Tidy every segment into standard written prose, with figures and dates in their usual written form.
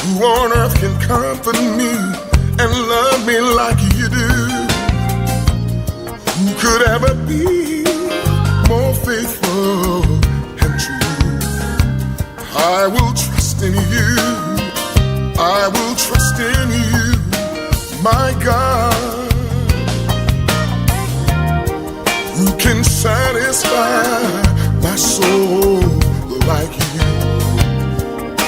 Who on earth can comfort me and love me like you do? Who could ever be more faithful and true? I will trust in you. I will trust in you, my God. Who can satisfy my soul like you?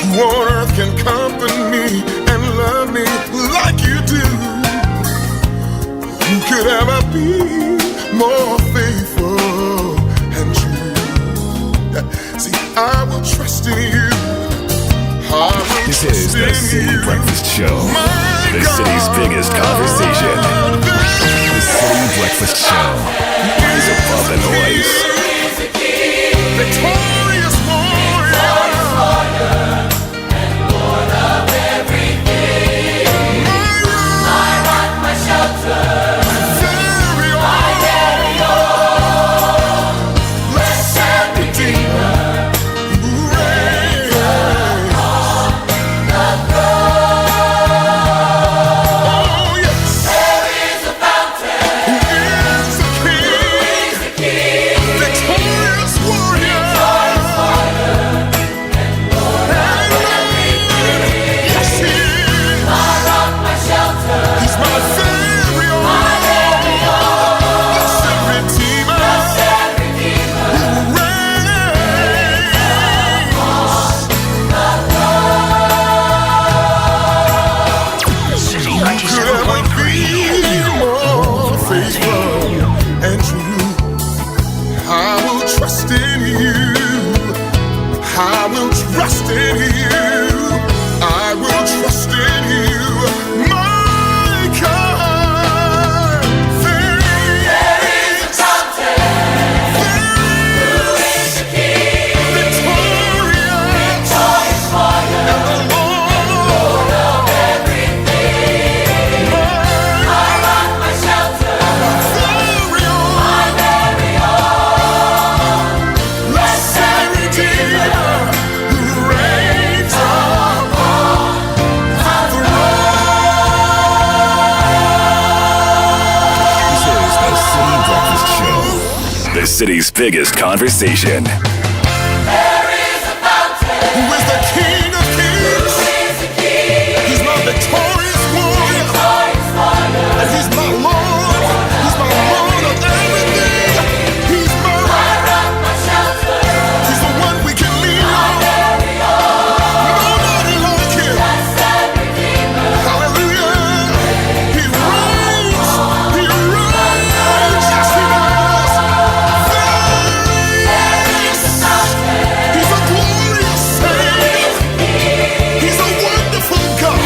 Who on earth can comfort me and love me like you do? Who could ever be more faithful and true? See, I will trust in you. This is the Citi Breakfast Show, the city's biggest conversation. The Citi Breakfast Show, rise above the noise. Victorious warrior, and Lord of everything. My rock, my shelter, my very own. Blessed Redeemer, who reigns upon the throne. Oh yes, there is a fountain. Who is the King? Victorious warrior. Yes, he is. My rock, my shelter. He's my very own. Blessed Redeemer. Who reigns Citi Could ever 97.3. be more faithful and true? I will trust in you. I will trust in you. I will trust in you, my God. There is a fountain. Who is the King? Victorious. And the Lord of everything. My rock, my shelter. Very own. Blessed Redeemer, who reigns upon the This is the Citi Breakfast Show, the city's biggest conversation. There is a fountain. Who is the King of Kings? He's my victorious warrior. And he's my Lord. He's my Lord of everything. He's my rock, my shelter. He's the one we can lean on. Nobody like him. Hallelujah. He reigns. He reigns. Yes, he does. He's a glorious Savior. He's a wonderful God.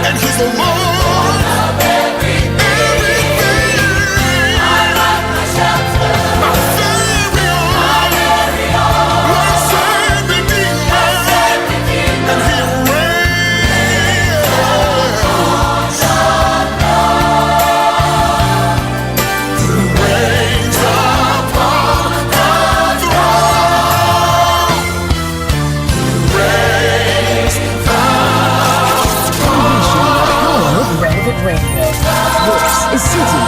And he's the Lord of everything. My very own. Blessed Redeemer. And he reigns. Who reigns upon the throne. Who reigns Relevant Radio. This is Citi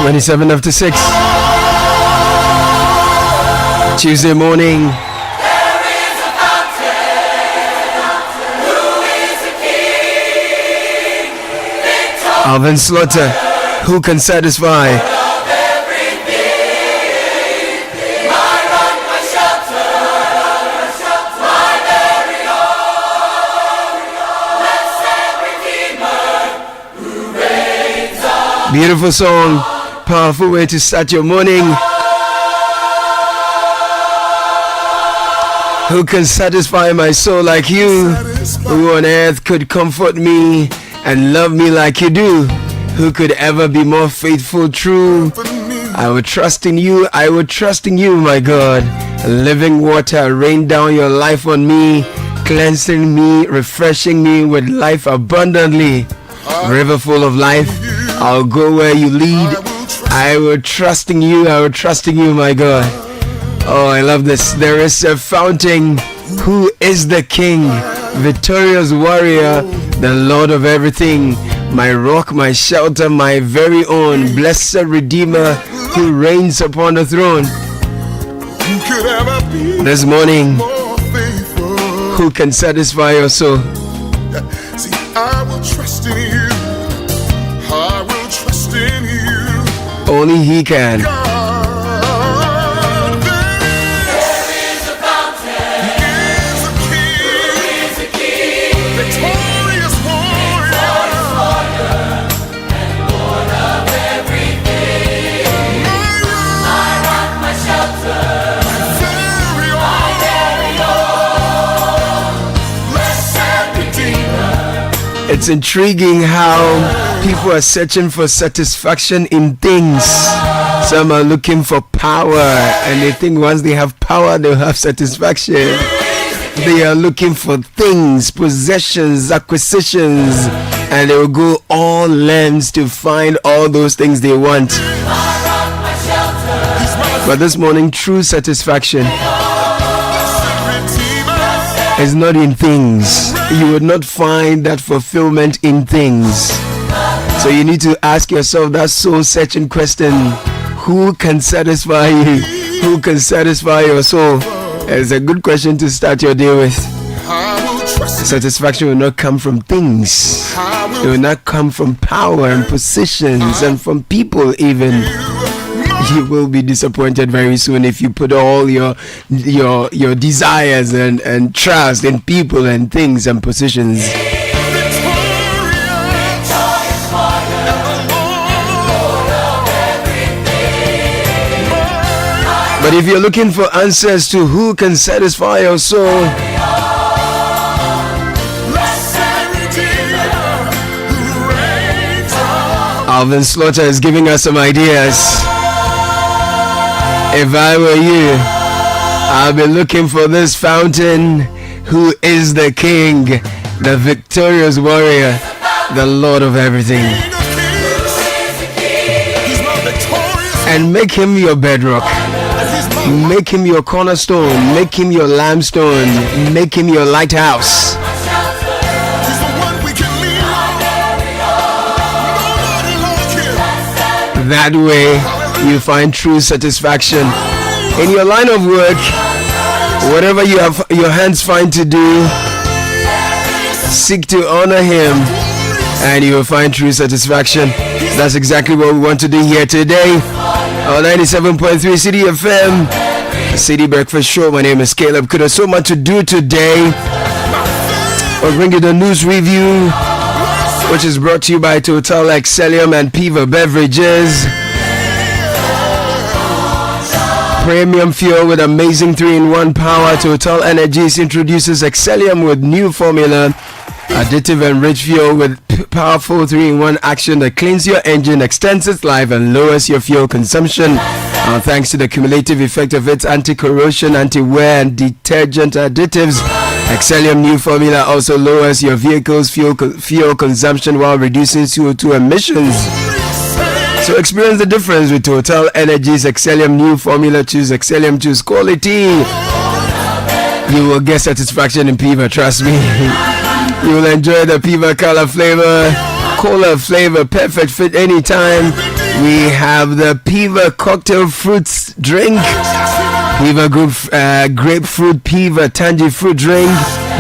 27 after 6. Tuesday morning. Alvin Slaughter. Who can satisfy? Beautiful song, powerful way to start your morning. Who can satisfy my soul like you? Who on earth could comfort me and love me like you do? Who could ever be more faithful, true? I will trust in you, I will trust in you, my God. Living water, rain down your life on me, cleansing me, refreshing me with life abundantly. River full of life, I'll go where you lead. I will trust in you. I will trust in you, my God. Oh, I love this. There is a fountain. Who is the King? Victorious warrior, the Lord of everything. My rock, my shelter, my very own. Blessed Redeemer who reigns upon the throne. This morning, who can satisfy your soul? See, I will trust in you. I will trust in you. Only He can. God, there is a fountain. He is a king. He is a king. Victorious warrior. And Lord of everything. My rock, my shelter. My very own. Blessed Redeemer. It's intriguing how people are searching for satisfaction in things. Some are looking for power, and they think once they have power, they'll have satisfaction. They are looking for things, possessions, acquisitions, and they will go all lengths to find all those things they want. But this morning, true satisfaction is not in things. You would not find that fulfillment in things. So you need to ask yourself that soul-searching question: who can satisfy you? Who can satisfy your soul? It's a good question to start your day with. Satisfaction will not come from things. It will not come from power and positions and from people even. You will be disappointed very soon if you put all your desires and trust in people and things and positions. But if you're looking for answers to who can satisfy your soul, Alvin Slaughter is giving us some ideas. If I were you, I'll be looking for this fountain. Who is the King, the victorious warrior, the Lord of everything? And make him your bedrock. Make him your cornerstone. Make him your limestone. Make him your lighthouse. That way you find true satisfaction in your line of work. Whatever you have your hands find to do, seek to honor him, and you will find true satisfaction. That's exactly what we want to do here today on 97.3 Citi FM, Citi Breakfast Show. My name is Caleb. Could have so much to do today. I'll bring you the news review, which is brought to you by Total Excellium and Piva Beverages. Premium fuel with amazing 3-in-1 power. Total Energies introduces Excellium with new formula. Additive enriched fuel with powerful 3-in-1 action that cleans your engine, extends its life, and lowers your fuel consumption. Thanks to the cumulative effect of its anti-corrosion, anti-wear, and detergent additives, Excellium new formula also lowers your vehicle's fuel consumption while reducing CO2 emissions. So experience the difference with Total Energies Excellium new formula. Choose Excellium, choose quality. You will get satisfaction in Piva, trust me. You will enjoy the Piva color flavor, cola flavor, perfect fit anytime. We have the Piva cocktail fruits drink, Piva grapefruit Piva tangy fruit drink,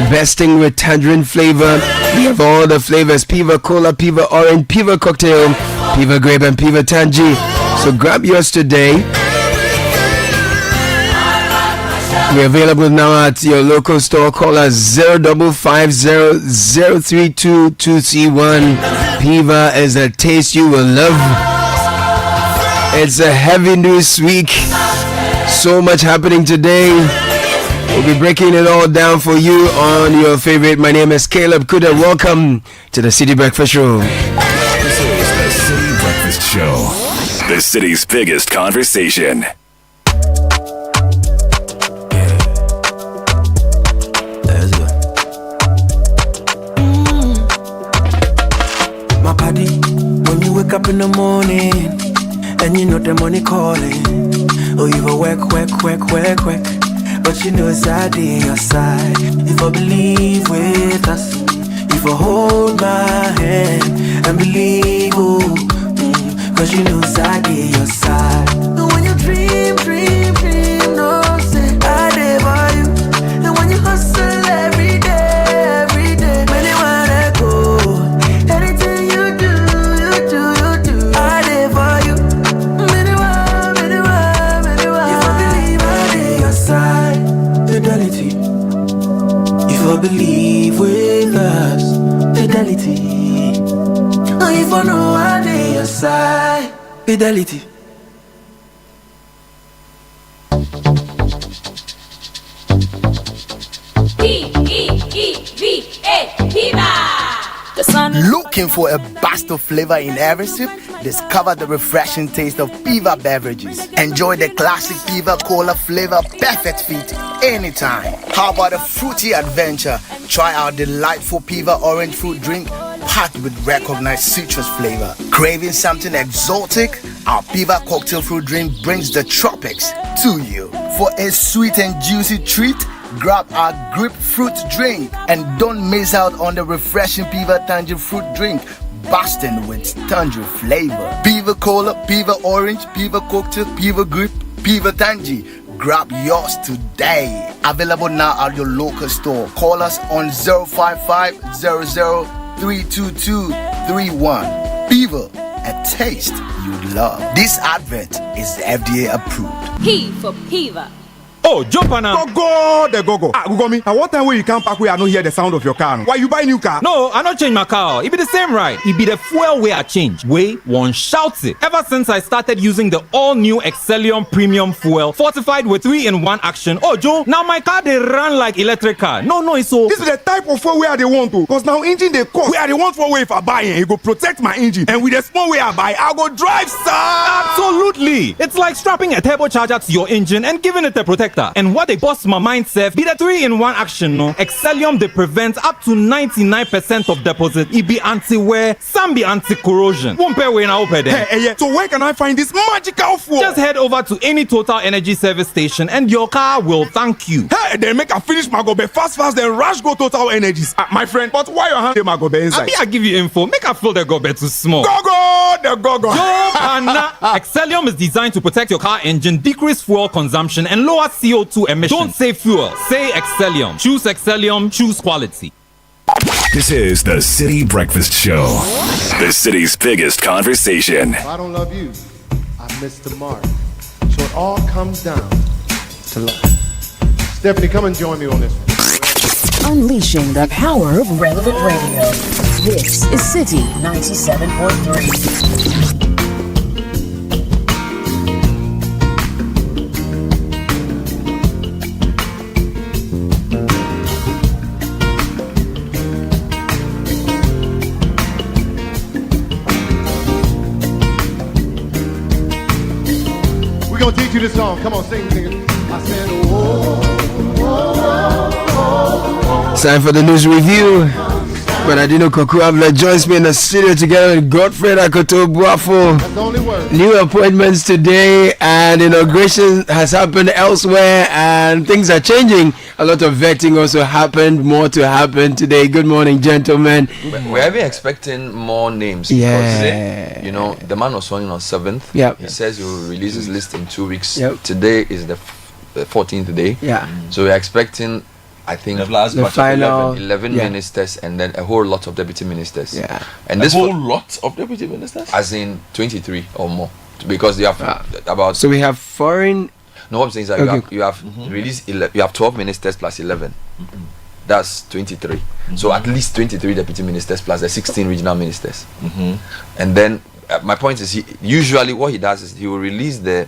besting with tangerine flavor. We have all the flavors: Piva cola, Piva orange, Piva cocktail, Piva grape, and Piva tangy. So grab yours today. We're available now at your local store. Call us 0550-032-231. Piva is a taste you will love. It's a heavy news week. So much happening today. We'll be breaking it all down for you on your favorite. My name is Caleb Kuda. Welcome to the Citi Breakfast Show. This is the Citi Breakfast Show, the city's biggest conversation. My body, when you wake up in the morning And you know the money calling. Oh, you a work. But you know it's out in your side. If I believe with us, if I hold my hand and believe, cause you know it's out in your side. And when you dream, no say I live for you. And when you hustle every day, many wanna go. Anything you do, I live for you. Many want. If I believe I live your side. Fidelity. If I believe with us, fidelity. If I know I lay your side, fidelity. Looking for a burst of flavor in every sip? Discover the refreshing taste of Piva beverages. Enjoy the classic Piva Cola flavor, perfect fit anytime. How about a fruity adventure? Try our delightful Piva orange fruit drink packed with recognized citrus flavor. Craving something exotic? Our Piva cocktail fruit drink brings the tropics to you. For a sweet and juicy treat, grab our grapefruit drink and don't miss out on the refreshing Piva Tangerine fruit drink, bursting with tangerine flavor. Piva Cola, Piva Orange, Piva Cocktail, Piva Grape, Piva Tangerine. Grab yours today. Available now at your local store. Call us on 055-00-322-31. Piva, a taste you love. This advert is FDA approved. P for Piva. Oh, jump on now. Go. Google me. At what time when you come back where I don't hear the sound of your car? Why you buy new car? No, I don't change my car. It be the same ride. It be the fuel way I change. Way one shouts it. Ever since I started using the all-new Excellium Premium Fuel, fortified with 3-in-1 action. Oh, Joe, now my car they run like electric car. No, it's so. This is the type of fuel where they want to. Cause now engine they cost. Where they want for way if I buy it go protect my engine. And with the small way I buy, I go drive, sir. Absolutely. It's like strapping a turbocharger to your engine and giving it a protector. And what they bust my mind self be the 3-in-1 action, no? Excellium they prevent up to 99% of deposit. It be anti-wear, some be anti-corrosion. Won't pay when I open them. Hey, so where can I find this magical fuel? Just head over to any Total Energy service station and your car will thank you. Hey, then make a finish my go be fast, then rush go Total Energies. My friend, but why your hand my go be inside? I give you info. Make a feel the go be too small. Go. Excellium is designed to protect your car engine, decrease fuel consumption, and lower CO2 emissions. Don't say fuel, say Excellium. Choose Excellium, choose quality. This is the Citi Breakfast Show, the city's biggest conversation. If I don't love you, I missed the mark. So it all comes down to love. Stephanie, come and join me on this one. Unleashing the power of relevant radio. This is Citi 97.3. We're gonna teach you this song. Come on, sing it. I said, It's time for the news review. But I didn't know Koku Abla joins me in the studio together with Godfrey Akoto Buafo. That's the only word. New appointments today, and inauguration has happened elsewhere, and things are changing. A lot of vetting also happened, more to happen today. Good morning, gentlemen. We're even expecting more names. Yeah. Because, the man was sworn in on 7th. Yep. He says he will release his list in 2 weeks. Yep. Today is the 14th day. Yeah. So we're expecting, I think, the final 11 ministers and then a whole lot of deputy ministers. Yeah. And this whole lot of deputy ministers? As in 23 or more. Because you have about... So we have foreign... No, what I'm saying is that you have released you have 12 ministers plus 11. That's 23. So at least 23 deputy ministers plus the 16 regional ministers. And then my point is, usually what he does is he will release the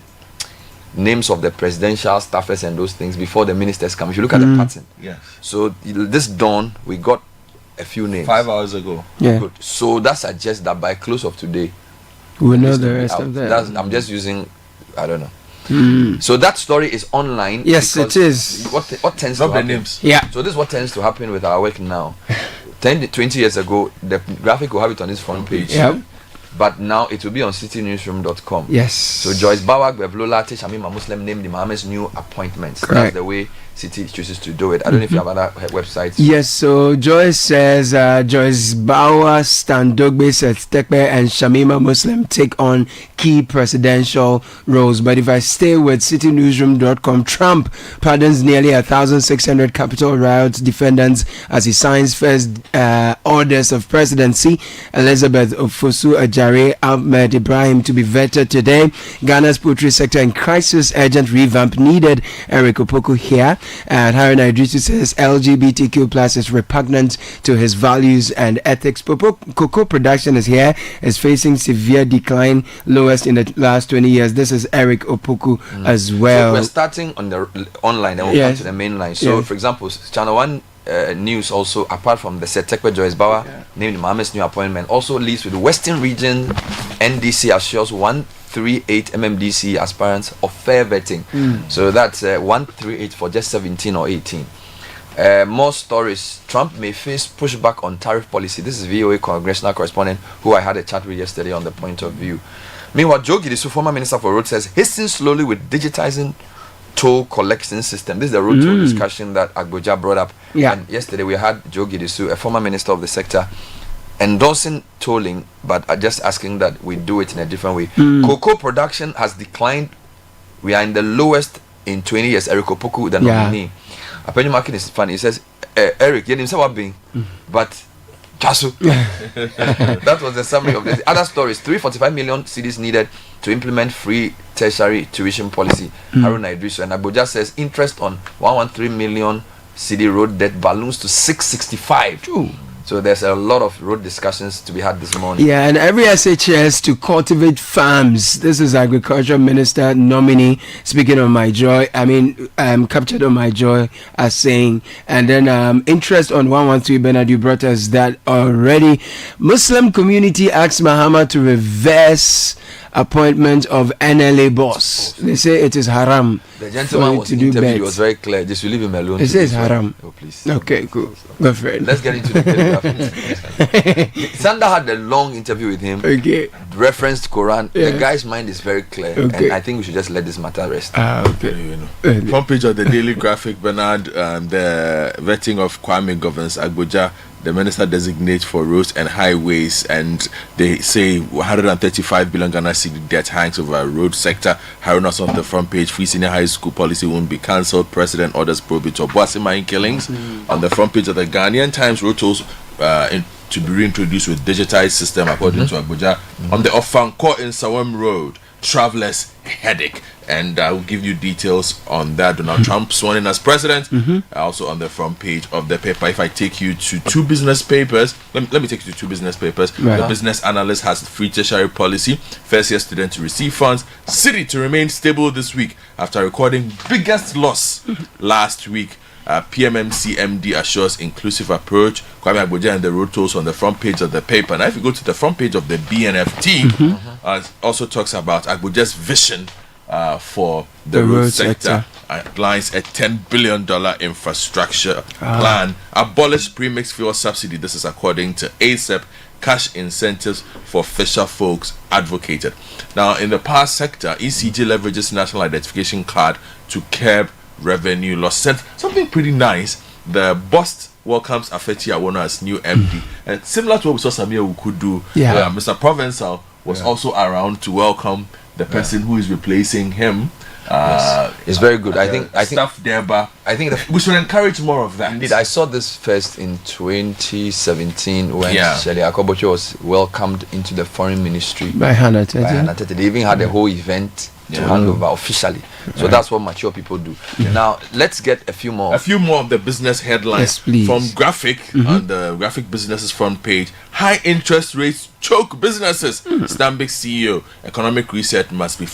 names of the presidential staffers and those things before the ministers come. If you look at the pattern. Yes. So this dawn we got a few names. 5 hours ago. Yeah. Good. So that suggests that by close of today we'll know the rest of that. I'm just using, I don't know. So that story is online. Yes, it is. What tends to happen? Names. Yeah. So this is what tends to happen with our work now. 20 years ago, the graphic will have it on its front page. Yep. but now it will be on citinewsroom.com. Yes. So Joyce Bawak, Bevlola, Shamima Muslim named the Mohammed's new appointments. Correct. That's the way Citi chooses to do it. I don't know if you have other websites. Yes, so Joyce says Joyce Bawa, Stan Dogbe, Seth Tekbe, and Shamima Muslim take on key presidential roles. But if I stay with citinewsroom.com, Trump pardons nearly 1,600 Capitol riot defendants as he signs first orders of presidency. Elizabeth Ofosu Ajare Ahmed Ibrahim to be vetted today. Ghana's poultry sector in crisis, urgent revamp needed. Eric Opoku here. And Harun Idrisu says LGBTQ plus is repugnant to his values and ethics. Cocoa production is facing severe decline, lowest in the last 20 years. This is Eric Opoku as well. So we're starting on the online and we'll come to the main line. So for example, Channel 1 News also, apart from the Setekwe Joyce Bauer named Mohammed's new appointment, also leads with the Western Region NDC assures 138 MMDC aspirants of fair vetting. So that's 138 for just 17 or 18. More stories. Trump may face pushback on tariff policy. This is VOA congressional correspondent who I had a chat with yesterday on the point of view. Meanwhile, Joe Gidisu, former minister for roads, says hasten slowly with digitizing toll collection system. This is the road toll discussion that Agboja brought up. And yesterday we had Joe Gidisu, a former minister of the sector, endorsing tolling, but just asking that we do it in a different way. Cocoa production has declined. We are in the lowest in 20 years. Eric Opoku, the nominee. Appointee market is funny. He says, Eric, you himself have been, but Jasu. That was the summary of this. Other stories: 345 million cedis needed to implement free tertiary tuition policy. Harun Idrisu and Abuja says interest on 113 million cedi road debt balloons to 665. So there's a lot of road discussions to be had this morning. Yeah, and every SHS to cultivate farms. This is Agriculture Minister nominee speaking on My Joy. Captured on My Joy as saying. And then interest on 113, Bernard, you brought us that already. Muslim community asks Mahama to reverse appointment of NLA boss. They say it is haram. The gentleman was interviewed. He was very clear. Just leave him alone. He says haram. Oh, please. Okay, cool. Go for it. Let's get into the telegraph. Sander had a long interview with him. Okay. Referenced Quran. The guy's mind is very clear. Okay. And I think we should just let this matter rest. Okay. Front page of the Daily Graphic, Bernard, the vetting of Kwame Governance Agboja, the minister designates for roads and highways, and they say 135 billion Ghana cedi debt hangs over a road sector. Haruna on the front page, free senior high school policy won't be cancelled. President orders prohibit Obuasi killings. On the front page of the Ghanaian Times, road tolls to be reintroduced with digitized system according to Abuja. On the Ofanko in Sawam Road, travelers headache, and I will give you details on that. Donald Trump sworn in as president. Also on the front page of the paper. If I take you to two business papers, let me take you to two business papers. Right. The business analyst has free tertiary policy. First year student to receive funds. City to remain stable this week after recording biggest loss last week. PMMC MD assures inclusive approach. Kwame Agboja and the road tolls on the front page of the paper. Now if you go to the front page of the BNFT, also talks about Agboja's vision for the road sector. Outlines a $10 billion infrastructure plan. Abolish premix fuel subsidy. This is according to ASEP. Cash incentives for fisher folks advocated. Now in the power sector, ECG leverages national identification card to curb revenue loss. Something pretty nice. The Bust welcomes Afeti Awono as new MD, and similar to what we saw Samir could do. Mr. Provençal was also around to welcome the person who is replacing him. It's very good. I think staff thereby. I think we should encourage more of that. Indeed, I saw this first in 2017 when Shelley Akobocho was welcomed into the foreign ministry by Hannah Tete. They even had a whole event to hand over officially. So that's what mature people do. Now let's get a few more of the business headlines from Graphic on the Graphic Businesses front page. High interest rates choke businesses. Stanbic CEO, economic reset must be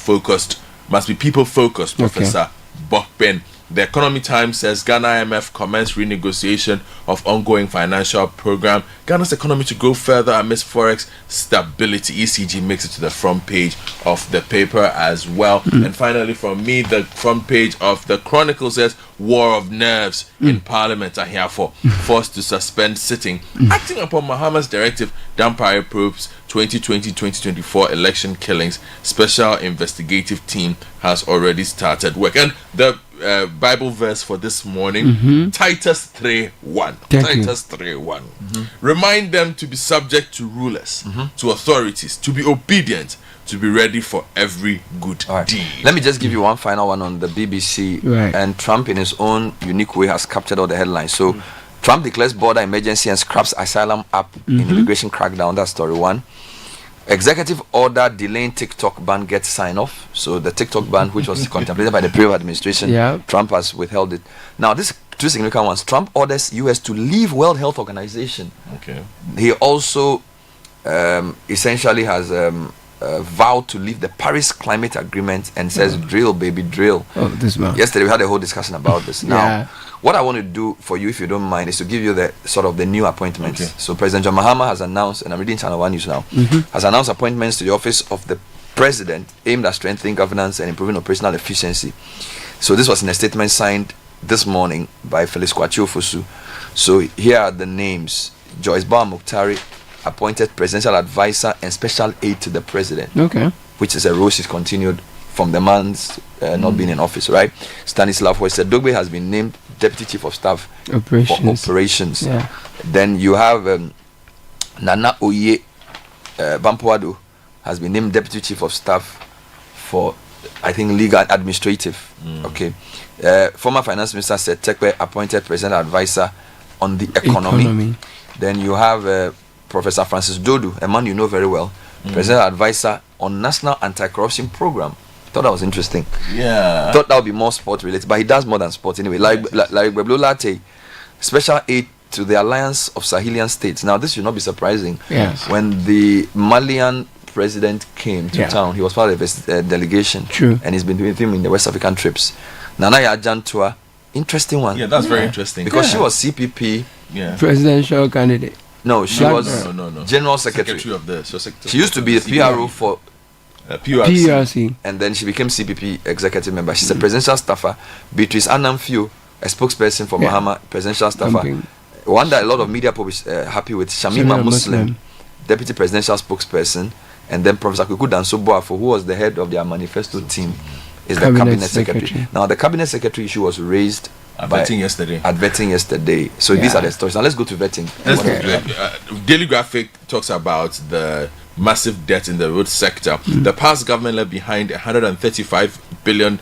people focused. Professor Bokben. The Economy Times says Ghana IMF commenced renegotiation of ongoing financial program. Ghana's economy to grow further amidst forex stability. ECG makes it to the front page of the paper as well. And finally, from me, the front page of the Chronicle says war of nerves in Parliament are here for forced to suspend sitting. Acting upon Mahama's directive, Dampare probes 2020-2024 election killings. Special investigative team has already started work. And the Bible verse for this morning, Titus 3:1. Titus 3:1. Remind them to be subject to rulers, to authorities, to be obedient, to be ready for every good deed. Let me just give you one final one on the BBC. And Trump, in his own unique way, has captured all the headlines. So, Trump declares border emergency and scraps asylum app in immigration crackdown. That's story one. Executive order delaying TikTok ban gets sign off. So the TikTok ban, which was contemplated by the previous administration, Trump has withheld it. Now, this two significant ones. Trump orders US to leave World Health Organization. Okay. He also essentially has vowed to leave the Paris Climate Agreement and says drill, baby, drill. Oh, this man. Yesterday we had a whole discussion about this. Now, what I want to do for you, if you don't mind, is to give you the sort of the new appointments. Okay. So President John Mahama has announced, and I'm reading Channel 1 News now, has announced appointments to the office of the President aimed at strengthening governance and improving operational efficiency. So this was in a statement signed this morning by Felix Kwachio Fosu. So here are the names. Joyce Bawa Muktari, appointed presidential advisor and special aide to the President. Okay. Which is a role she's continued from the man's not being in office, right? Stanislav Dogbe has been named Deputy Chief of Staff for Operations. Yeah. Then you have Nana Oye Bampoado has been named Deputy Chief of Staff for, I think, Legal and Administrative. Okay. Former Finance Minister Seth Tekwe appointed President Advisor on the economy. Then you have Professor Francis Dodu, a man you know very well, President Advisor on National Anti-Corruption Program. Thought that was interesting. Yeah. Thought that would be more sport related, but he does more than sport anyway. Like Gbeblo Latte, special aid to the Alliance of Sahelian States. Now this should not be surprising. Yes. When the Malian president came to town, he was part of his delegation. True. And he's been with him in the West African trips. Nana Yajantua, interesting one. Yeah, that's very interesting. Because she was CPP. Yeah. Presidential candidate. No, she was General Secretary of the She used to be the PRO for PRC. And then she became CPP executive member. She's a presidential staffer. Beatrice Anamfio, a spokesperson for Mahama, presidential staffer. One that a lot of media publish happy with, Shamima Muslim, deputy presidential spokesperson. And then Professor Kuku Danso-Boafo, who was the head of their manifesto team, is the cabinet secretary. Now, the cabinet secretary issue was raised at vetting yesterday. So these are the stories. Now let's go to vetting. Daily Graphic talks about the massive debt in the road sector. The past government left behind 135 billion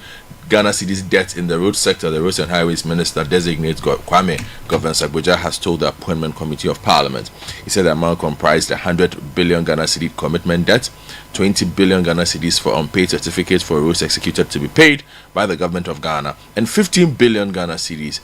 Ghana cedis debt in the road sector. The Roads and Highways Minister designate Kwame Governor-Sagboja has told the Appointment Committee of Parliament. He said the amount comprised 100 billion Ghana cedi commitment debt, 20 billion Ghana cedis for unpaid certificates for roads executed to be paid by the government of Ghana, and 15 billion Ghana cedis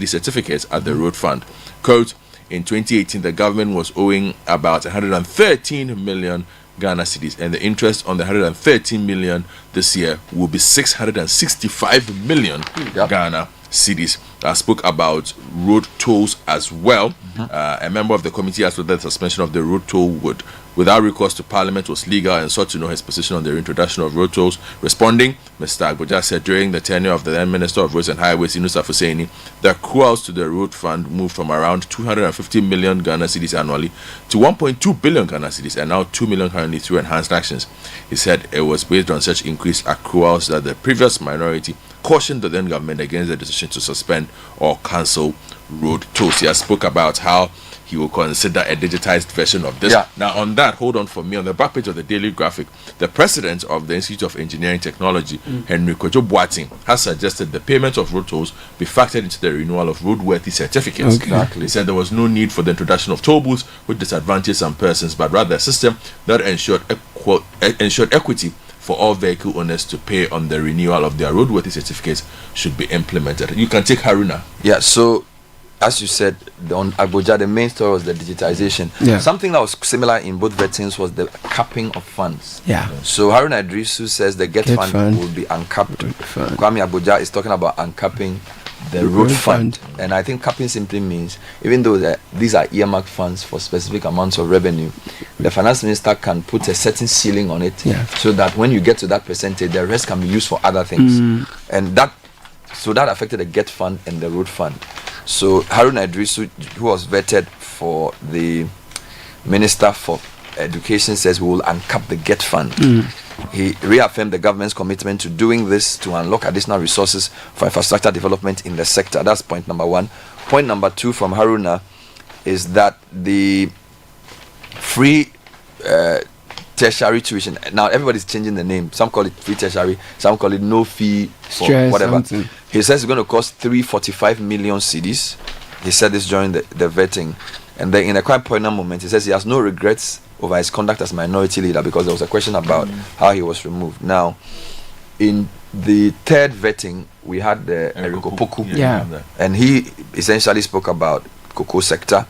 certificates at the road fund. Quote, in 2018, the government was owing about 113 million Ghana cedis, and the interest on the 113 million this year will be 665 million Ghana cedis. I spoke about road tolls as well. A member of the committee asked whether the suspension of the road toll without recourse to Parliament was legal and sought to know his position on the introduction of road tolls. Responding, Mr. Agboja said during the tenure of the then Minister of Roads and Highways, Yunusa Hussaini, the accruals to the road fund moved from around 250 million Ghana cedis annually to 1.2 billion Ghana cedis, and now 2 million currently through enhanced actions. He said it was based on such increased accruals that the previous minority cautioned the then government against the decision to suspend or cancel road tolls. He spoke about how he will consider a digitized version of this. Now on that, hold on for me, on the back page of the Daily Graphic, the president of the Institute of Engineering Technology, Henry Kojo Boating, has suggested the payment of road tolls be factored into the renewal of roadworthy certificates. He said there was no need for the introduction of toll booths which disadvantaged some persons, but rather a system that ensured equity for all vehicle owners to pay on the renewal of their roadworthy certificates should be implemented. You can take Haruna. Yeah, so as you said, on Abuja, the main story was the digitization. Yeah. Something that was similar in both vettings was the capping of funds. Yeah. So Haruna Idrisu says the Get fund will be uncapped. Kwame Abuja is talking about uncapping the road fund. And I think capping simply means, even though these are earmarked funds for specific amounts of revenue, the finance minister can put a certain ceiling on it, so that when you get to that percentage, the rest can be used for other things. And that affected the Get fund and the road fund. So Haruna Idrisu, who was vetted for the Minister for Education, says we will uncap the Get fund. He reaffirmed the government's commitment to doing this to unlock additional resources for infrastructure development in the sector. That's point number one. Point number two from Haruna is that the free tertiary tuition, now everybody's changing the name. Some call it free tertiary, some call it no fee for whatever. Something. He says it's going to cost 345 million cedis. He said this during the vetting. And then in a quite poignant moment, he says he has no regrets over his conduct as minority leader, because there was a question about how he was removed. Now, in the third vetting, we had the Eriko Poku, and he essentially spoke about cocoa sector.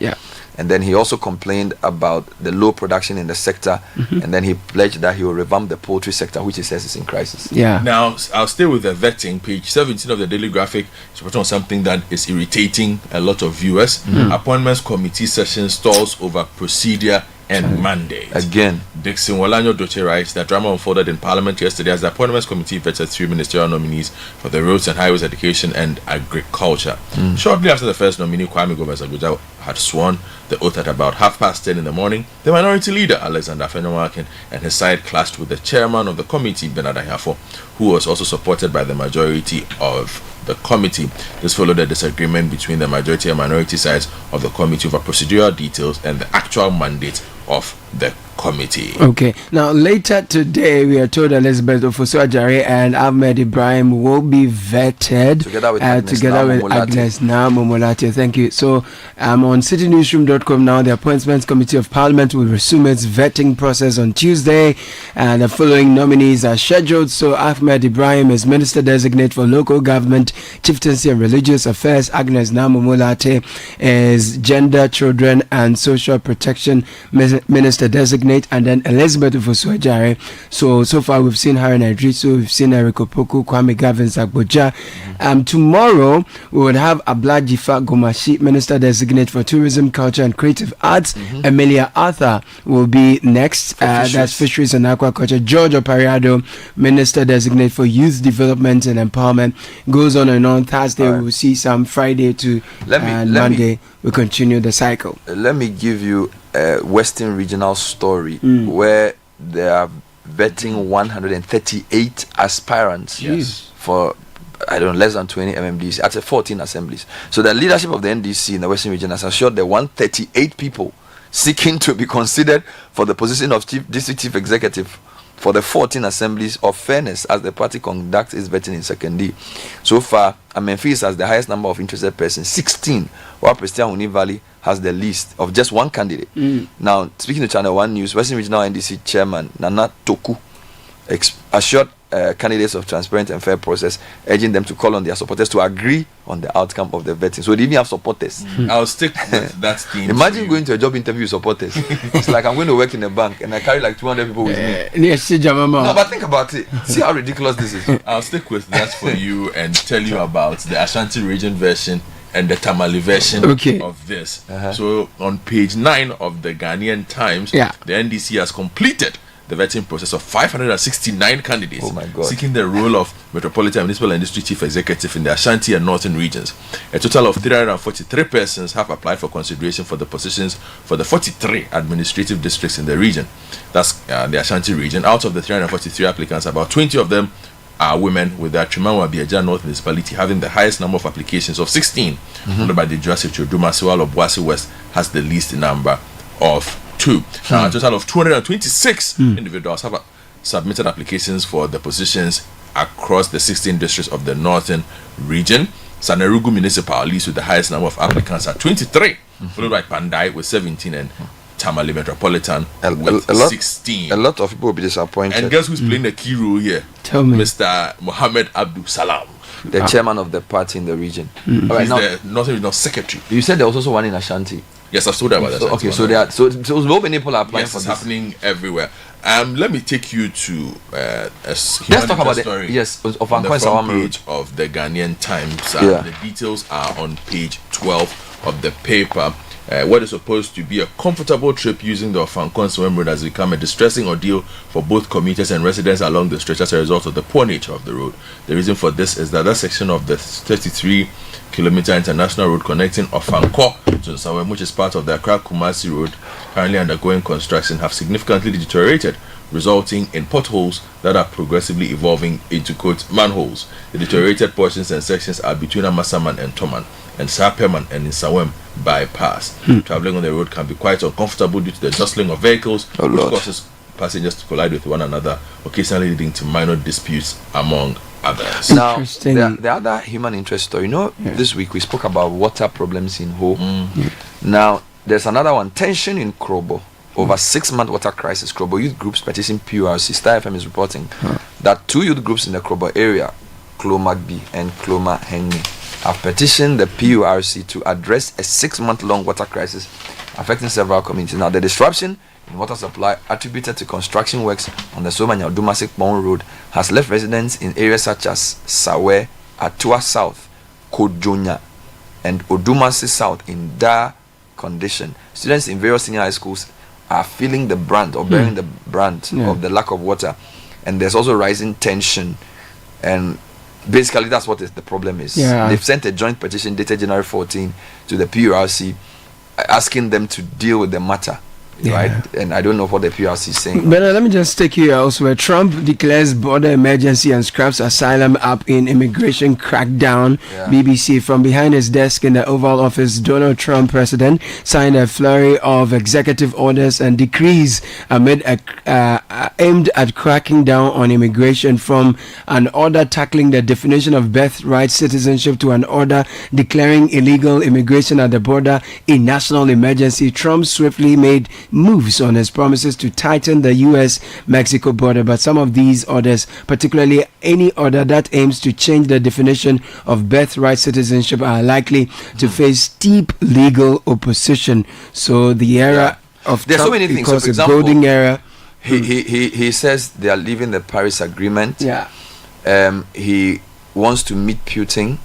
And then he also complained about the low production in the sector, and then he pledged that he will revamp the poultry sector, which he says is in crisis. Now, I'll stay with the vetting. Page 17 of the Daily Graphic is reporting on something that is irritating a lot of viewers. Appointments Committee session stalls over procedure and mandate. Again, Dixon Walanyo Doche writes that drama unfolded in Parliament yesterday as the Appointments Committee vetted 3 ministerial nominees for the Roads and Highways, Education and Agriculture. Shortly after the first nominee, Kwame Gomez Abuja, had sworn the oath at about 10:30 in the morning, the minority leader, Alexander Fenwakin, and his side clashed with the chairman of the committee, Bernard Ahafo, who was also supported by the majority of the committee. This followed a disagreement between the majority and minority sides of the committee over procedural details and the actual mandate of the committee. Okay, now later today we are told Elizabeth Ofosu-Adjare and Ahmed Ibrahim will be vetted together with Agnes Momolate. Thank you. So on citynewsroom.com now, the Appointments Committee of Parliament will resume its vetting process on Tuesday, and the following nominees are scheduled. So Ahmed Ibrahim is Minister Designate for Local Government, Chieftaincy and Religious Affairs. Agnes Momolate is Gender, Children and Social Protection Minister Designate. And then Elizabeth Ofosu-Adjare. So far we've seen Haruna Idrisu, we've seen Eriko Poku, Kwame Gavin Agboja. Tomorrow we would have Ablajifa Gomashi, Minister Designate for Tourism, Culture and Creative Arts. Emilia Arthur will be next. That's Fisheries and Aquaculture. George Opariado, Minister Designate for Youth Development and Empowerment. Goes on and on. Thursday we'll see some. Friday to Monday we continue the cycle. Let me give you a Western regional story where they are vetting 138 aspirants for less than 20 MMDs at 14 assemblies. So the leadership of the NDC in the Western region has assured the 138 people seeking to be considered for the position of district chief executive for the 14 assemblies of fairness as the party conducts its vetting in Second D. So far, Amenfis has the highest number of interested persons, 16, while Prestia Huni Valley has the least of just one candidate. Now, speaking to Channel 1 News, Western Regional NDC Chairman Nana Toku assured candidates of transparent and fair process, urging them to call on their supporters to agree on the outcome of the vetting. So they even have supporters. I'll stick with that theme. Imagine going to a job interview with supporters. It's like I'm going to work in a bank and I carry like 200 people with me. No, but think about it. See how ridiculous this is. I'll stick with that for you and tell you about the Ashanti region version and the Tamale version of this. So on page 9 of the Ghanaian Times, the NDC has completed the vetting process of 569 candidates seeking the role of Metropolitan Municipal and District Chief Executive in the Ashanti and Northern regions. A total of 343 persons have applied for consideration for the positions for the 43 administrative districts in the region. That's the Ashanti region. Out of the 343 applicants, about 20 of them are women, with the Trimanwa Biaja North Municipality having the highest number of applications of 16, followed by the Jurassic Choduma, while Obuasi West has the least number of 2. Now, a total of 226 individuals have submitted applications for the positions across the 16 districts of the Northern region. Sanerugu Municipal leads with the highest number of applicants at 23, followed by Pandai with 17 and Tamale Metropolitan with 16. A lot of people will be disappointed. And guess who's playing a key role here? Tell me. Mr. Mohammed Abdul Salam, the chairman of the party in the region. He's the Northern Regional Secretary. You said there was also one in Ashanti. Yes, I've told you about that. Okay, so there are so so many people are applying for it's this. happening everywhere. Let me take you to let's talk about story. Of on the Ankoy front Sawam page of the Ghanaian Times. Yeah. The details are on page 12 of the paper. What is supposed to be a comfortable trip using the Ofankon Road has become a distressing ordeal for both commuters and residents along the stretch as a result of the poor nature of the road. The reason for this is that section of the 33-kilometer international road connecting Ofanko to Nsawam, which is part of the Accra-Kumasi road, currently undergoing construction, have significantly deteriorated, resulting in potholes that are progressively evolving into manholes. The deteriorated portions and sections are between Amasaman and Toman, and Sapeman and Nsawam bypass. Traveling on the road can be quite uncomfortable due to the jostling of vehicles, which causes passengers to collide with one another, occasionally leading to minor disputes among others. Now, the other human interest story, this week we spoke about water problems in Ho. Now, there's another one, tension in Krobo. Over 6-month water crisis. Krobo youth groups petition PURC. Citi FM is reporting that 2 youth groups in the Krobo area, Kloma B and Kloma Hengi, have petitioned the PURC to address a 6-month-long water crisis affecting several communities. Now, the disruption in water supply attributed to construction works on the Somanya Dumasik Pong Road has left residents in areas such as Sawe, Atua South, Kojonya, and Odumasi South in dire condition. Students in various senior high schools are feeling the brunt or bearing the brunt of the lack of water, and there's also rising tension, and basically that's what the problem is. They've sent a joint petition dated January 14 to the PURC asking them to deal with the matter. Right, and I don't know what the PRC is saying. But let me just take you elsewhere. Trump declares border emergency and scraps asylum up in immigration crackdown. BBC, from behind his desk in the Oval Office, Donald Trump, president, signed a flurry of executive orders and decrees amid aimed at cracking down on immigration, from an order tackling the definition of birthright citizenship to an order declaring illegal immigration at the border a national emergency. Trump swiftly made moves on his promises to tighten the US-Mexico border, but some of these orders, particularly any order that aims to change the definition of birthright citizenship, are likely to face steep legal opposition. So the era of there's Trump, so many things. because So, for the example, golden era. He says they are leaving the Paris Agreement. He wants to meet Putin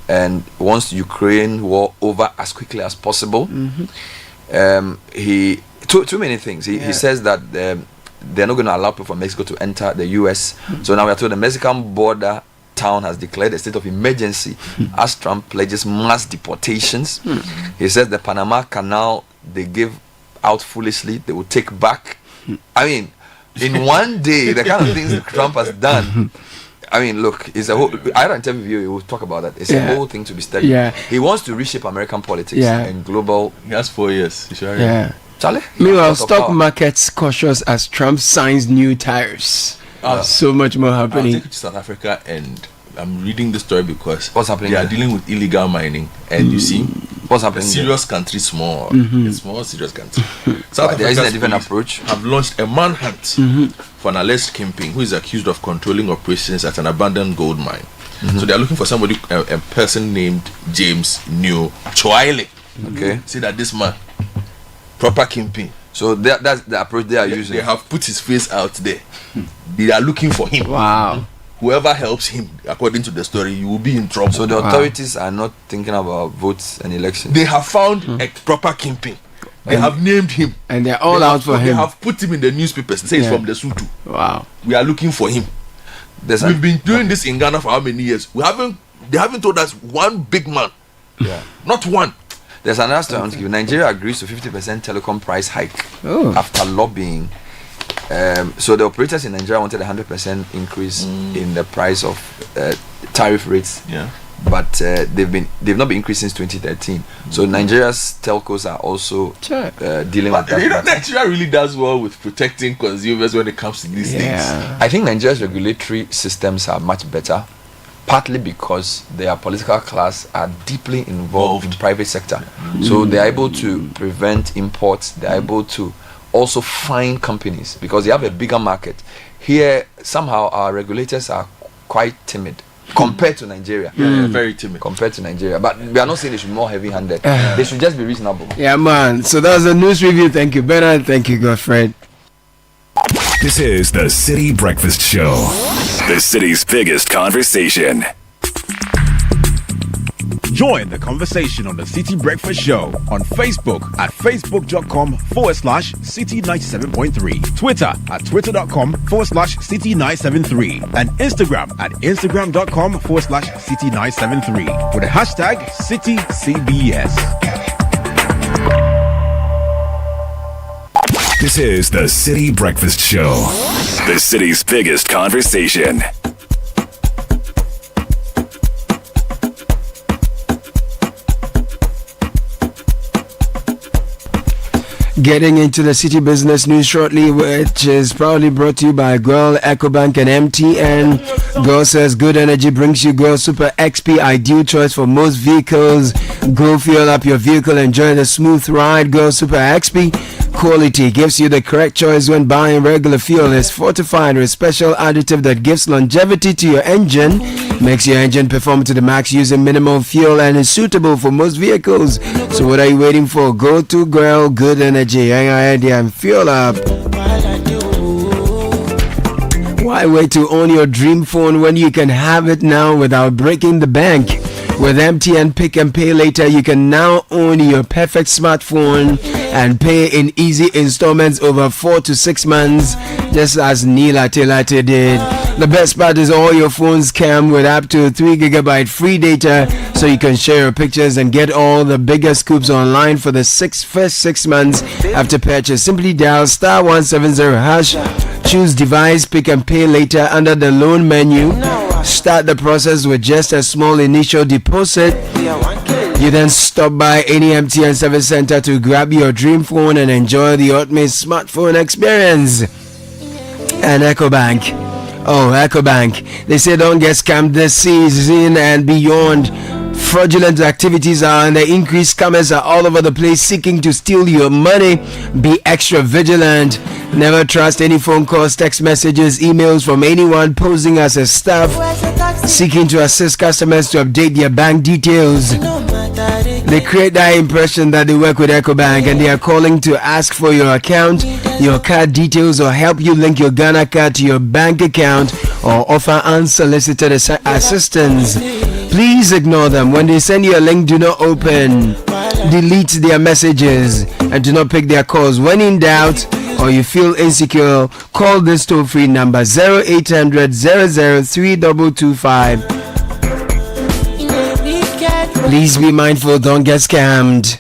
and wants Ukraine war over as quickly as possible. Too many things. He says that they're not going to allow people from Mexico to enter the US. So now we are told the Mexican border town has declared a state of emergency as Trump pledges mass deportations. He says the Panama Canal they give out foolishly, they will take back. I mean, in one day, the kind of things that Trump has done. I mean, look, it's a whole. I had an interview. He will talk about that. It's a whole thing to be studied. He wants to reshape American politics and global. He has 4 years. Charlie. Meanwhile, stock markets cautious as Trump signs new tariffs. So much more happening. I'll take you to South Africa, and I'm reading the story because what's happening? They are dealing with illegal mining, and you see, what's happening? A serious country, small, a small serious country. South Africa's a different approach. Have launched a manhunt for an alleged kingpin who is accused of controlling operations at an abandoned gold mine. So they are looking for somebody, a person named James New Choile. Okay, say that this man, proper kingpin. So that's the approach they are using. They have put his face out there. They are looking for him. Wow. Whoever helps him, according to the story, you will be in trouble. So the authorities are not thinking about votes and elections. They have found a proper kingpin. They have named him, and they're all out for him. They have put him in the newspapers. Say it's from the Sutu. Wow. We are looking for him. We've been doing this in Ghana for how many years? They haven't told us one big man. Not one. There's another story I want to give. Nigeria agrees to 50% telecom price hike after lobbying. So the operators in Nigeria wanted a 100% increase in the price of tariff rates. But they've not been increased since 2013. So Nigeria's telcos are also dealing with that. Nigeria really does well with protecting consumers when it comes to these things. I think Nigeria's regulatory systems are much better. partly because their political class are deeply involved in the private sector. So they are able to prevent imports, they are able to also fine companies because they have a bigger market. Here, somehow our regulators are quite timid compared to Nigeria. Yeah, very timid. Compared to Nigeria. But we are not saying they should be more heavy-handed. They should just be reasonable. Yeah, man. So that was a news review. Thank you, Bernard. Thank you, Godfred. This is the Citi Breakfast Show, the city's biggest conversation. Join the conversation on the Citi Breakfast Show on Facebook at facebook.com/Citi97.3, Twitter at twitter.com/Citi973, and Instagram at instagram.com/Citi973 with the hashtag CitiCBS. This is the Citi Breakfast Show, the city's biggest conversation. Getting into the City Business News shortly, which is proudly brought to you by Girl, EcoBank and MTN. Girl says good energy brings you Girl Super XP, ideal choice for most vehicles. Go fuel up your vehicle, enjoy the smooth ride. Girl Super XP quality gives you the correct choice when buying regular fuel. Is fortified with special additive that gives longevity to your engine, makes your engine perform to the max using minimal fuel, and is suitable for most vehicles. So what are you waiting for? Go to Girl Good Energy and fuel up. Why wait to own your dream phone when you can have it now without breaking the bank? With MTN Pick and Pay Later, you can now own your perfect smartphone and pay in easy installments over 4 to 6 months, just as Neela Telate did. The best part is all your phones come with up to 3 GB free data, so you can share your pictures and get all the biggest scoops online for the first 6 months after purchase. Simply dial *170#, choose device Pick and Pay Later under the loan menu. Start the process with just a small initial deposit. You then stop by any MTN service center to grab your dream phone and enjoy the ultimate smartphone experience. And EcoBank. Oh, EcoBank. They say don't get scammed this season and beyond. Fraudulent activities are and the increased scammers are all over the place seeking to steal your money. Be extra vigilant. Never trust any phone calls, text messages, emails from anyone posing as a staff seeking to assist customers to update their bank details. They create that impression that they work with EcoBank and they are calling to ask for your account, your card details, or help you link your Ghana card to your bank account or offer unsolicited assistance. Please ignore them. When they send you a link, do not open. Delete their messages and do not pick their calls. When in doubt or you feel insecure, call this toll-free number 0800 0032225. Please be mindful, don't get scammed.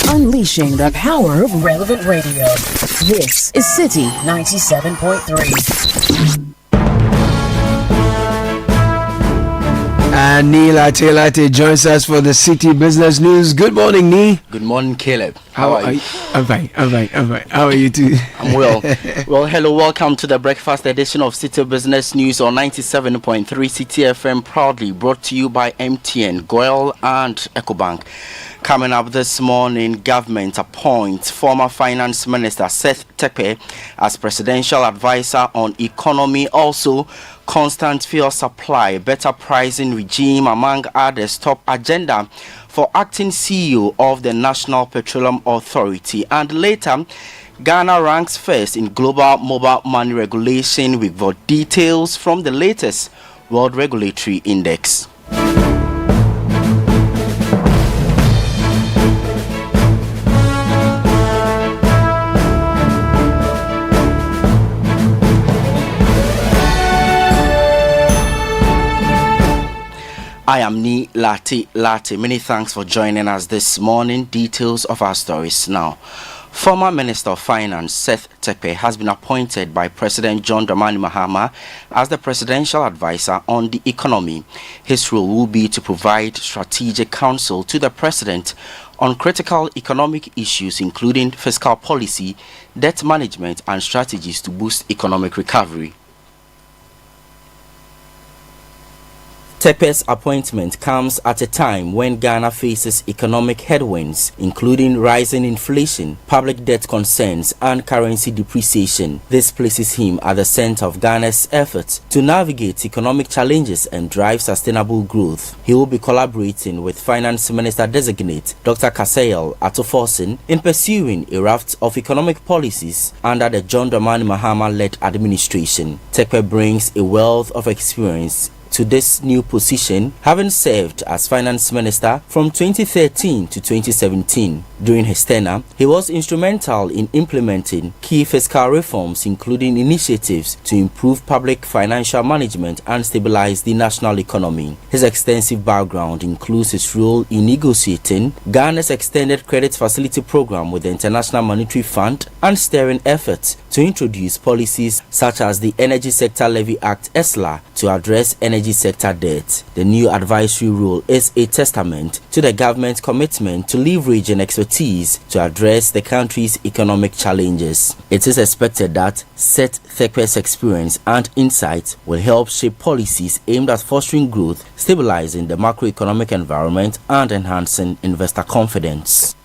Unleashing the power of relevant radio. This is Citi 97.3. And Neela Telate joins us for the City Business News. Good morning, Nee. Good morning, Caleb. How are you? I'm fine. How are you too? I'm well. Well, hello, welcome to the breakfast edition of City Business News on 97.3 Citi FM, proudly brought to you by MTN, Goyle and EcoBank. Coming up this morning, government appoints former Finance Minister Seth Tepe as presidential advisor on economy. Also, constant fuel supply, better pricing regime, among others, top agenda for acting CEO of the National Petroleum Authority. And later, Ghana ranks first in global mobile money regulation with the details from the latest World Regulatory Index. I am Ni Lati. Many thanks for joining us this morning. Details of our stories now. Former Minister of Finance Seth Tepe has been appointed by President John Dramani Mahama as the presidential advisor on the economy. His role will be to provide strategic counsel to the president on critical economic issues including fiscal policy, debt management and strategies to boost economic recovery. Tekpe's appointment comes at a time when Ghana faces economic headwinds, including rising inflation, public debt concerns, and currency depreciation. This places him at the center of Ghana's efforts to navigate economic challenges and drive sustainable growth. He will be collaborating with Finance Minister-designate Dr. Kasayel Atoforsen in pursuing a raft of economic policies under the John Dramani Mahama-led administration. Tekpe brings a wealth of experience to this new position, having served as finance minister from 2013 to 2017. During his tenure, he was instrumental in implementing key fiscal reforms, including initiatives to improve public financial management and stabilize the national economy. His extensive background includes his role in negotiating Ghana's extended credit facility program with the International Monetary Fund and steering efforts to introduce policies such as the Energy Sector Levy Act (ESLA) to address energy sector debt. The new advisory role is a testament to the government's commitment to leverage and expertise to address the country's economic challenges. It is expected that Seth Thekpe's experience and insight will help shape policies aimed at fostering growth, stabilizing the macroeconomic environment, and enhancing investor confidence.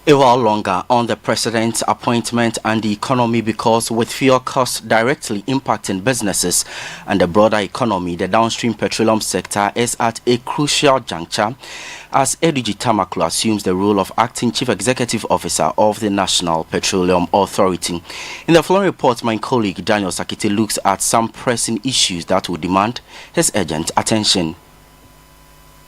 A while longer on the president's appointment and the economy, because with fuel costs directly impacting businesses and the broader economy, the downstream petroleum sector is at a crucial juncture as Edudzi Tamaklo assumes the role of acting chief executive officer of the National Petroleum Authority. In the following report, my colleague Daniel Sakite looks at some pressing issues that will demand his urgent attention.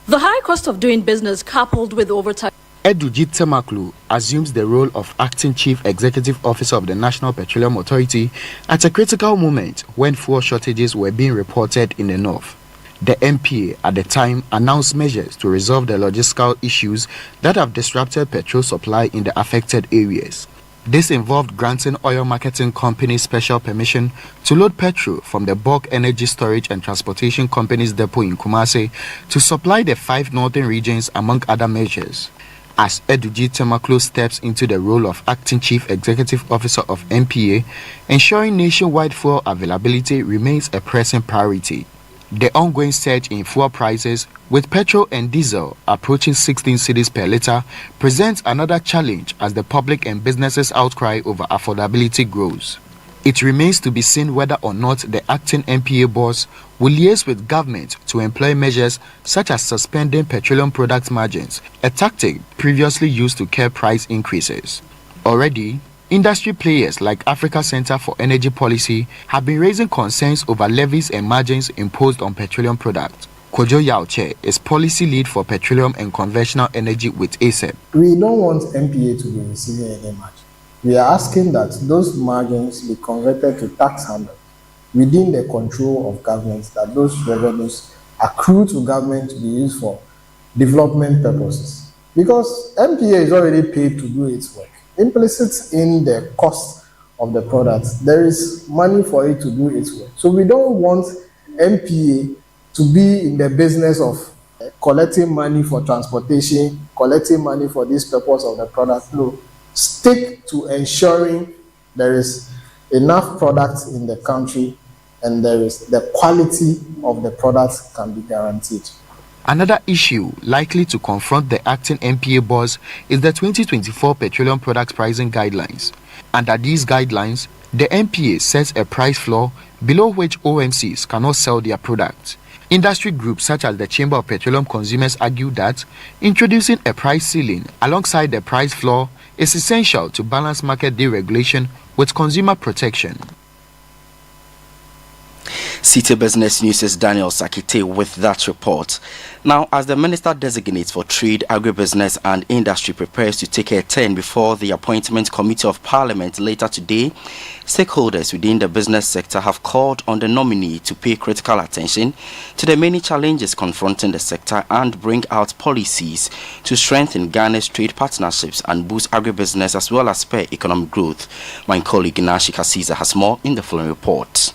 The high cost of doing business coupled with overtime. Edudzi Tamaklo assumes the role of acting chief executive officer of the National Petroleum Authority at a critical moment when fuel shortages were being reported in the north. The MPA at the time announced measures to resolve the logistical issues that have disrupted petrol supply in the affected areas. This involved granting oil marketing companies special permission to load petrol from the bulk energy storage and transportation company's depot in Kumasi to supply the 5 northern regions, among other measures. As Edudzi Tamaklo steps into the role of acting chief executive officer of MPA, ensuring nationwide fuel availability remains a pressing priority. The ongoing surge in fuel prices, with petrol and diesel approaching 16 cedis per litre, presents another challenge as the public and businesses' outcry over affordability grows. It remains to be seen whether or not the acting MPA boss will liaise with government to employ measures such as suspending petroleum product margins, a tactic previously used to curb price increases. Already, industry players like Africa Center for Energy Policy have been raising concerns over levies and margins imposed on petroleum products. Kojo Yauche is policy lead for petroleum and conventional energy with ASEP. We don't want MPA to be receiving any margin. We are asking that those margins be converted to tax handle within the control of government, that those revenues accrue to government to be used for development purposes. Because MPA is already paid to do its work. Implicit in the cost of the product, there is money for it to do its work. So we don't want MPA to be in the business of collecting money for transportation, collecting money for this purpose of the product. No. Stick to ensuring there is enough product in the country and there is the quality of the products can be guaranteed. Another issue likely to confront the acting MPA boss is the 2024 petroleum products pricing guidelines. Under these guidelines, the MPA sets a price floor below which OMCs cannot sell their products. Industry groups such as the Chamber of Petroleum Consumers argue that introducing a price ceiling alongside the price floor is essential to balance market deregulation with consumer protection. Citi Business News' Daniel Sakite with that report. Now, as the Minister Designate for Trade, Agribusiness and Industry prepares to take a turn before the Appointment Committee of Parliament later today, stakeholders within the business sector have called on the nominee to pay critical attention to the many challenges confronting the sector and bring out policies to strengthen Ghana's trade partnerships and boost agribusiness as well as spur economic growth. My colleague Nashi Kasiza has more in the following report.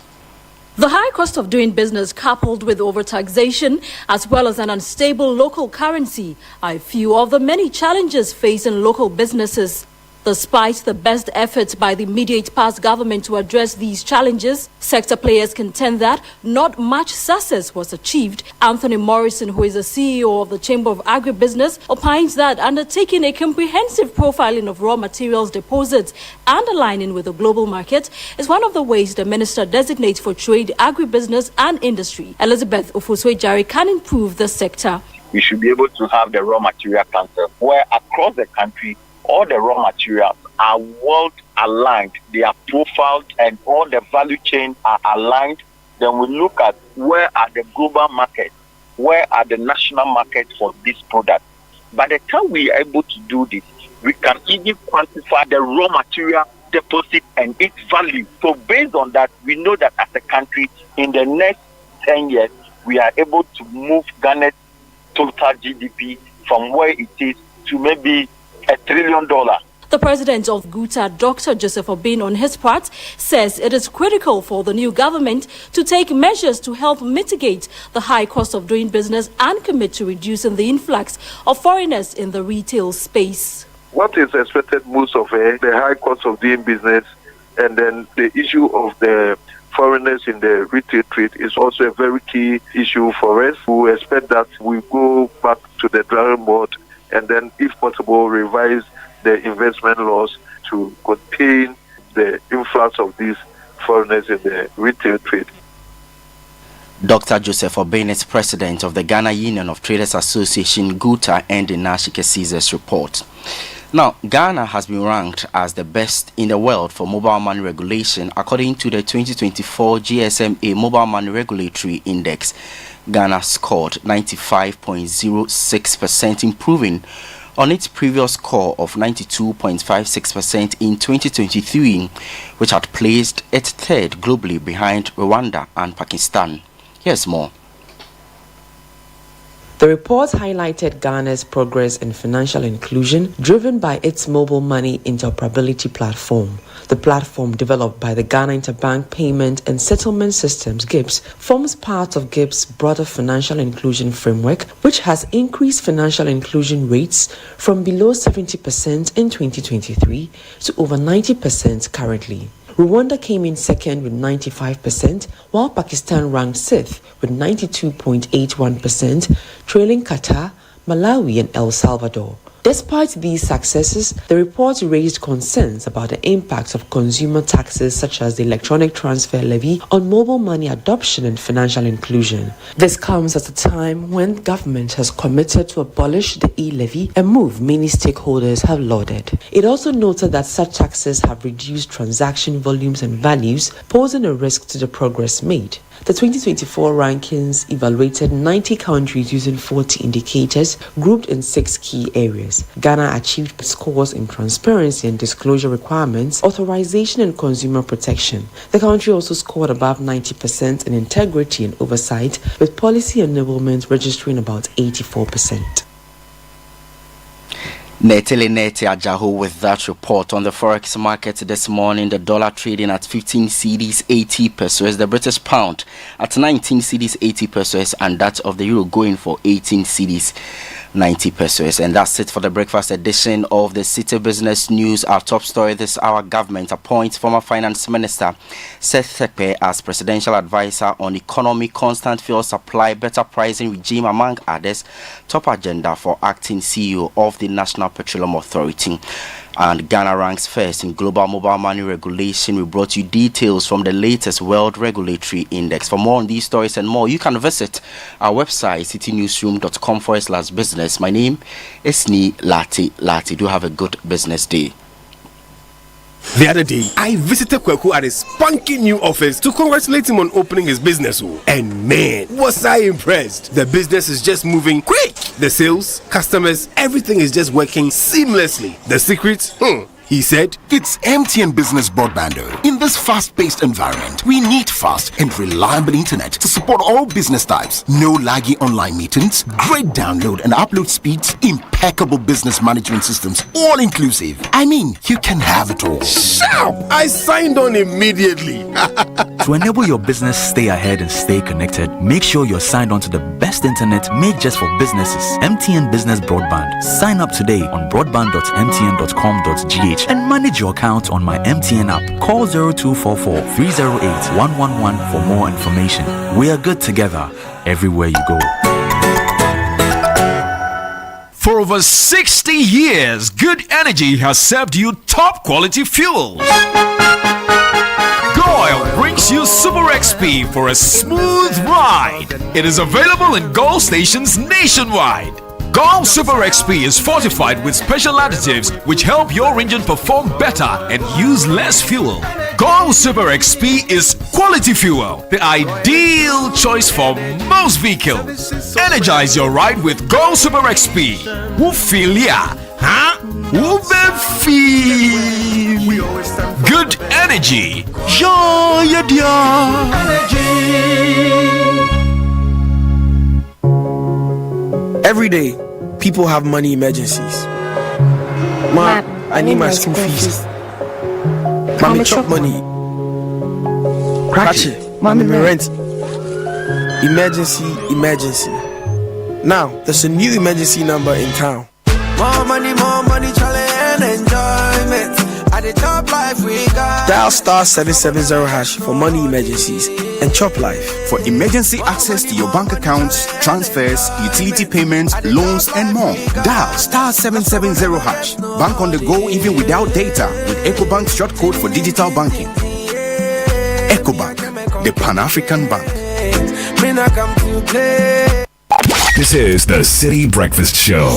The high cost of doing business coupled with overtaxation as well as an unstable local currency are a few of the many challenges facing local businesses. Despite the best efforts by the immediate past government to address these challenges, sector players contend that not much success was achieved. Anthony Morrison, who is the CEO of the Chamber of Agribusiness, opines that undertaking a comprehensive profiling of raw materials deposits and aligning with the global market is one of the ways the minister designates for trade, agribusiness and industry. Elizabeth Ofuswe-Jare can improve the sector. We should be able to have the raw material council where across the country all the raw materials are well aligned, they are profiled and all the value chain are aligned. Then we look at where are the global markets, where are the national markets for this product. By the time we are able to do this, we can even quantify the raw material deposit and its value. So based on that, we know that as a country, in the next 10 years, we are able to move Ghana's total GDP from where it is to maybe $1 trillion. The president of GUTA, Dr. Joseph Obin, on his part, says it is critical for the new government to take measures to help mitigate the high cost of doing business and commit to reducing the influx of foreigners in the retail space. What is expected most of the high cost of doing business and then the issue of the foreigners in the retail trade is also a very key issue for us. We expect that we go back to the drawing board and then, if possible, revise the investment laws to contain the influx of these foreigners in the retail trade. Dr. Joseph Obin is president of the Ghana Union of Traders Association, GUTA, and in Nashike Caesar's report. Now, Ghana has been ranked as the best in the world for mobile money regulation according to the 2024 GSMA Mobile Money Regulatory Index. Ghana scored 95.06%, improving on its previous score of 92.56% in 2023, which had placed it third globally behind Rwanda and Pakistan. Here's more. The report highlighted Ghana's progress in financial inclusion driven by its mobile money interoperability platform. The platform, developed by the Ghana Interbank Payment and Settlement Systems (GIPS), forms part of GIPS' broader financial inclusion framework, which has increased financial inclusion rates from below 70% in 2023 to over 90% currently. Rwanda came in second with 95%, while Pakistan ranked sixth with 92.81%, trailing Qatar, Malawi, and El Salvador. Despite these successes, the report raised concerns about the impact of consumer taxes such as the electronic transfer levy on mobile money adoption and financial inclusion. This comes at a time when government has committed to abolish the e-levy, a move many stakeholders have lauded. It also noted that such taxes have reduced transaction volumes and values, posing a risk to the progress made. The 2024 rankings evaluated 90 countries using 40 indicators grouped in 6 key areas. Ghana achieved scores in transparency and disclosure requirements, authorization and consumer protection. The country also scored above 90% in integrity and oversight, with policy enablement registering about 84%. Nete Ajaho with that report. On the forex market this morning, the dollar trading at 15 cedis 80 pesos, the British pound at 19 cedis 80 pesos, and that of the euro going for 18 cedis 90 pesos. And that's it for the breakfast edition of the Citi Business News. Our top story this hour: government appoints former finance minister Seth Sekpe as presidential advisor on economy, constant fuel supply, better pricing regime, among others. Top agenda for acting CEO of the National Petroleum Authority. And Ghana ranks first in global mobile money regulation. We brought you details from the latest World Regulatory Index. For more on these stories and more, you can visit our website, citynewsroom.com/business. My name is Ni Lati. Do have a good business day. The other day, I visited Kweku at his spunky new office to congratulate him on opening his business. And man, was I impressed. The business is just moving quick. The sales, customers, everything is just working seamlessly. The secret? He said, it's MTN Business Broadband. In this fast-paced environment, we need fast and reliable internet to support all business types. No laggy online meetings, great download and upload speeds, impeccable business management systems, all inclusive. I mean, you can have it all. Sharp! I signed on immediately. To enable your business stay ahead and stay connected, make sure you're signed on to the best internet made just for businesses. MTN Business Broadband. Sign up today on broadband.mtn.com.gh. page and manage your account on my MTN app. Call 0244 308 111 for more information. We are good together everywhere you go. For over 60 years, Good Energy has served you top quality fuel. Goil brings you Super XP for a smooth ride. It is available in Goil stations nationwide. Goil Super XP is fortified with special additives which help your engine perform better and use less fuel. Goil Super XP is quality fuel, the ideal choice for most vehicles. Energize your ride with Goil Super XP. Who feel ya? Huh? Who feel? Good energy. Joy, dear. Every day, people have money emergencies. Ma, I need my school fees. Mommy chop money. Cratchet. Mommy rent. Emergency. Now, there's a new emergency number in town. More money, challenge and enjoyment. At the top life we got. Dial star 770 hash for money emergencies and chop life. For emergency access to your bank accounts, transfers, utility payments, loans, and more. Dial star 770 hash. Bank on the go even without data with EcoBank's short code for digital banking. EcoBank, the Pan-African Bank. This is the Citi Breakfast Show.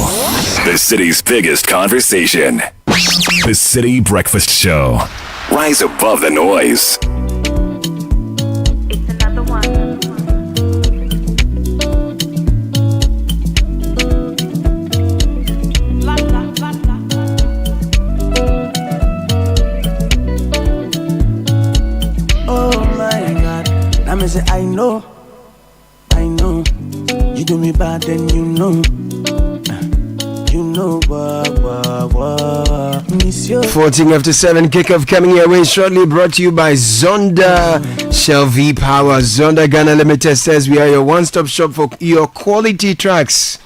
The city's biggest conversation. The Citi Breakfast Show. Rise above the noise. It's another one. Oh my God. Now me say I know. You do me bad, then you know. Miss you. 14 after 7, kickoff coming your way shortly, brought to you by Zonda Shell V Power. Zonda Ghana Limited says we are your one-stop shop for your quality trucks.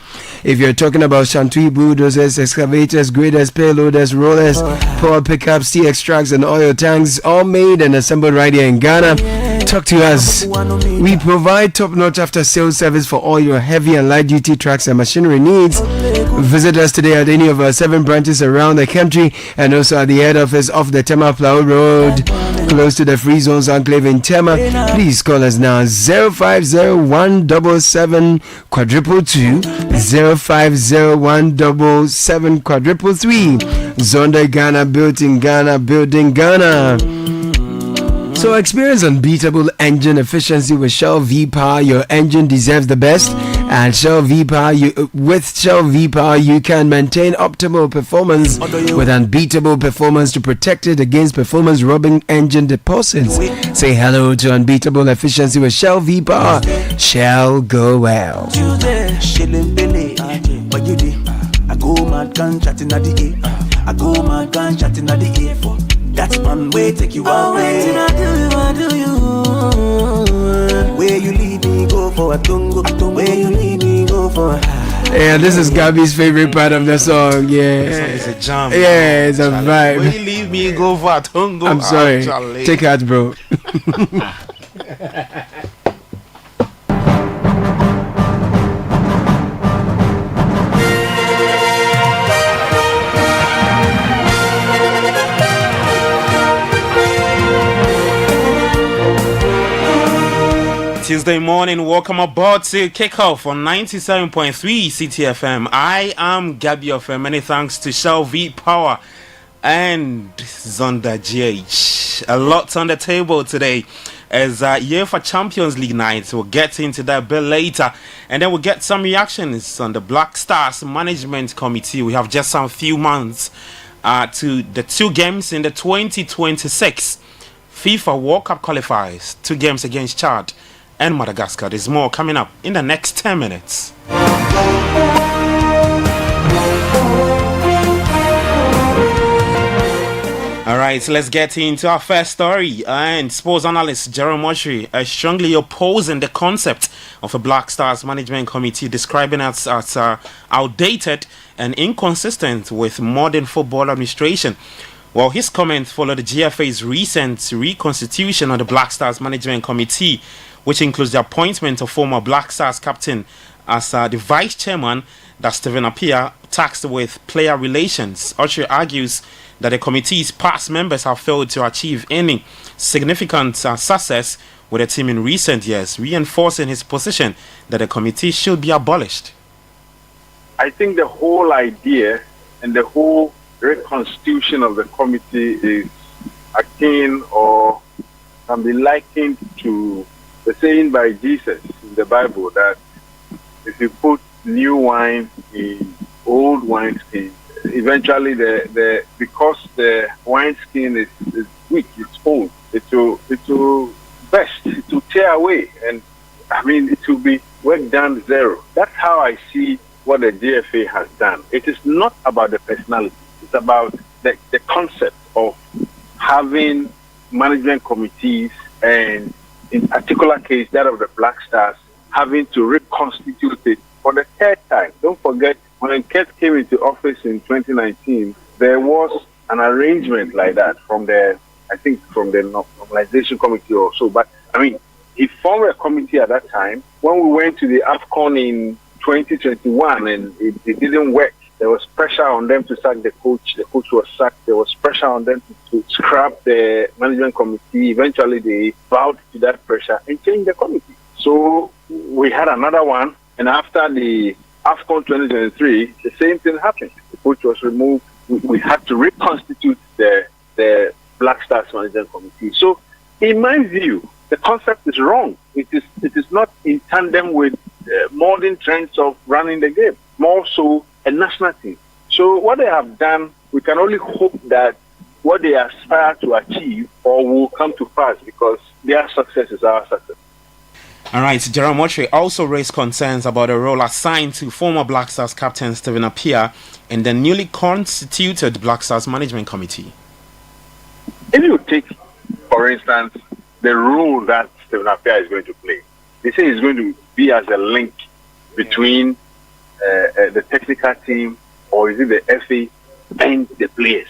If you're talking about Shantui bulldozers, excavators, graders, payloaders, rollers, power pickups, TX trucks, and oil tanks, all made and assembled right here in Ghana, talk to us. We provide top-notch after-sales service for all your heavy and light-duty trucks and machinery needs. Visit us today at any of our 7 branches around the country and also at the head office off the Tema Plow Road, close to the Free Zones Enclave in Tema. Please call us now 050-177-222, 050-177-333. Zonda Ghana, built in Ghana, building Ghana. So experience unbeatable engine efficiency with Shell V-Power. Your engine deserves the best. And Shell V-Power, with Shell V-Power, you can maintain optimal performance with unbeatable performance to protect it against performance-robbing engine deposits. Say hello to unbeatable efficiency with Shell V-Power. Shell, go well. I go mad gun chatting at the A. I go mad gun chatting at the A for. That's one way take you away. I do you? Where you lead me, go for a tungo. Where you lead me, go for a. Yeah, this is Gabby's favorite part of the song. Yeah, it's a jam. Yeah, it's a vibe. Where you leave me, go for a tungo. I'm sorry. Take heart, bro. Tuesday morning, welcome aboard to Kickoff on 97.3 Citi FM. I am Gabby of many thanks to Shell V Power and Zonda GH. A lot on the table today as UEFA Champions League night. We'll get into that a bit later, and then we'll get some reactions on the Black Stars Management Committee. We have just some few months to the 2 games in the 2026 FIFA World Cup qualifiers. 2 games against Chad and Madagascar. There's more coming up in the next 10 minutes. Alright, so let's get into our first story. And sports analyst Jerome Moshri is strongly opposing the concept of a Black Stars Management Committee, describing it as outdated and inconsistent with modern football administration. Well, his comment followed the GFA's recent reconstitution of the Black Stars Management Committee, which includes the appointment of former Black Stars captain as the vice chairman, that Stephen Appiah, tasked with player relations. Ochi argues that the committee's past members have failed to achieve any significant success with the team in recent years, reinforcing his position that the committee should be abolished. I think the whole idea and the whole reconstitution of the committee is akin or can be likened to the saying by Jesus in the Bible that if you put new wine in old wineskin, eventually because the wineskin is weak, it's old, it will burst, it will tear away, and I mean it will be work done zero. That's how I see what the GFA has done. It is not about the personality. It's about the concept of having management committees, and in particular case, that of the Black Stars, having to reconstitute it for the third time. Don't forget, when Kurt came into office in 2019, there was an arrangement like that from the normalization committee or so. But, I mean, he formed a committee at that time. When we went to the AFCON in 2021 and it didn't work, there was pressure on them to sack the coach. The coach was sacked. There was pressure on them to scrap the management committee. Eventually, they bowed to that pressure and changed the committee. So we had another one, and after the AFCON 2023, the same thing happened. The coach was removed. We had to reconstitute the Black Stars Management Committee. So, in my view, the concept is wrong. It is not in tandem with modern trends of running the game. More so, a national team. So, what they have done, we can only hope that what they aspire to achieve or will come to pass, because their success is our success. All right, Jerome Oche also raised concerns about the role assigned to former Black Stars captain Stephen Appiah in the newly constituted Black Stars Management Committee. If you take, for instance, the role that Stephen Appiah is going to play, they say he's going to be as a link between the technical team, or is it the FA, and the players.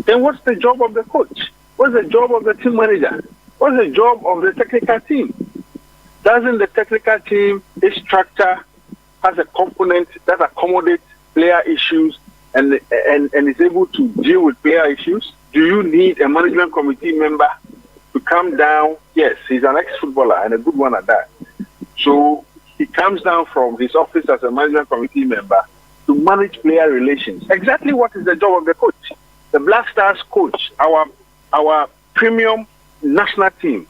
Then what's the job of the coach? What's the job of the team manager? What's the job of the technical team? Doesn't the technical team, its structure, has a component that accommodates player issues and is able to deal with player issues? Do you need a management committee member to come down? Yes, he's an ex-footballer and a good one at that. So he comes down from his office as a management committee member to manage player relations. Exactly what is the job of the coach? The Black Stars coach, our premium national team.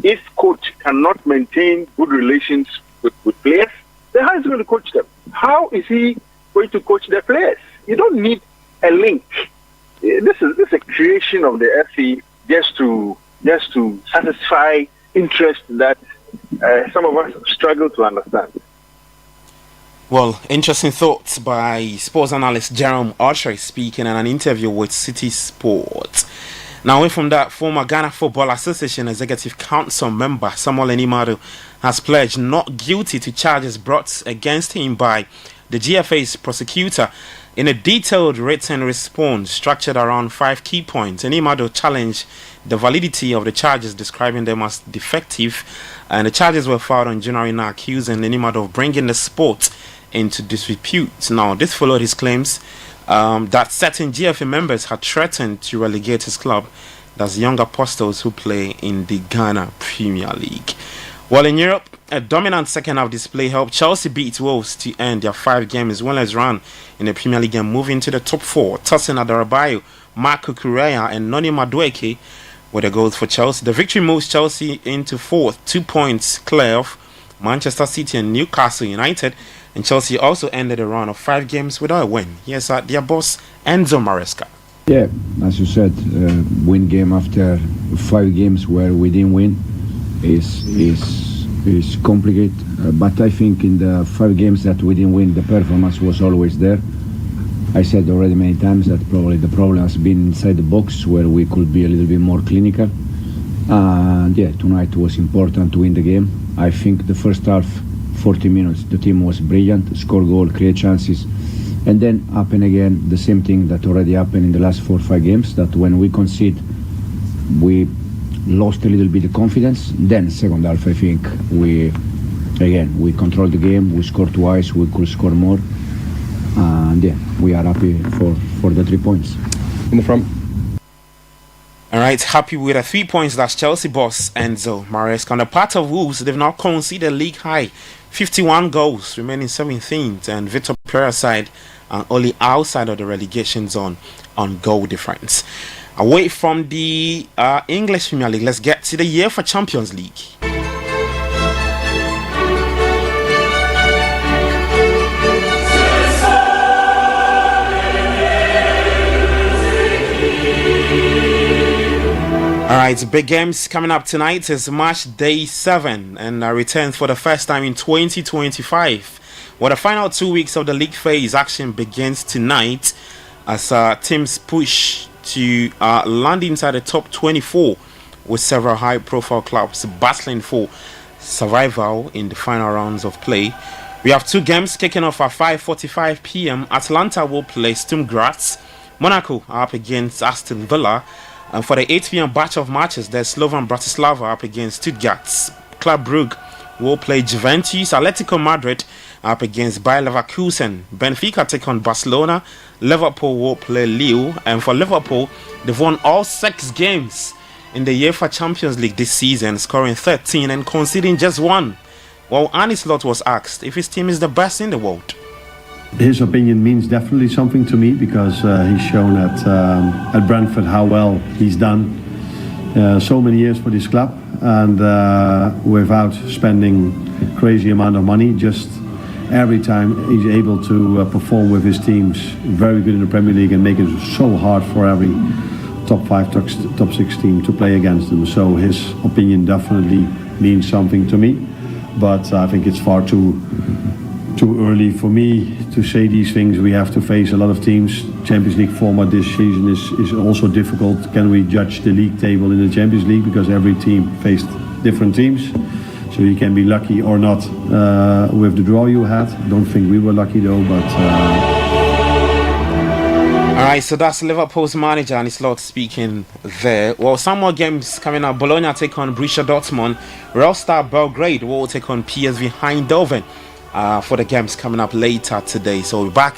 If coach cannot maintain good relations with players, then how is he going to coach them? How is he going to coach the players? You don't need a link. This is a creation of the FA just to satisfy interest that some of us struggle to understand. Well, interesting thoughts by sports analyst Jerome Oche speaking in an interview with City Sports. Now, away from that, former Ghana Football Association Executive Council member Samuel Enimadu has pledged not guilty to charges brought against him by the GFA's prosecutor. In a detailed written response structured around 5 key points, Enimadu challenged the validity of the charges, describing them as defective, and the charges were filed on January 9, accusing Enimadu of bringing the sport into disrepute. Now, this followed his claims that certain GFA members had threatened to relegate his club, that's Young Apostles, who play in the Ghana Premier League. While in Europe, a dominant second half display helped Chelsea beat Wolves to end their 5 games winless run in the Premier League and move into the top 4. Tosin Adarabioyo, Marco Correa and Noni Madueke were the goals for Chelsea. The victory moves Chelsea into 4th, 2 points clear of Manchester City and Newcastle United. And Chelsea also ended a run of 5 games without a win. Here's their boss, Enzo Maresca. Yeah, as you said, win game after 5 games where we didn't win is complicated. But I think in the 5 games that we didn't win, the performance was always there. I said already many times that probably the problem has been inside the box, where we could be a little bit more clinical. And yeah, tonight was important to win the game. I think the first half, 40 minutes, the team was brilliant, score goal, create chances, And then happen again the same thing that already happened in the last 4 or 5 games, that when we concede, we lost a little bit of confidence. Then second half, I think we controlled the game, we scored twice, we could score more. And yeah, we are happy for the 3 points. In the front. All right, happy with the 3 points. That's Chelsea boss Enzo Maresca. On the part of Wolves, they've now conceded league high 51 goals, remaining 17th, and Victor Pereira's side are only outside of the relegation zone on goal difference. Away from the English Premier League, let's get to the UEFA Champions League. Alright, big games coming up tonight. Is match day 7 and returns for the first time in 2025. Well, the final 2 weeks of the league phase action begins tonight as teams push to land inside the top 24, with several high-profile clubs battling for survival in the final rounds of play. We have 2 games kicking off at 5:45 p.m. Atlanta will play Sturm Graz. Monaco are up against Aston Villa. And for the 8 p.m. batch of matches, there's Slovan Bratislava up against Stuttgart. Club Brugge will play Juventus. Atletico Madrid up against Bayer Leverkusen. Benfica take on Barcelona. Liverpool will play Lille. And for Liverpool, they've won all 6 games in the UEFA Champions League this season, scoring 13 and conceding just 1. Well, Arne Slot was asked if his team is the best in the world. His opinion means definitely something to me, because he's shown at Brentford how well he's done so many years for this club, and without spending crazy amount of money, just every time he's able to perform with his teams very good in the Premier League and make it so hard for every top 5, top 6 team to play against him. So his opinion definitely means something to me, but I think it's far too early for me to say these things. We have to face a lot of teams. Champions League format this season is also difficult. Can we judge the league table in the Champions League? Because every team faced different teams. So you can be lucky or not with the draw you had. Don't think we were lucky though, but... Alright, so that's Liverpool's manager and his lot speaking there. Well, some more games coming up. Bologna take on Borussia Dortmund. Real Star Belgrade will take on PSV Eindhoven. For the games coming up later today. So we'll be back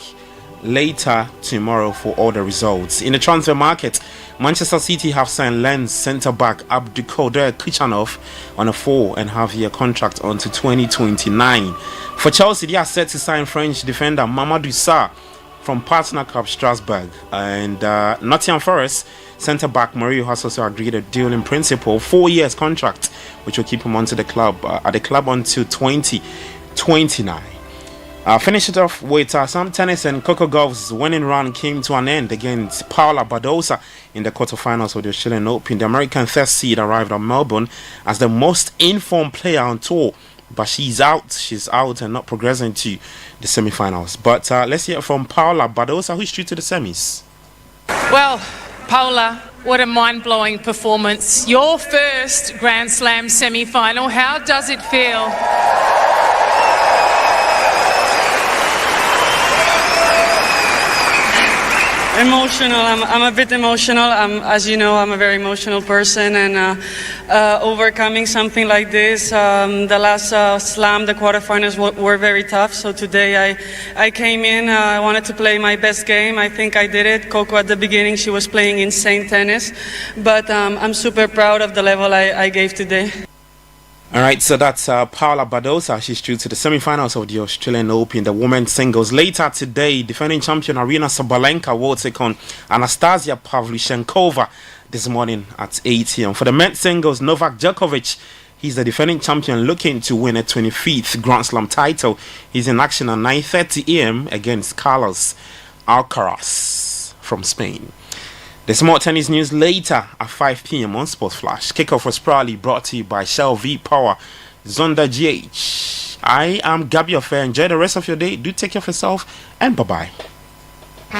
later tomorrow for all the results. In the transfer market, Manchester City have signed Lens centre-back Abdulkader Kichanov on a 4.5-year contract until 2029. For Chelsea, they are set to sign French defender Mamadou Sarr from Partner Club Strasbourg. And Nottingham Forest centre-back Mourinho has also agreed a deal in principle, 4 years contract, which will keep him onto the club at the club until 2029. Finish it off with some tennis, and Coco Gauff's winning run came to an end against Paula Badosa in the quarterfinals of the Australian Open. The American third seed arrived at Melbourne as the most informed player on tour, but she's out and not progressing to the semi-finals. But let's hear from Paula Badosa, who's through to the semis. Well, Paula, what a mind-blowing performance. Your first Grand Slam semi-final. How does it feel? Emotional. I'm a bit emotional. As you know, I'm a very emotional person, and overcoming something like this, the last slam, the quarterfinals were very tough. So today I came in. I wanted to play my best game. I think I did it. Coco at the beginning, she was playing insane tennis, but I'm super proud of the level I gave today. Alright, so that's Paula Badosa. She's through to the semi-finals of the Australian Open, the women's singles. Later today, defending champion Arina Sabalenka will take on Anastasia Pavlyuchenkova this morning at 8 a.m. For the men's singles, Novak Djokovic, he's the defending champion looking to win a 25th Grand Slam title. He's in action at 9:30 a.m. against Carlos Alcaraz from Spain. There's more tennis news later at 5 p.m. on Sports Flash. Kickoff was proudly brought to you by Shell V Power, Zonda GH. I am Gabi Affair. Enjoy the rest of your day. Do take care of yourself, and bye-bye.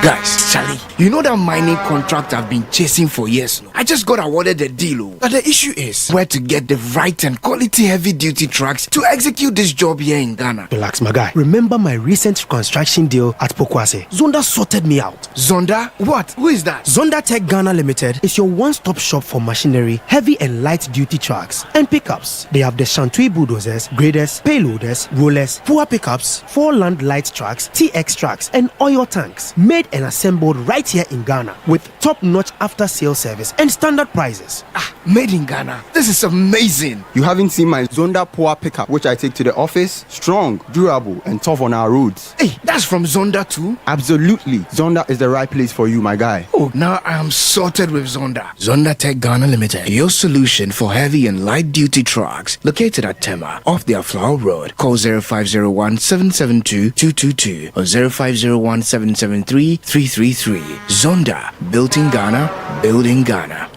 Guys, Charlie, you know that mining contract I've been chasing for years? I just got awarded the deal. But the issue is where to get the right and quality heavy-duty trucks to execute this job here in Ghana. Relax, my guy. Remember my recent construction deal at Pokwase? Zonda sorted me out. Zonda? What? Who is that? Zonda Tech Ghana Limited is your one-stop shop for machinery, heavy and light-duty trucks, and pickups. They have the Shantui bulldozers, graders, payloaders, rollers, poor pickups, 4-land light trucks, TX trucks, and oil tanks. Made and assembled right here in Ghana with top-notch after-sales service and standard prices. Made in Ghana. This is amazing. You haven't seen my Zonda Power pickup, which I take to the office? Strong, durable, and tough on our roads. Hey, that's from Zonda too? Absolutely. Zonda is the right place for you, my guy. Oh, now I am sorted with Zonda. Zonda Tech Ghana Limited, your solution for heavy and light-duty trucks. Located at Tema, off the Aflao Road. Call 0501 772 222 or 0501 773 333. Zonda, built in Ghana, building Ghana.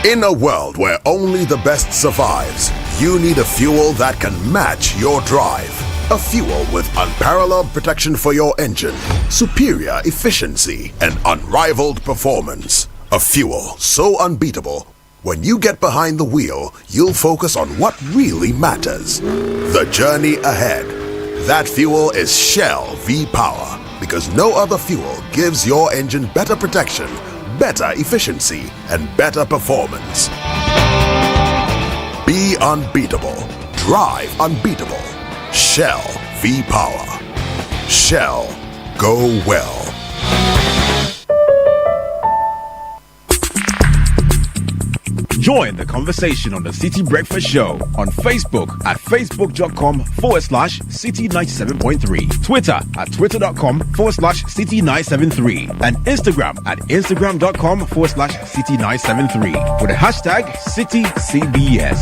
In a world where only the best survives, you need a fuel that can match your drive. A fuel with unparalleled protection for your engine, superior efficiency, and unrivaled performance. A fuel so unbeatable, when you get behind the wheel, you'll focus on what really matters. The journey ahead. That fuel is Shell V-Power, because no other fuel gives your engine better protection, better efficiency, and better performance. Be unbeatable. Drive unbeatable. Shell V-Power. Shell. Go well. Join the conversation on the Citi Breakfast Show on Facebook at facebook.com/Citi97.3, Twitter at twitter.com/Citi973, and Instagram at instagram.com/Citi973 with the hashtag CitiCBS.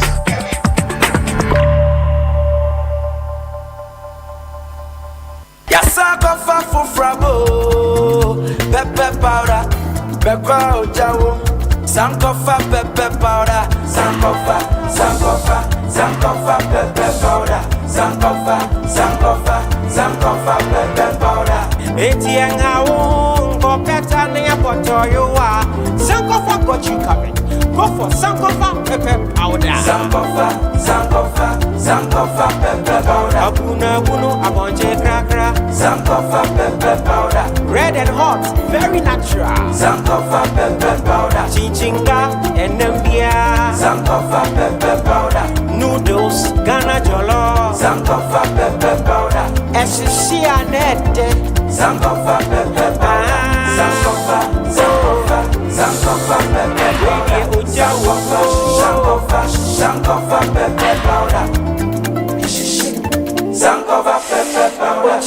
Sankofa pepe powder, Sankofa, Sankofa, Sankofa pepe powder, Sankofa, Sankofa, Sankofa pepe powder. Etienne Hawon, go better than your potoyua. Sankofa got you covered. Go for Sankofa pepe powder. Sankofa, Sankofa, Sankofa pepe powder. Abuna bunu abonje krakra. Sankofa pepe powder. Red and hot, very natural. Sankofa pepe powder. Chinchinga and Nambia. Sankofa pepe powder. Noodles, Ghana jollo. Sankofa pepe powder. Esisia nete. Sankofa pepe powder. Sankofa, Sankofa, Sankofa pepe powder. Sankofa, Sankofa pepe powder. Sankofa pepe powder.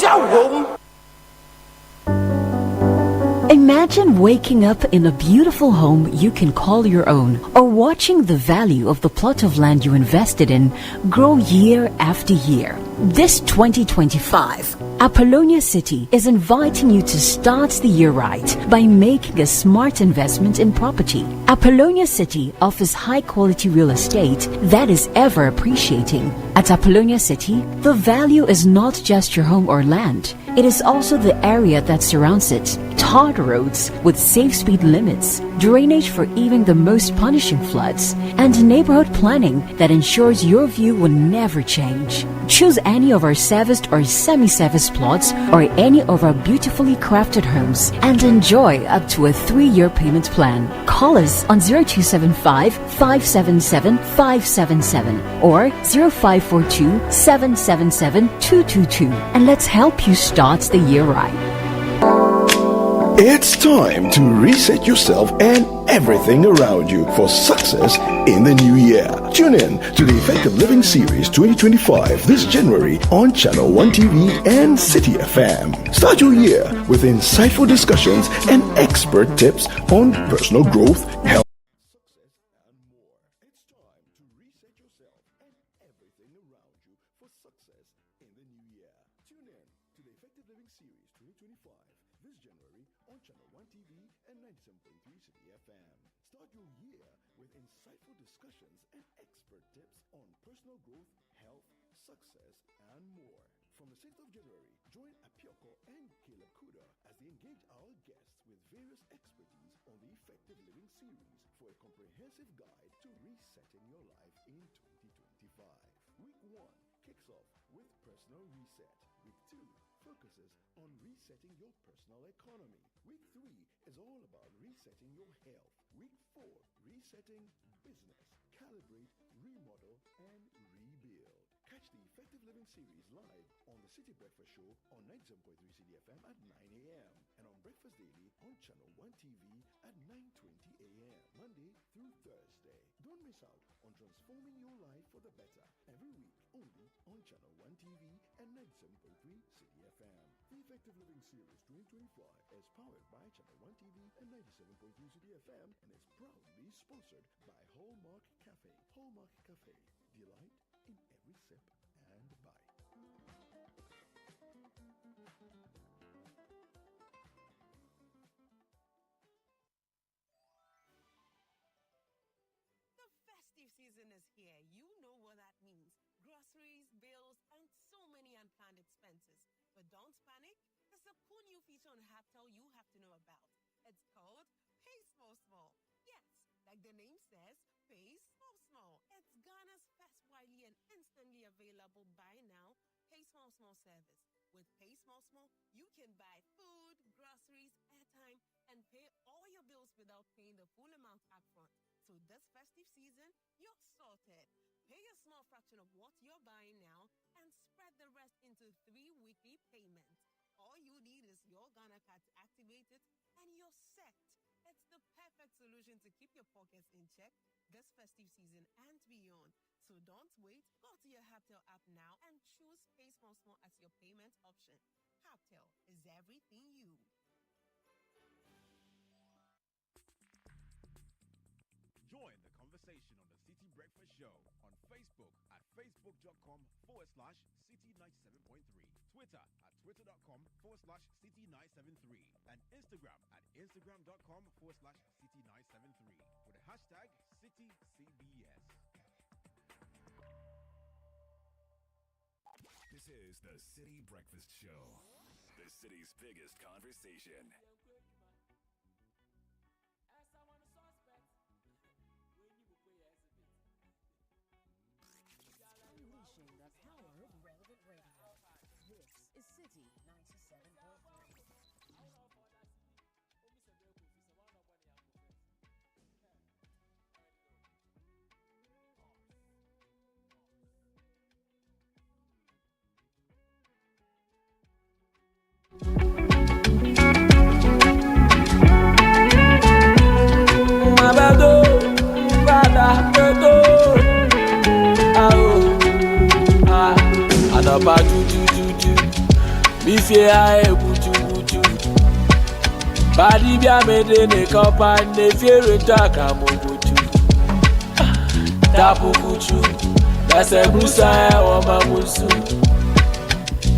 Imagine waking up in a beautiful home you can call your own, or watching the value of the plot of land you invested in grow year after year. This 2025, Apollonia City is inviting you to start the year right by making a smart investment in property. Apollonia City offers high-quality real estate that is ever appreciating. At Apollonia City, the value is not just your home or land. It is also the area that surrounds it. Tarred roads with safe speed limits, drainage for even the most punishing floods, and neighborhood planning that ensures your view will never change. Choose any of our serviced or semi-serviced plots or any of our beautifully crafted homes and enjoy up to a 3-year payment plan. Call us on 0275 577 577 or 0542 777 222 and let's help you start the year right. It's time to reset yourself and everything around you for success in the new year. Tune in to the Effective Living Series 2025 this January on Channel 1 TV and Citi FM. Start your year with insightful discussions and expert tips on personal growth, health. Discussions and expert tips on personal growth, health, success, and more. From the 6th of January, join Apioko and Caleb Kuda as they engage our guests with various expertise on the Effective Living series for a comprehensive guide to resetting your life in 2025. Week 1 kicks off with Personal Reset. Week 2 focuses on resetting your personal economy. Week 3 is all about resetting your health. Week 4, resetting business. Calibrate, remodel, and rebuild. Catch the Effective Living series live on the Citi Breakfast Show on 97.3 Citi FM at 9 a.m. and on Breakfast Daily on Channel 1 TV at 9:20 a.m. Monday through Thursday. Don't miss out on transforming your life for the better every week only on Channel 1 TV and 97.3 Citi FM. The Effective Living Series 2025 is powered by Channel 1 TV and 97.3 Citi FM and is proudly sponsored by Hallmark Cafe. Hallmark Cafe. Delight in every sip and bite. The festive season is here. You know what that means. Groceries, bills, and so many unplanned expenses. But don't panic. There's a cool new feature on Haptel you have to know about. It's called Pay Small Small. Yes, like the name says, Pay Small Small. It's Ghana's first widely and instantly available buy now, Pay Small Small service. With Pay Small Small, you can buy food, groceries, airtime, and pay all your bills without paying the full amount upfront. So this festive season, you're sorted. Pay a small fraction of what you're buying now and spread the rest into 3 weekly payments. All you need is your Ghana card to activate it and you're set. It's the perfect solution to keep your pockets in check this festive season and beyond. So don't wait. Go to your Haptel app now and choose Pay Small Small as your payment option. Haptel is everything you. Join the conversation on the Citi Breakfast Show on Facebook at facebook.com/Citi97.3, Twitter at twitter.com/Citi973, and Instagram at instagram.com/Citi973 with the hashtag CitiCBS. This is the Citi Breakfast Show, the city's biggest conversation. Unleashing the power of relevant radio. This is Citi 97.3. Adaba do Bifie ae buju Badi bia mede ne kopa ne fiere taka mo buju Tapu kuchu Nase brusa e wama musu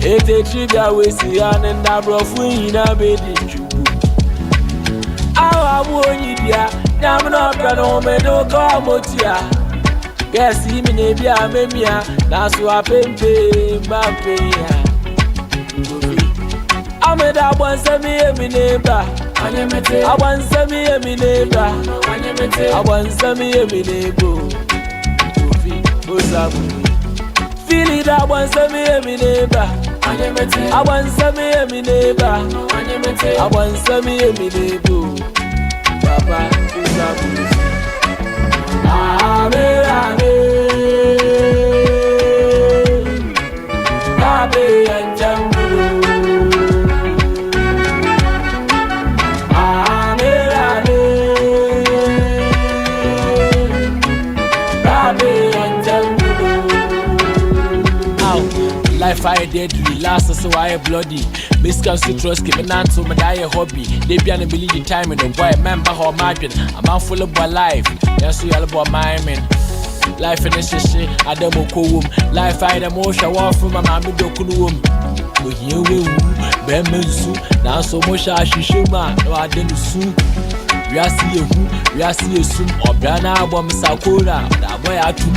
Ete tribia wesi ane ndabrofu ina bedi njubu Awa mwonyi dia Nyamno peno medo kwa motia Guess me nebia memia Nasu apempe mapea Ameda wansemi emi neba Awansemi emi neba Awansemi emi nebo Osabu Feel it awansemi emi neba Awansemi emi neba Awansemi emi nebo Papa Osabu Abe anjangu Life I did last so I bloody. Miscan citrus giving out to my die hobby. They be an believing time in the boy, member how margin. I'm out full of my life. Yes, you all about my man. Life in this shit, I don't know. Life I the motion walk from my mammy do cool. We hear we Bemensu. Now so much I should show man. No, I didn't sue. We are see a soon or Brana bomb Sakura. That boy I too.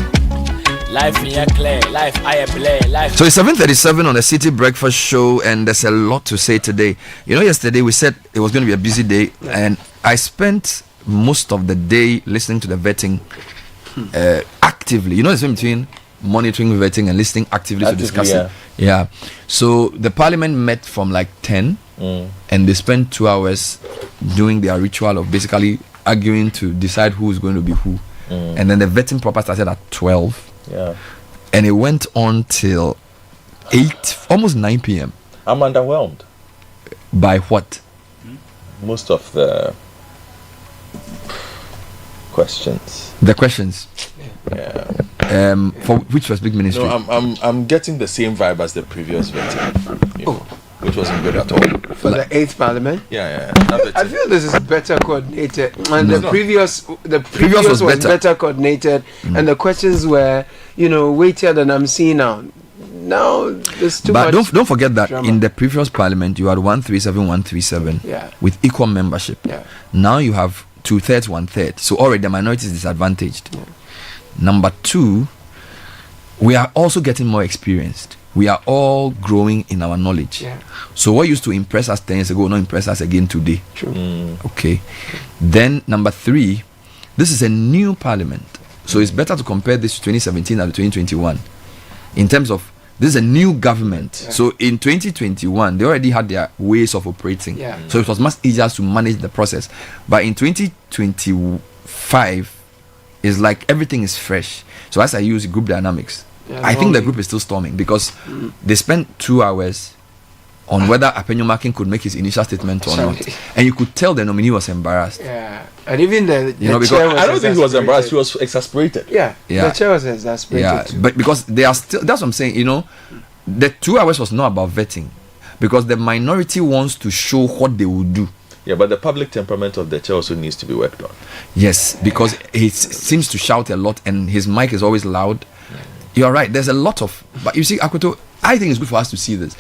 Life in your clear, life I play, life. So it's 7:37 on the Citi Breakfast Show, and there's a lot to say today. You know, yesterday we said it was going to be a busy day, and I spent most of the day listening to the vetting actively. You know the difference between monitoring vetting and listening actively to discuss it. Yeah. So the parliament met from like 10 and they spent 2 hours doing their ritual of basically arguing to decide who is going to be who. And then the vetting proper started at 12. Yeah. And it went on till 8, almost 9 p.m. I'm underwhelmed. By what? Most of the questions. The questions. Yeah. For which specific ministry? No, I'm getting the same vibe as the previous vetting. You know, which wasn't good at all. For the 8th Parliament? Yeah. I feel this is better coordinated. And No. the previous was better coordinated, and the questions were, weightier than I'm seeing now. Now there's too much. But don't forget that drama. in the previous parliament you had 137 Yeah. with equal membership. Yeah. Now you have 2/3, 1/3. So already the minority is disadvantaged. Yeah. Number two, we are also getting more experienced. We are all growing in our knowledge. Yeah. So what used to impress us 10 years ago will not impress us again today. True. Okay. Then number three, this is a new parliament. So it's better to compare this to 2017 and 2021. In terms of, this is a new government. Yeah. So in 2021, they already had their ways of operating. Yeah. So it was much easier to manage the process. But in 2025, it's like everything is fresh. So as I use group dynamics, Yeah, I think the group is still storming because they spent 2 hours on whether Appointee Markin could make his initial statement or not. And you could tell the nominee was embarrassed. Yeah. And even the because chair was I don't think he was embarrassed, he was exasperated. Yeah. The chair was exasperated. Yeah, too. but because they are still, that's what I'm saying, the 2 hours was not about vetting because the minority wants to show what they will do. Yeah, but the public temperament of the chair also needs to be worked on. Yes, because he seems to shout a lot and his mic is always loud. You're right, there's a lot of, but you see, Akoto, I think it's good for us to see this.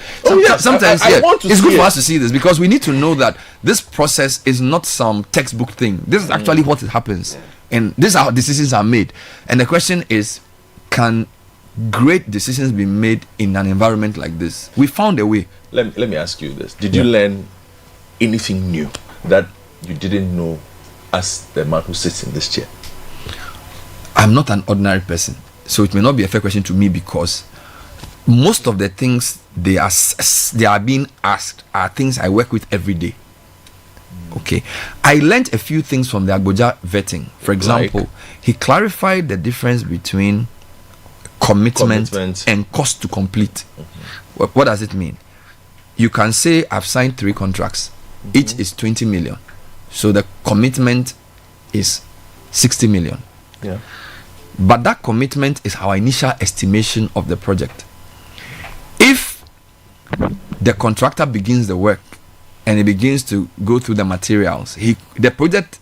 Sometimes I want to it's good see for it. us to see this because we need to know that this process is not some textbook thing. This is actually what happens, and this is how decisions are made. And the question is, can great decisions be made in an environment like this? We found a way. Let me ask you this: did you learn anything new that you didn't know as the man who sits in this chair? I'm not an ordinary person, so it may not be a fair question to me because most of the things they are being asked are things I work with every day. Okay, I learned a few things from the Agboja vetting. For example, he clarified the difference between commitment and cost to complete. What does it mean? You can say I've signed 3 contracts, each is 20 million, so the commitment is 60 million. Yeah. But that commitment is our initial estimation of the project. If the contractor begins the work and he begins to go through the materials, each project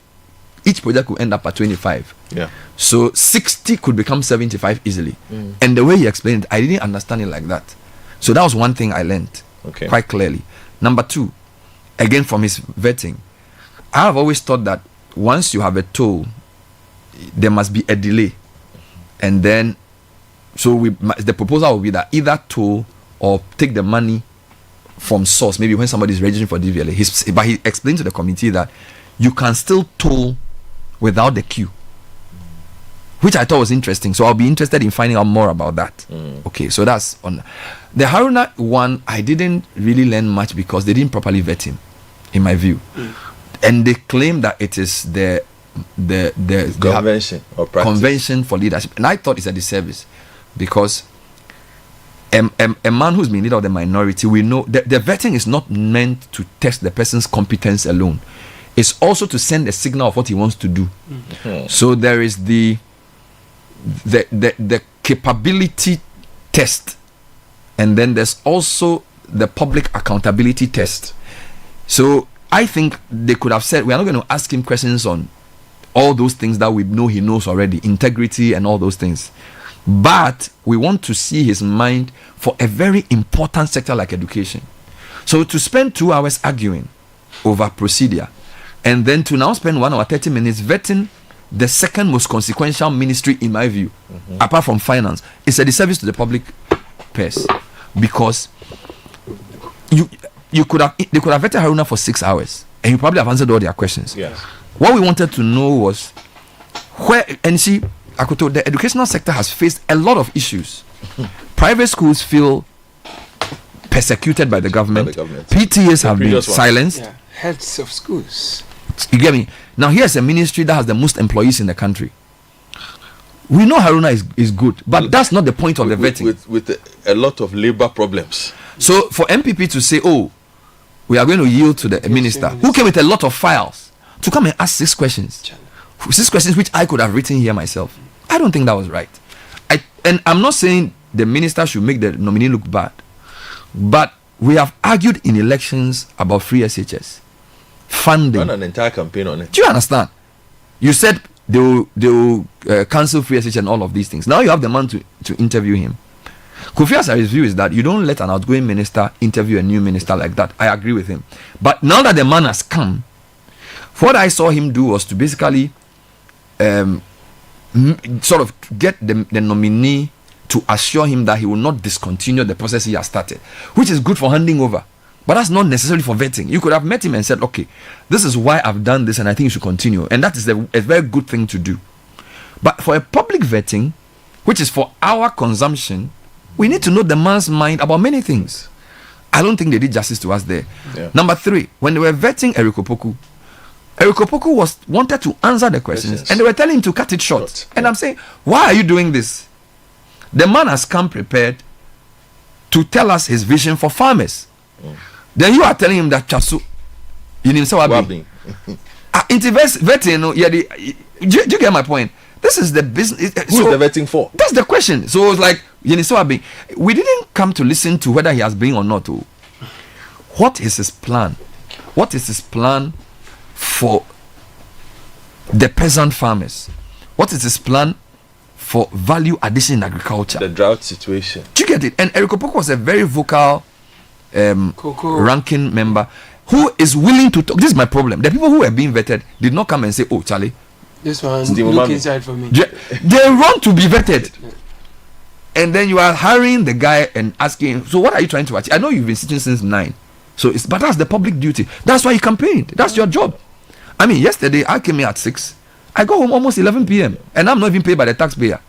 could end up at 25. Yeah. So 60 could become 75 easily. And the way he explained it, I didn't understand it like that. So that was one thing I learned quite clearly. Number 2, again from his vetting, I have always thought that once you have a toll, there must be a delay. And then, so the proposal will be that either toll or take the money from source, maybe when somebody is registering for DVLA. But he explained to the committee that you can still toll without the queue, which I thought was interesting. So I'll be interested in finding out more about that. Okay, so that's on the Haruna one. I didn't really learn much because they didn't properly vet him, in my view, and they claim that it is the convention or practice. Convention for leadership, and I thought it's a disservice because a man who's been leader of the minority, we know that the vetting is not meant to test the person's competence alone. It's also to send a signal of what he wants to do. So there is the capability test, and then there's also the public accountability test. So I think they could have said, we are not going to ask him questions on all those things that we know he knows already, integrity and all those things, but we want to see his mind for a very important sector like education. So to spend 2 hours arguing over procedure and then to now spend 1 hour 30 minutes vetting the second most consequential ministry in my view, apart from finance. It's a disservice to the public purse, because they could have vetted Haruna for 6 hours and you probably have answered all their questions. Yes. What we wanted to know was where, and see, Akoto, the educational sector has faced a lot of issues. Private schools feel persecuted by the government. PTAs have been silenced. Yeah. Heads of schools. You get me? Now here's a ministry that has the most employees in the country. We know Haruna is good, but that's not the point of the vetting. With a lot of labor problems. So for MPP to say, oh, we are going to yield to the minister who came with a lot of files to come and ask 6 questions. 6 questions which I could have written here myself. I don't think that was right. And I'm not saying the minister should make the nominee look bad, but we have argued in elections about free SHS funding. Run an entire campaign on it. Do you understand? You said they will cancel free SHS and all of these things. Now you have the man to interview him. Kofi Asari's view is that you don't let an outgoing minister interview a new minister like that. I agree with him. But now that the man has come, what I saw him do was to basically sort of get the nominee to assure him that he will not discontinue the process he has started, which is good for handing over. But that's not necessarily for vetting. You could have met him and said, okay, this is why I've done this and I think you should continue. And that is a very good thing to do. But for a public vetting, which is for our consumption, we need to know the man's mind about many things. I don't think they did justice to us there. Yeah. Number 3, when they were vetting Eric Opoku wanted to answer the questions and they were telling him to cut it short. And I'm saying, why are you doing this? The man has come prepared to tell us his vision for farmers. Then you are telling him that Chasu, you need to vetting. Do you get my point? This is the business. Who is the vetting for? That's the question. So it's like, we didn't come to listen to whether he has been or not. What is his plan? What is his plan for the peasant farmers? What is his plan for value addition in agriculture? The drought situation. Do you get it? And Eric Opoku was a very vocal ranking member who is willing to talk. This is my problem. The people who were being vetted did not come and say, oh, Charlie, this one, look inside for me. They want to be vetted. And then you are hiring the guy and asking him, so what are you trying to achieve? I know you've been sitting since 9. But that's the public duty. That's why you campaigned. That's your job. I mean, yesterday I came here at 6. I go home almost 11 p.m. and I'm not even paid by the taxpayer.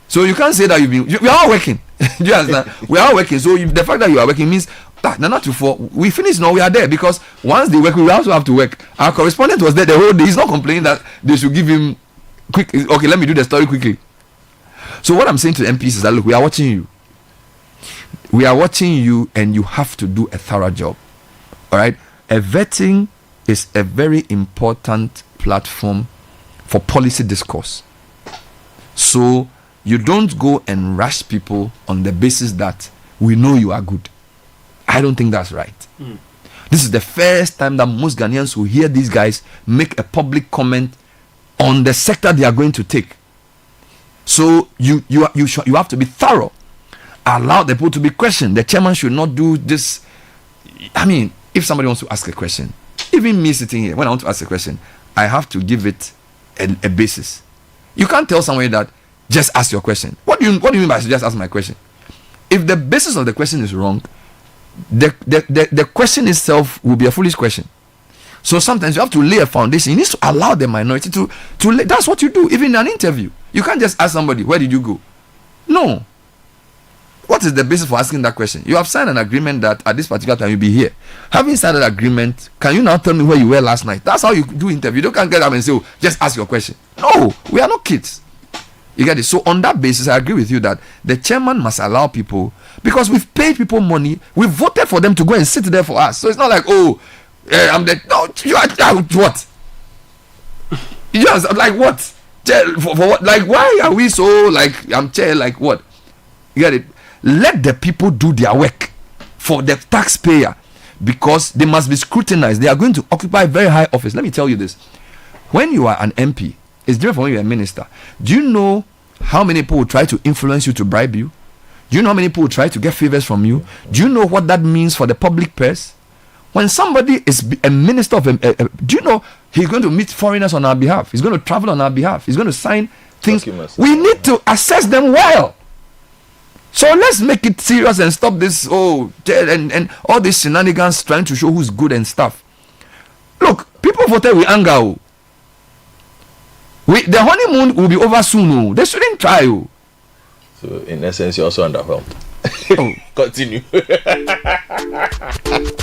So you can't say that we are all working. Do you understand? We are all working. So the fact that you are working means that not to 4. We finish now. We are there because once they work, we also have to work. Our correspondent was there the whole day. He's not complaining that they should give him quick. Okay, let me do the story quickly. So what I'm saying to the MPs is that look, we are watching you. We are watching you, and you have to do a thorough job. All right. A vetting is a very important platform for policy discourse. So you don't go and rush people on the basis that we know you are good. I don't think that's right. This is the first time that most Ghanaians will hear these guys make a public comment on the sector they are going to take. So you have to be thorough. Allow the people to be questioned. The chairman should not do this. I mean, if somebody wants to ask a question, even me sitting here, when I want to ask a question, I have to give it a basis. You can't tell somebody that just ask your question. What do you mean by just ask my question? If the basis of the question is wrong, the question itself will be a foolish question. So sometimes you have to lay a foundation. You need to allow the minority to lay. That's what you do, even in an interview. You can't just ask somebody, where did you go? No. What is the basis for asking that question? You have signed an agreement that at this particular time you'll be here. Having signed that agreement, can you now tell me where you were last night? That's how you do interview. You can't get up and say, oh, just ask your question. No, we are not kids. You get it? So on that basis, I agree with you that the chairman must allow people, because we've paid people money, we voted for them to go and sit there for us. So it's not like, oh, I'm the, no, you are, what? You just, like what? For what? Like, why are we so, like, I'm chair, like what? You get it? Let the people do their work for the taxpayer, because they must be scrutinized. They are going to occupy very high office. Let me tell you this. When you are an MP, it's different from when you're a minister. Do you know how many people will try to influence you to bribe you? Do you know how many people will try to get favors from you? Do you know what that means for the public purse? When somebody is a minister of do you know He's going to meet foreigners on our behalf. He's going to travel on our behalf. He's going to sign things. We need to assess them well. So let's make it serious and stop this and all these shenanigans trying to show who's good and stuff. Look, people voted with anger. The honeymoon will be over soon. They shouldn't try. So in essence, you're also underwhelmed. Continue.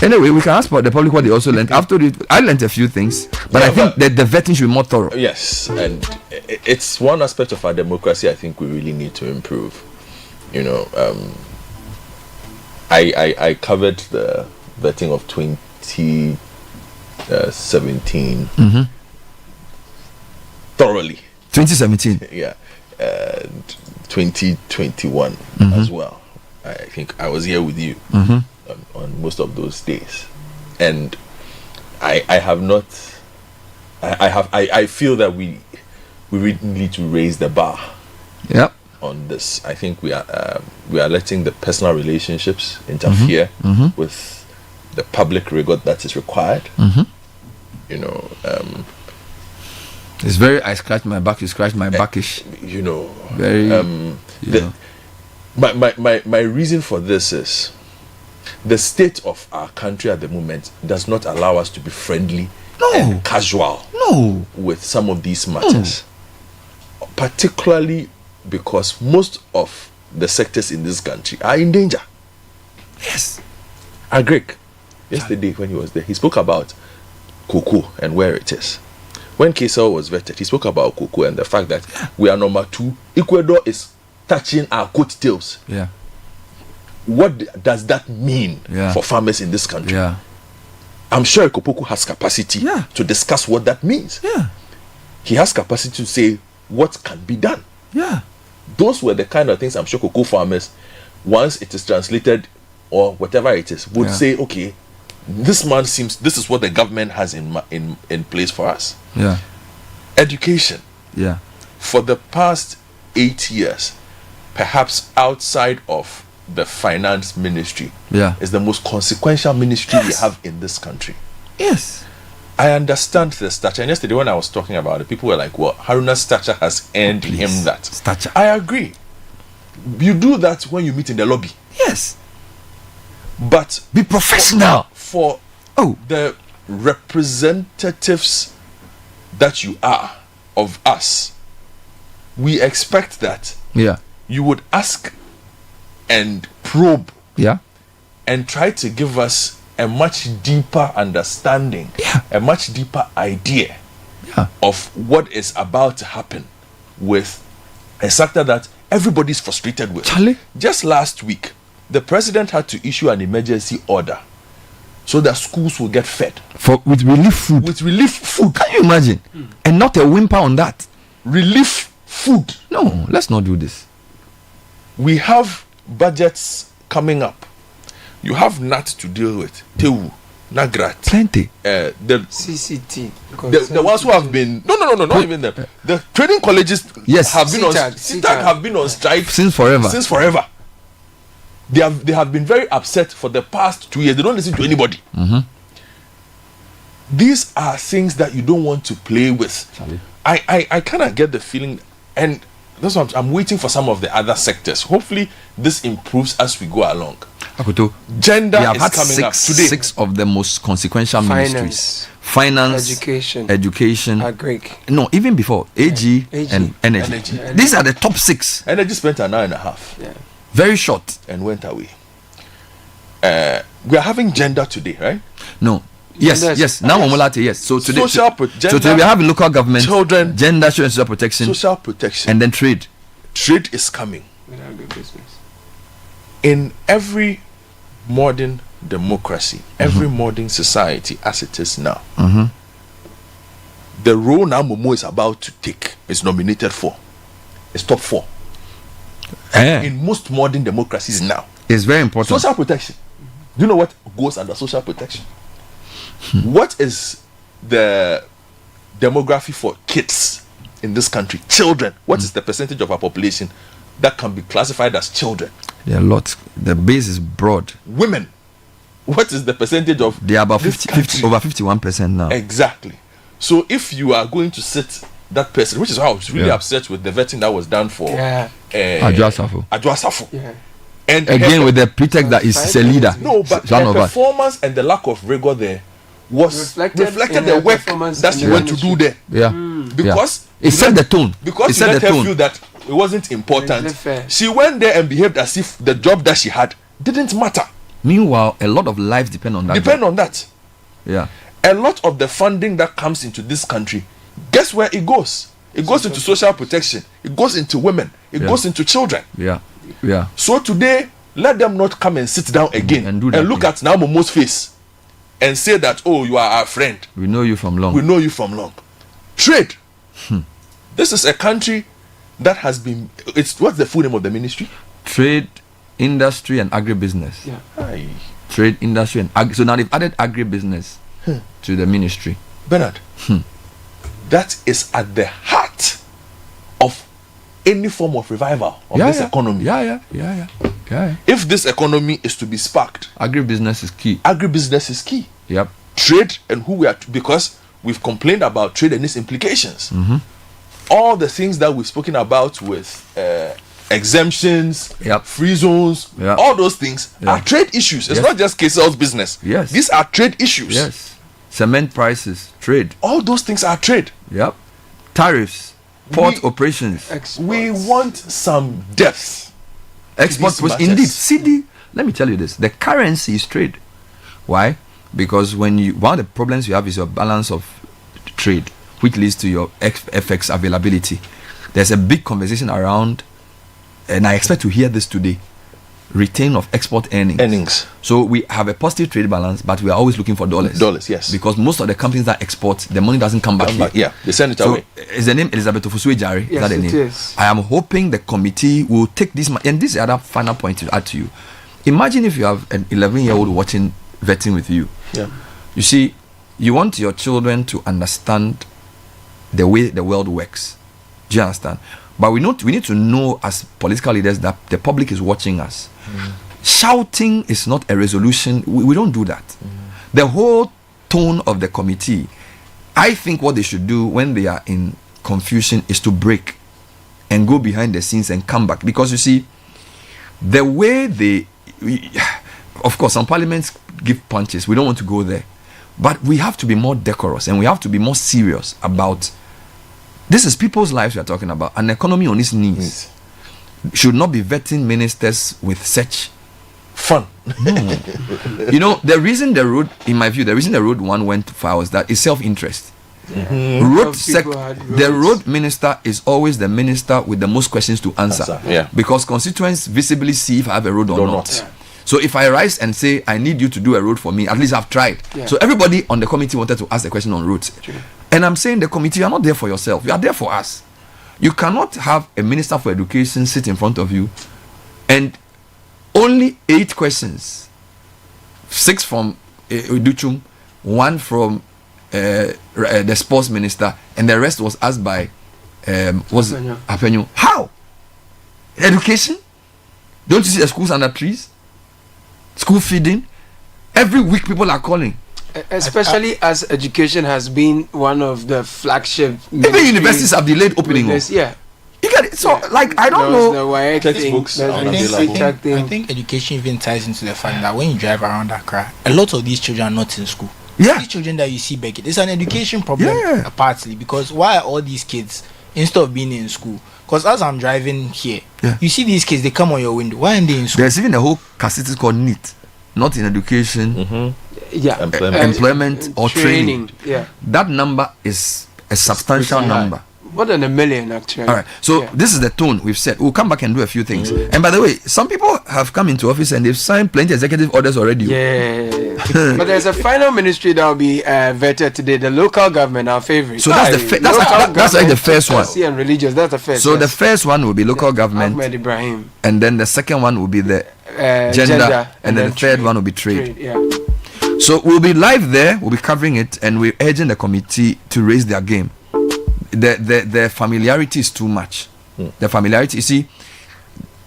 Anyway, we can ask about the public what they also learned. After it, I learned a few things, but I think that the vetting should be more thorough. Yes, and it's one aspect of our democracy I think we really need to improve. You know, I covered the vetting of 2017 thoroughly. 2017. Yeah, and 2021 as well. I think I was here with you on most of those days, and I feel that we really need to raise the bar. Yep. On this, I think we are letting the personal relationships interfere with the public rigor that is required. You know, it's very I scratch my back, you scratch my backish. You know, very. My reason for this is the state of our country at the moment does not allow us to be friendly and casual with some of these matters, particularly because most of the sectors in this country are in danger. Yes. Agreg, yesterday when he was there, he spoke about cocoa and where it is. When Kesel was vetted, he spoke about cocoa and the fact that we are number 2. Ecuador is touching our coattails. Yeah. What does that mean for farmers in this country? Yeah. I'm sure Ekopoku has capacity to discuss what that means. Yeah. He has capacity to say what can be done. Yeah. Those were the kind of things I'm sure cocoa farmers, once it is translated or whatever it is, would say, okay, this is what the government has in place for us. Yeah. Education. Yeah. For the past 8 years, perhaps outside of the finance ministry, is the most consequential ministry we have in this country. Yes. I understand the stature. And yesterday when I was talking about it, people were like, well, Haruna's stature has earned him that. Stature. I agree. You do that when you meet in the lobby. Yes. But be professional. For the representatives that you are of us, we expect that you would ask and probe and try to give us a much deeper understanding, a much deeper idea of what is about to happen with a sector that everybody's frustrated with. Just last week, the president had to issue an emergency order so that schools will get fed. With relief food. With relief food. Can you imagine? And not a whimper on that. Relief food. No, let's not do this. We have budgets coming up. You have NAT to deal with. Tewu, Nagrat. Plenty. The CCT. The ones who have been not even them. The training colleges have been have been on strike since forever. They have been very upset for the past 2 years. They don't listen to anybody. These are things that you don't want to play with. I kind of get the feeling, and that's what I'm waiting for some of the other sectors. Hopefully, this improves as we go along. Akuto, gender we have is had coming up today. 6 of the most consequential ministries: finance, education, Agreg. No, even before AG and energy. These are the top 6. Energy spent an hour and a half. Very short and went away. We are having gender today, right? No. Yes. Now yes. So today, so today we have local government, children, gender, social protection, and then trade. Trade is coming. In every modern democracy, every modern society as it is now, the role now Momo is about to take is nominated for. It's top 4. In most modern democracies now, it's very important. Social protection. Do you know what goes under social protection? What is the demography for kids in this country? Children. What is the percentage of our population that can be classified as children? There are lots. The base is broad. Women. What is the percentage of? They are about 50 over 51% now. Exactly. So if you are going to sit that person, which is why I was really upset with the vetting that was done for Adjo Asafo. Yeah. And again with the pretext that he's a leader. No, but the performance and the lack of rigor there was reflected the work that she went to do there. Yeah. Because it set the tone. Because she let her feel that it wasn't important. She went there and behaved as if the job that she had didn't matter. Meanwhile, a lot of lives depend on that. Yeah. A lot of the funding that comes into this country, guess where it goes? It goes into social protection. It goes into women. It goes into children. Yeah. Yeah. So today, let them not come and sit down again and look at now Momo's face and say that, oh, you are our friend. We know you from long. We know you from long. Trade. This is a country that has been. What's the full name of the ministry? Trade, industry, and agribusiness. Yeah. Trade, industry, and so now they've added agribusiness to the ministry. Bernard, that is at the heart of any form of revival of this economy. Yeah. If this economy is to be sparked, agribusiness is key. Agribusiness is key. Yep. Trade and who we are because we've complained about trade and its implications. All the things that we've spoken about with exemptions, free zones, all those things are trade issues. It's not just KCL's business. Yes. These are trade issues. Yes. Cement prices, trade. All those things are trade. Yep. Tariffs, port operations. We want some depth. Export push. Indeed, Citi, let me tell you this. The currency is trade. Why? Because one of the problems you have is your balance of trade, which leads to your FX availability. There's a big conversation around, and I expect to hear this today, return of export earnings. So we have a positive trade balance, but we are always looking for dollars. Dollars, yes. Because most of the companies that export, the money doesn't come back here. Yeah, they send it away. Is the name Elizabeth Ofusue-Jare? Yes, is that the name? It is. I am hoping the committee will take this, and this is the other final point to add to you. Imagine if you have an 11-year-old watching vetting with you. Yeah. You see, you want your children to understand the way the world works. Do you understand? But we need to know as political leaders that the public is watching us. Shouting is not a resolution. We don't do that. The whole tone of the committee, I think what they should do when they are in confusion is to break and go behind the scenes and come back. Because you see, the way of course, some parliaments give punches. We don't want to go there. But we have to be more decorous and we have to be more serious about this is people's lives we are talking about. An economy on its knees should not be vetting ministers with such fun. No. You know, the reason the road, in my view, the reason the road one went far was that it's self-interest. The road minister is always the minister with the most questions to answer. Because constituents visibly see if I have a road or not. So if I rise and say I need you to do a road for me, at least I've tried. So everybody on the committee wanted to ask the question on roads. And I'm saying the committee, you are not there for yourself, you are there for us. You cannot have a minister for education sit in front of you and only 8 questions, 6 from Uduchum, 1 from the sports minister, and the rest was asked by Appointee. How? Education? Don't you see the schools under trees? School feeding? Every week people are calling. Especially as education has been one of the flagship. Even universities have delayed opening. Yeah. You get it. So, I don't know. Textbooks. I think education even ties into the fact that when you drive around Accra, a lot of these children are not in school. Yeah. These children that you see back, it's an education problem, partly, because why are all these kids instead of being in school? Because as I'm driving here, you see these kids, they come on your window. Why aren't they in school? There's even a whole cassette called NEET, not in education, employment or training. Yeah. That number is a substantial number. More than 1 million, actually. All right. So this is the tone we've set. We'll come back and do a few things. And by the way, some people have come into office and they've signed plenty of executive orders already. Yeah. But there's a final ministry that will be vetted today. The local government, our favorite. So that's like the first one. And religious. That's the first. So the first one will be local government. Ahmed Ibrahim. And then the second one will be the gender, and then the third one will be trade. So we'll be live there. We'll be covering it, and we're urging the committee to raise their game. The familiarity is too much. The familiarity, you see,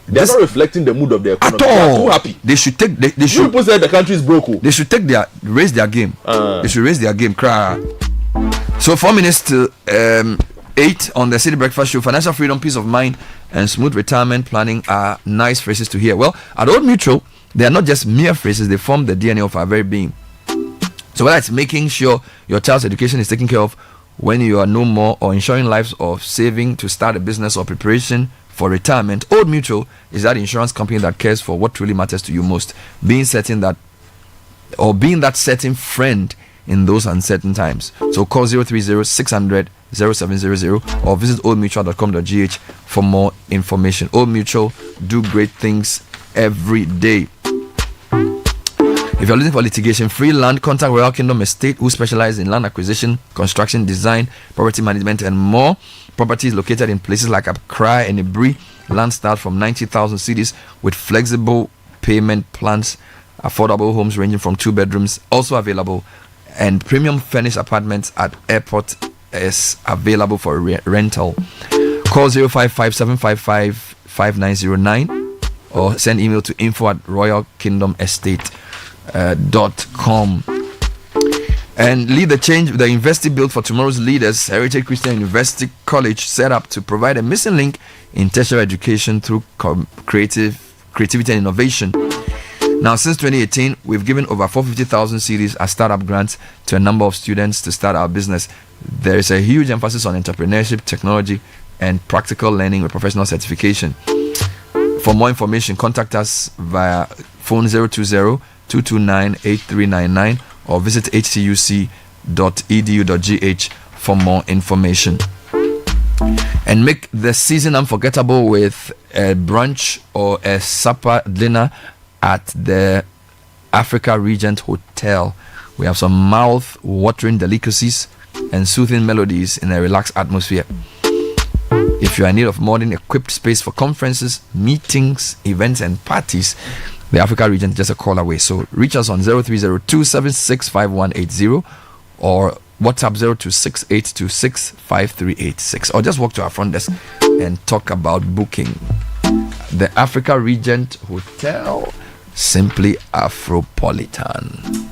they're not reflecting the mood of the economy. At all. They are too happy. They should take. They should. People say the country is broke. They should raise their game. They should raise their game. Cry. So 4 minutes to 8 on the Citi Breakfast Show. Financial freedom, peace of mind, and smooth retirement planning are nice phrases to hear. Well, at Old Mutual, they are not just mere phrases, they form the DNA of our very being. So whether it's making sure your child's education is taken care of when you are no more, or ensuring lives, or saving to start a business, or preparation for retirement, Old Mutual is that insurance company that cares for what really matters to you most, being that certain friend in those uncertain times. So call 030-600-0700 or visit oldmutual.com.gh for more information. Old Mutual, do great things every day. If you're looking for litigation-free land, contact Royal Kingdom Estate, who specialize in land acquisition, construction, design, property management, and more. Properties located in places like Accra and Ibri. Land start from 90,000 cedis with flexible payment plans. Affordable homes ranging from 2 bedrooms also available, and premium furnished apartments at airport is available for rental. Call 055-755-5909 or send email to info@royalkingdomestate.com. And lead the change with the university built for tomorrow's leaders. Heritage Christian University College set up to provide a missing link in tertiary education through creativity and innovation. Now, since 2018, we've given over 450,000 cedis as startup grants to a number of students to start our business. There is a huge emphasis on entrepreneurship, technology, and practical learning with professional certification. For more information, contact us via phone 020-229-8399 or visit htuc.edu.gh for more information. And make the season unforgettable with a brunch or a supper dinner at the Africa Regent Hotel. We have some mouth-watering delicacies and soothing melodies in a relaxed atmosphere. If you are in need of modern equipped space for conferences, meetings, events, and parties, the Africa Regent is just a call away. So reach us on 0302765180 or WhatsApp 0268265386, or just walk to our front desk and talk about booking. The Africa Regent Hotel, simply Afropolitan.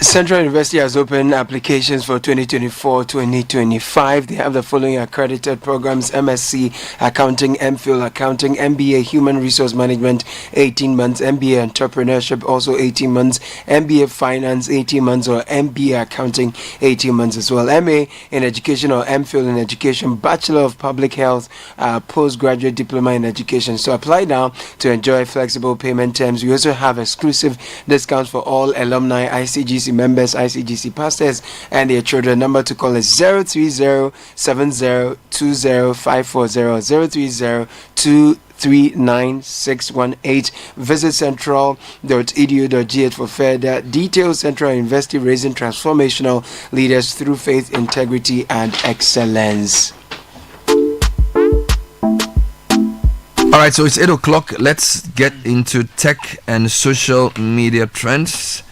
Central University has opened applications for 2024-2025. They have the following accredited programs: MSc Accounting, MPhil Accounting, MBA Human Resource Management 18 months, MBA Entrepreneurship also 18 months, MBA Finance 18 months, or MBA Accounting 18 months as well. MA in Education or MPhil in Education, Bachelor of Public Health, Postgraduate Diploma in Education. So apply now to enjoy flexible payment terms. We also have exclusive discounts for all alumni, ICGC members, ICGC pastors, and their children. Number to call is 030-7020-540, 030-239-618. Visit central.edu.gh for further details. Central University, raising transformational leaders through faith, integrity, and excellence. All right, so it's 8 o'clock. Let's get into tech and social media trends.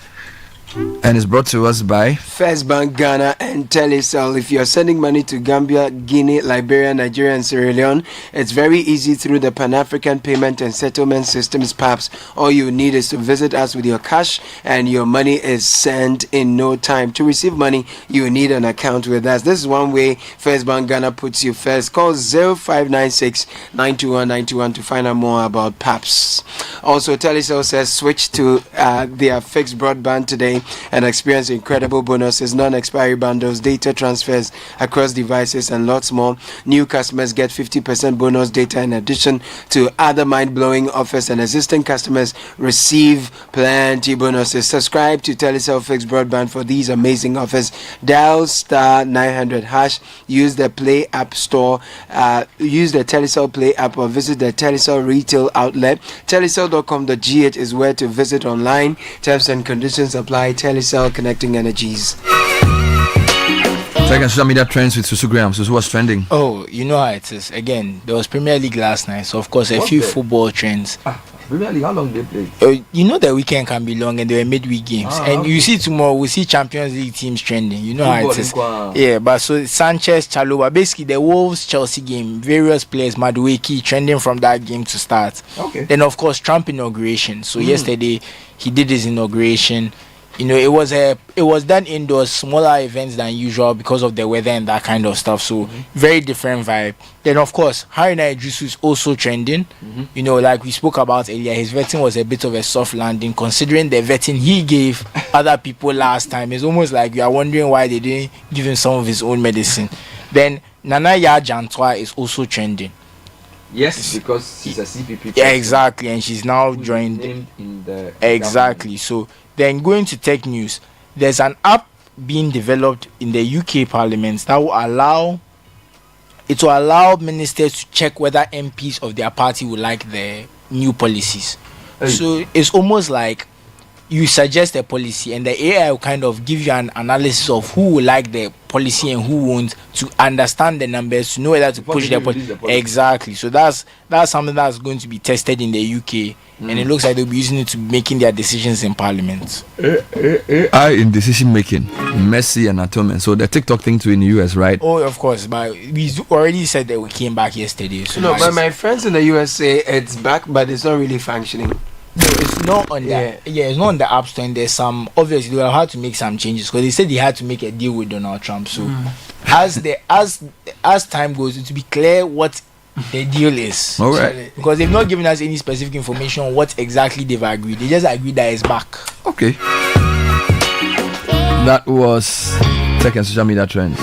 And it's brought to us by First Bank Ghana and Telecel. If you're sending money to Gambia, Guinea, Liberia, Nigeria, and Sierra Leone, it's very easy through the Pan-African Payment and Settlement Systems PAPS. All you need is to visit us with your cash, and your money is sent in no time. To receive money, you need an account with us. This is one way First Bank Ghana puts you first. Call 0596-921-921 to find out more about PAPS. Also, Telecel says switch to their fixed broadband today and experience incredible bonuses, non-expiry bundles, data transfers across devices, and lots more. New customers get 50% bonus data in addition to other mind-blowing offers, and existing customers receive plenty bonuses. Subscribe to Telecel Fixed Broadband for these amazing offers. Dial *900#, use the Play App Store, use the Telecel Play app, or visit the Telecel retail outlet. Telecel.com.gh is where to visit online. Terms and conditions apply. Telecel, connecting energies. Tech and social media trends with Susu Graham. Susu, what's trending? Oh, you know how it is. Again, there was Premier League last night, so of course a few football trends. Premier League, how long they play? You know the weekend can be long, and there were midweek games. And you see tomorrow we'll see Champions League teams trending. You know how it is. Yeah, but so Sanchez, Chalobah, basically the Wolves Chelsea game, various players, Madueke trending from that game to start. Okay. Then of course Trump inauguration. So yesterday he did his inauguration. You know, it was done indoors, smaller events than usual because of the weather and that kind of stuff. So very different vibe. Then of course, Haruna Idrisu is also trending. You know, like we spoke about earlier, his vetting was a bit of a soft landing considering the vetting he gave other people last time. It's almost like you are wondering why they didn't give him some of his own medicine. Then Nana Jantwa is also trending. Yes, because she's a CPP. Yeah, exactly, and she's now joined in the exactly. So then going to tech news, there's an app being developed in the UK Parliament that will allow ministers to check whether MPs of their party would like the new policies. So it's almost like you suggest a policy and the AI will kind of give you an analysis of who will like the policy and who won't, to understand the numbers, to know whether to push the policy. Exactly. So that's something that's going to be tested in the UK, and it looks like they'll be using it to making their decisions in Parliament. AI in decision making, messy and atonement. So the TikTok thing too in the US, right? Oh, of course, but we already said that we came back yesterday. So no, but my friends in the US say it's back, but it's not really functioning. No, it's not on it's not on the App Store, and there's some, obviously they will have to make some changes because they said they had to make a deal with Donald Trump. So as time goes, it will be clear what the deal is. All right. Because they've not given us any specific information on what exactly they've agreed. They just agreed that it's back. Okay. That was tech and social media trends.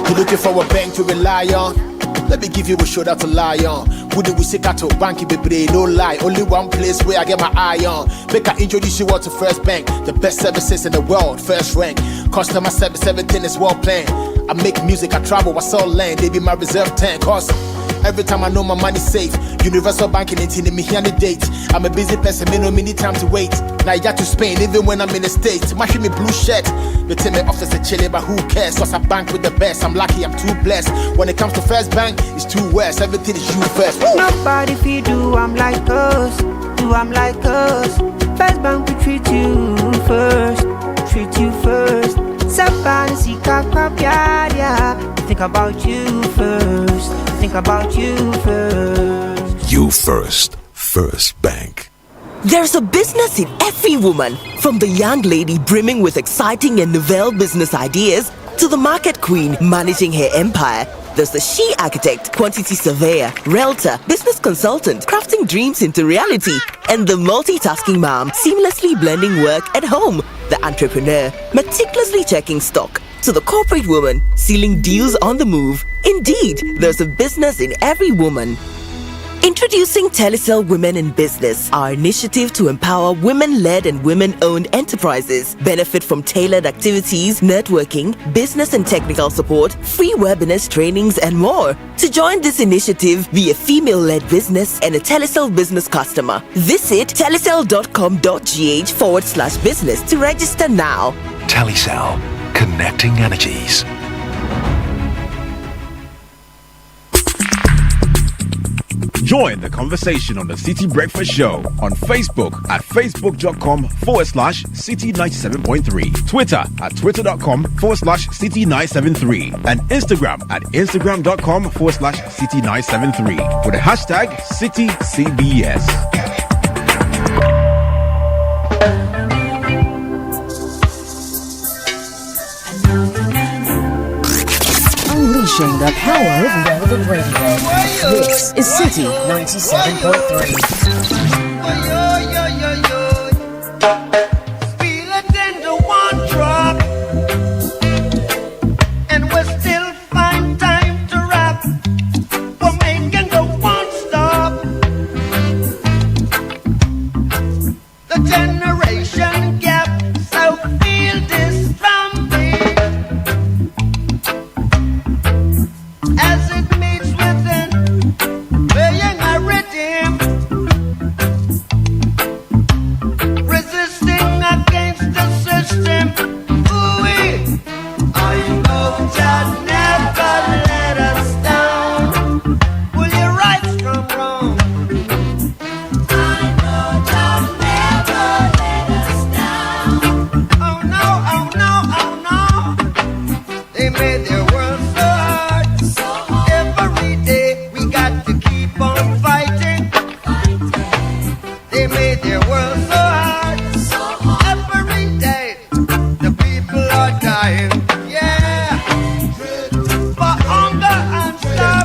You're looking for a bank to rely on. Let me give you a shoulder to lie on. Who do we seek out to bank? Baby, no lie. Only one place where I get my eye on. Make I introduce you all to First Bank, the best services in the world, first rank. Customer service, everything is well planned. I make music, I travel, I sell land. They be my reserve tank. Cause every time I know my money's safe. Universal banking ain't me here on the date. I'm a busy person, me no need time to wait. Now I got to Spain, even when I'm in the States. My me blue shirt. They tell me office a chilly, but who cares? Cause I bank with the best. I'm lucky, I'm too blessed. When it comes to First Bank, it's too west. Everything is you first. Woo! Nobody feed do I'm like us. Do I'm like us. First Bank we treat you first. Treat you first. Somebody see yeah. Think about you first. Think about you first. You first. First Bank. There's a business in every woman, from the young lady brimming with exciting and novel business ideas to the market queen managing her empire. There's the she architect, quantity surveyor, realtor, business consultant, crafting dreams into reality, and the multitasking mom seamlessly blending work at home. The entrepreneur, meticulously checking stock, to the corporate woman, sealing deals on the move. Indeed, there's a business in every woman. Introducing Telecel Women in Business, our initiative to empower women-led and women-owned enterprises. Benefit from tailored activities, networking, business and technical support, free webinars, trainings, and more. To join this initiative, be a female-led business and a Telecel business customer. Visit telecel.com.gh/business to register now. Telecel, connecting energies. Join the conversation on the Citi Breakfast Show on Facebook at facebook.com/Citi97.3, Twitter at twitter.com/Citi973, and Instagram at instagram.com/Citi973 with the hashtag CitiCBS. Unleashing the power of relevant radio. This is Citi 97.3. Feel it in the one drop, and we still find time to rap. We're making the one stop. The generation gap, so feel this from me. As it meets within, playing a rhythm.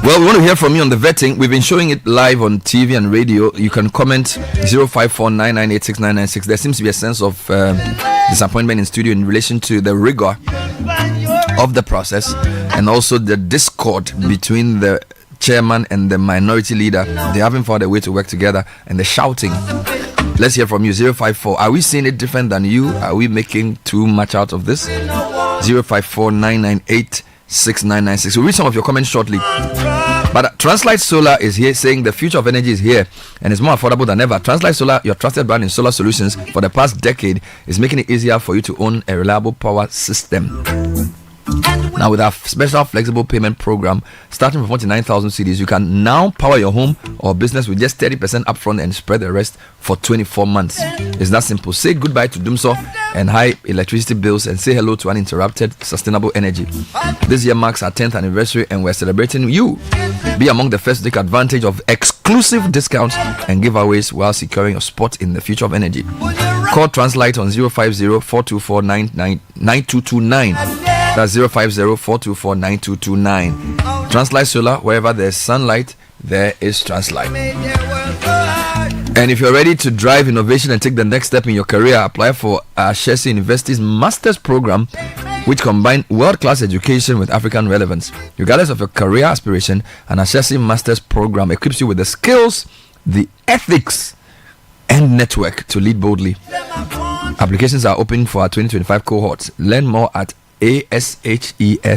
Well, we want to hear from you on the vetting. We've been showing it live on TV and radio. You can comment 05499869996. There seems to be a sense of disappointment in studio in relation to the rigor of the process and also the discord between the chairman and the minority leader. They haven't found a way to work together, and the shouting. Let's hear from you. 054. Are we seeing it different than you? Are we making too much out of this? 05499869996. We'll read some of your comments shortly. But Translight Solar is here saying the future of energy is here and it's more affordable than ever. Translight Solar, your trusted brand in solar solutions for the past decade, is making it easier for you to own a reliable power system. Now, with our special flexible payment program starting from 49,000 cedis, you can now power your home or business with just 30% upfront and spread the rest for 24 months. It's that simple. Say goodbye to Dumso and high electricity bills and say hello to uninterrupted sustainable energy. This year marks our 10th anniversary and we're celebrating you. Be among the first to take advantage of exclusive discounts and giveaways while securing your spot in the future of energy. Call Translight on 050-424-9229. That's 050-424-9229. Translight Solar, wherever there's sunlight, there is Translight. And if you're ready to drive innovation and take the next step in your career, apply for Ashesi University's Master's Program, which combines world-class education with African relevance. Regardless of your career aspiration, an Ashesi Master's Program equips you with the skills, the ethics, and network to lead boldly. Applications are open for our 2025 cohorts. Learn more at ashesi.edu.gh.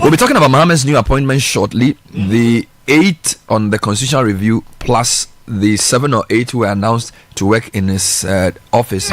We'll be talking about Mohammed's new appointment shortly. The 8 on the constitutional review plus the 7 or 8 who were announced to work in his office.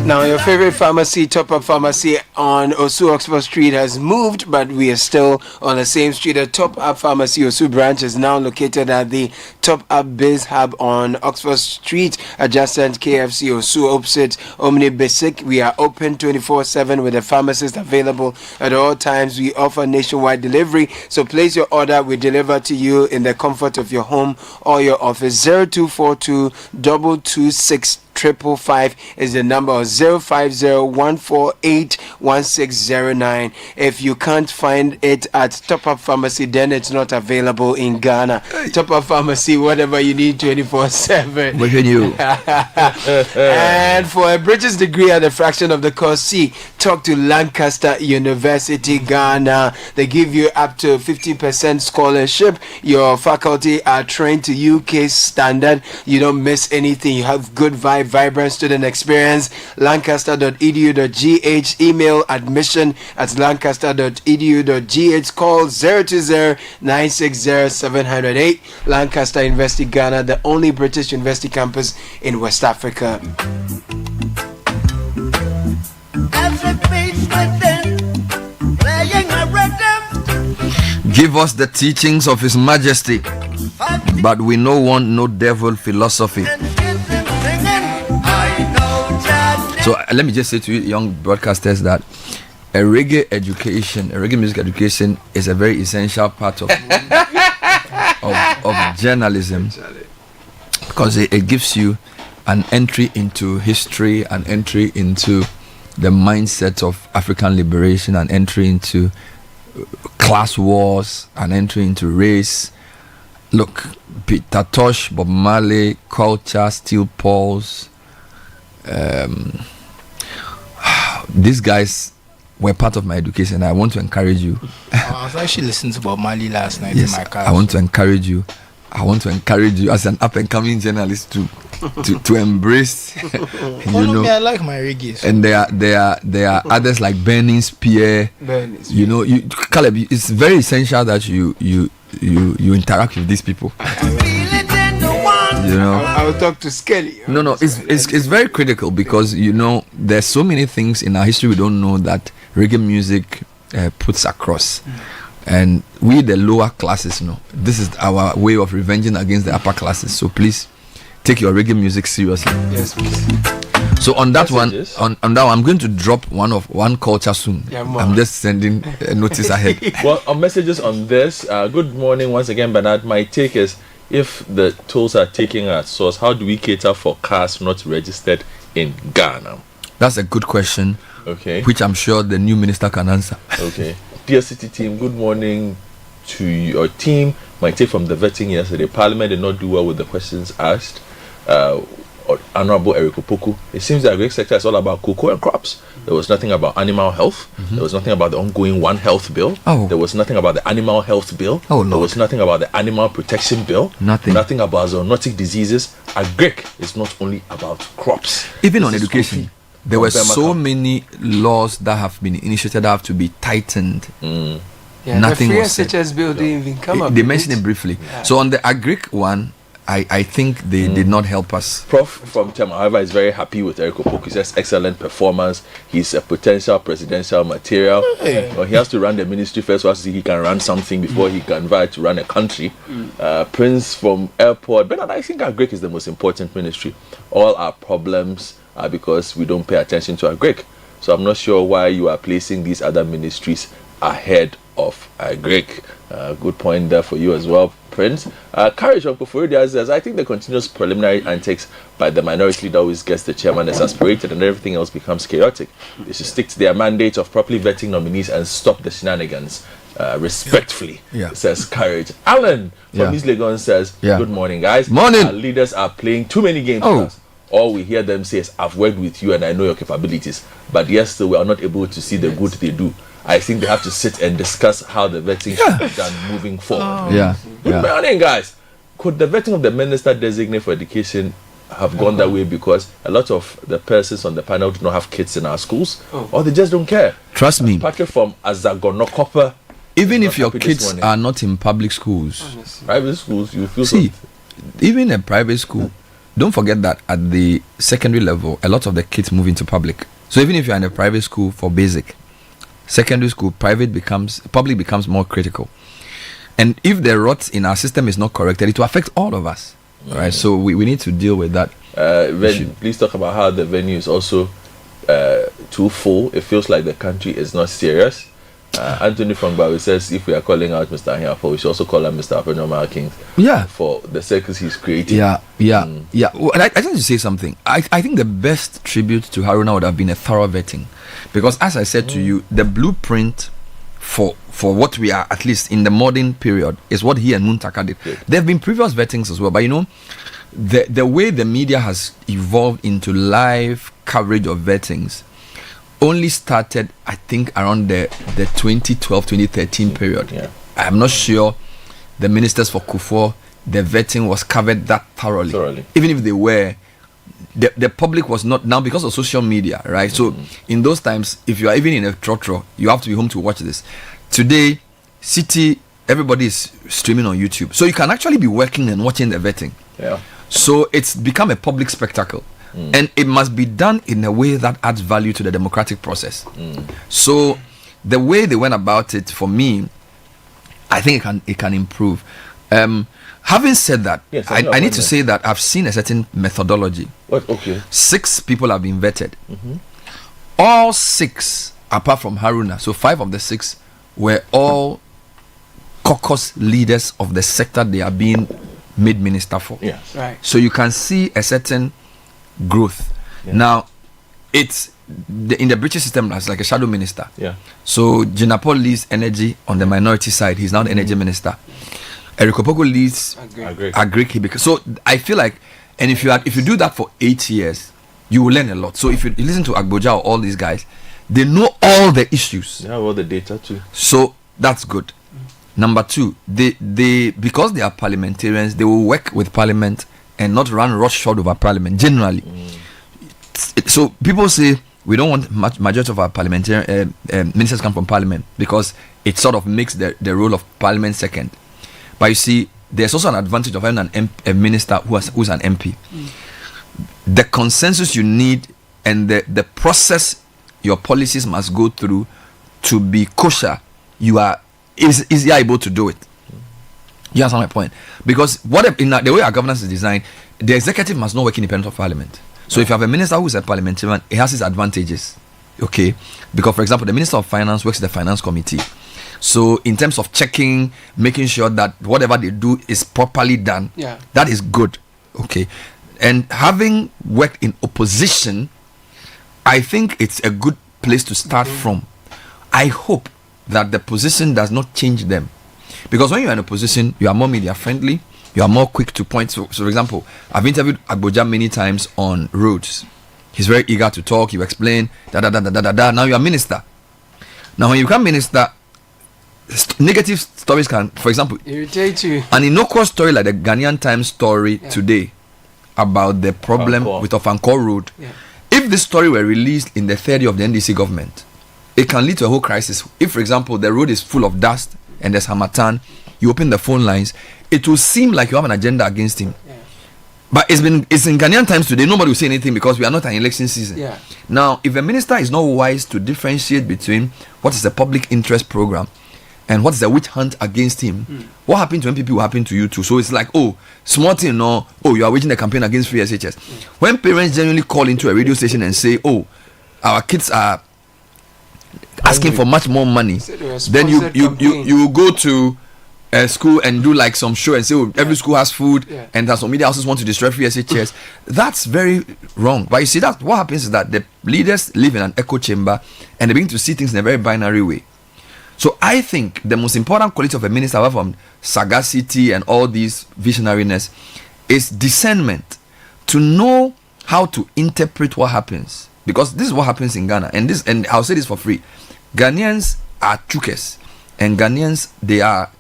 Now, your favorite pharmacy, Top Up Pharmacy on Osu Oxford Street, has moved, but we are still on the same street. The Top Up Pharmacy Osu branch is now located at the Top Up Biz Hub on Oxford Street, adjacent KFC Osu, opposite Omni Basic. We are open 24/7 with a pharmacist available at all times. We offer nationwide delivery, so place your order. We deliver to you in the comfort of your home or your office. 0242 226 555 is the number, of 050-148-1609. If you can't find it at Top Up Pharmacy, then it's not available in Ghana. Top Up Pharmacy, whatever you need 24/7. What can you? And for a British degree at a fraction of the cost, talk to Lancaster University, Ghana. They give you up to 50% scholarship. Your faculty are trained to UK standard. You don't miss anything. You have good vibrant student experience. Lancaster.edu.gh. Email admission@lancaster.edu.gh. Call 020-960-708. Lancaster University, Ghana, the only British university campus in West Africa. Give us the teachings of His Majesty, but we no want no devil philosophy. So let me just say to you, young broadcasters, that a reggae music education is a very essential part of journalism, because it gives you an entry into history, an entry into the mindset of African liberation, an entry into class wars, an entry into race. Look, Peter Tosh, Bob Marley, culture, Steel Pulse, these guys were part of my education. I want to encourage you. I was actually listening to Bob Marley last night in my car. I want to encourage you. I want to encourage you as an up-and-coming journalist to embrace. Me, I like my reggae. So. And there are others like Burning Spear. Caleb, it's very essential that you interact with these people. I'll talk to Skelly. No, it's very critical, because there's so many things in our history we don't know that reggae music puts across. And we, the lower classes, this is our way of revenging against the upper classes. So please take your reggae music seriously. Yes, please. So on that messages. on that one, I'm going to drop one culture soon. Yeah, I'm just sending a notice ahead. Well, on messages on this, good morning once again, Bernard. My take is, if the tolls are taking our source, how do we cater for cars not registered in Ghana? That's a good question. Okay. Which I'm sure the new minister can answer. Okay. Dear City team, good morning to your team. My take from the vetting yesterday: Parliament did not do well with the questions asked. Honorable Eric Opoku, it seems that the agri sector is all about cocoa and crops. There was nothing about animal health. There was nothing about the ongoing One Health bill. There was nothing about the animal health bill. There was nothing about the animal protection bill. Nothing about zoonotic diseases. Agric is not only about crops. Even on education, there were so many laws that have been initiated that have to be tightened. Yeah, nothing the free SHS bill didn't even come up. They mentioned it briefly. Yeah. So on the agric one, I think they did not help us. Prof from Tema, however, is very happy with Eric Opoku. He says excellent performance. He's a potential presidential material. Well, he has to run the ministry first, so he can run something before he can vie to run a country. Prince from Airport, Bernard, I think agric is the most important ministry. All our problems are because we don't pay attention to agric. So I'm not sure why you are placing these other ministries ahead of agric. Good point there for you as well, Prince. Courage on Koforidia says, I think the continuous preliminary antics by the minority leader always gets the chairman exasperated and everything else becomes chaotic. They should stick to their mandate of properly vetting nominees and stop the shenanigans. Respectfully, says Courage. Alan from East Legon says, good morning, guys. Morning. Our leaders are playing too many games for us. All we hear them say is, I've worked with you and I know your capabilities. But yes, still we are not able to see the good they do. I think they have to sit and discuss how the vetting should be done moving forward. Good morning, guys. Could the vetting of the minister designate for education have gone that way because a lot of the persons on the panel do not have kids in our schools, or they just don't care? Trust me. Patrick from Azagonokopa. Even if your kids are not in public schools, private schools, you feel even a private school, don't forget that at the secondary level, a lot of the kids move into public. So even if you're in a private school for basic, secondary school, public becomes more critical. And if the rot in our system is not corrected, it will affect all of us. Right? So we need to deal with that. Please talk about how the venue is also too full. It feels like the country is not serious. Anthony from Bawi says, if we are calling out Mr. Ahiapo, we should also call him Mr. Apenormal King for the circus he's creating. Well, and I think to say something. I think the best tribute to Haruna would have been a thorough vetting. Because as I said to you, the blueprint for what we are, at least in the modern period, is what he and Muntaka did. There have been previous vettings as well, but you know, the way the media has evolved into live coverage of vettings only started, I think, around the 2012-2013 period. I'm not sure the ministers for Kufuor, the vetting was covered that thoroughly. Even if they were, the public was not, now because of social media, right? So in those times, if you are even in a trotro, you have to be home to watch this. Today, Citi, everybody is streaming on YouTube. So you can actually be working and watching the vetting. So it's become a public spectacle. And it must be done in a way that adds value to the democratic process. So the way they went about it, for me, I think it can improve. Having said that, I need to say that I've seen a certain methodology. 6 people have been vetted. All 6, apart from Haruna, so 5 of the 6 were all caucus leaders of the sector they are being made minister for. So you can see a certain growth. Now, it's in the British system as like a shadow minister. So Jinapol leads energy on the minority side. He's now the energy minister. Eric Opoku leads agric. So I feel like, and if you do that for 8 years, you will learn a lot. So if you listen to Agboja or all these guys, they know all the issues. They have all the data too. So that's good. Number 2, they because they are parliamentarians, they will work with parliament and not run roughshod over parliament generally. So people say we don't want majority of our parliamentarian ministers come from parliament because it sort of makes the role of parliament second. But you see, there's also an advantage of having a minister who's an MP. The consensus you need and the process your policies must go through to be kosher, you are able to do it. You understand my point? Because in the way our governance is designed, the executive must not work independent of parliament. So if you have a minister who is a parliamentarian, it has its advantages. Okay, because for example, the Minister of Finance works in the Finance Committee. So in terms of checking, making sure that whatever they do is properly done, that is good. Okay, and having worked in opposition, I think it's a good place to start from. I hope that the position does not change them, because when you are in opposition, you are more media friendly, you are more quick to point. So for example, I've interviewed Agboja many times on roads. He's very eager to talk. You explain Now you are minister. Now when you become minister, negative stories can, for example, irritate you. An innocuous story like the Ghanaian Times story today about the problem with Ofankor Road. If this story were released in the third year of the NDC government, it can lead to a whole crisis. If, for example, the road is full of dust and there's Hamatan, you open the phone lines, it will seem like you have an agenda against him. But it's in Ghanaian Times today. Nobody will say anything because we are not an election season. Now, if a minister is not wise to differentiate between what is a public interest program and what is a witch hunt against him, what happened to MPP will happen to you too. So it's like, oh, small thing, no, oh, you are waging a campaign against free SHS. When parents genuinely call into a radio station and say, oh, our kids are asking for much more money, then you go to school and do like some show and say, oh, every school has food and that some media houses want to destroy free SHS. That's very wrong. But you see, that what happens is that the leaders live in an echo chamber and they begin to see things in a very binary way. So I think the most important quality of a minister, apart from sagacity and all these visionariness, is discernment, to know how to interpret what happens. Because this is what happens in Ghana, and I'll say this for free. Ghanaians are chukes, and Ghanaians, they are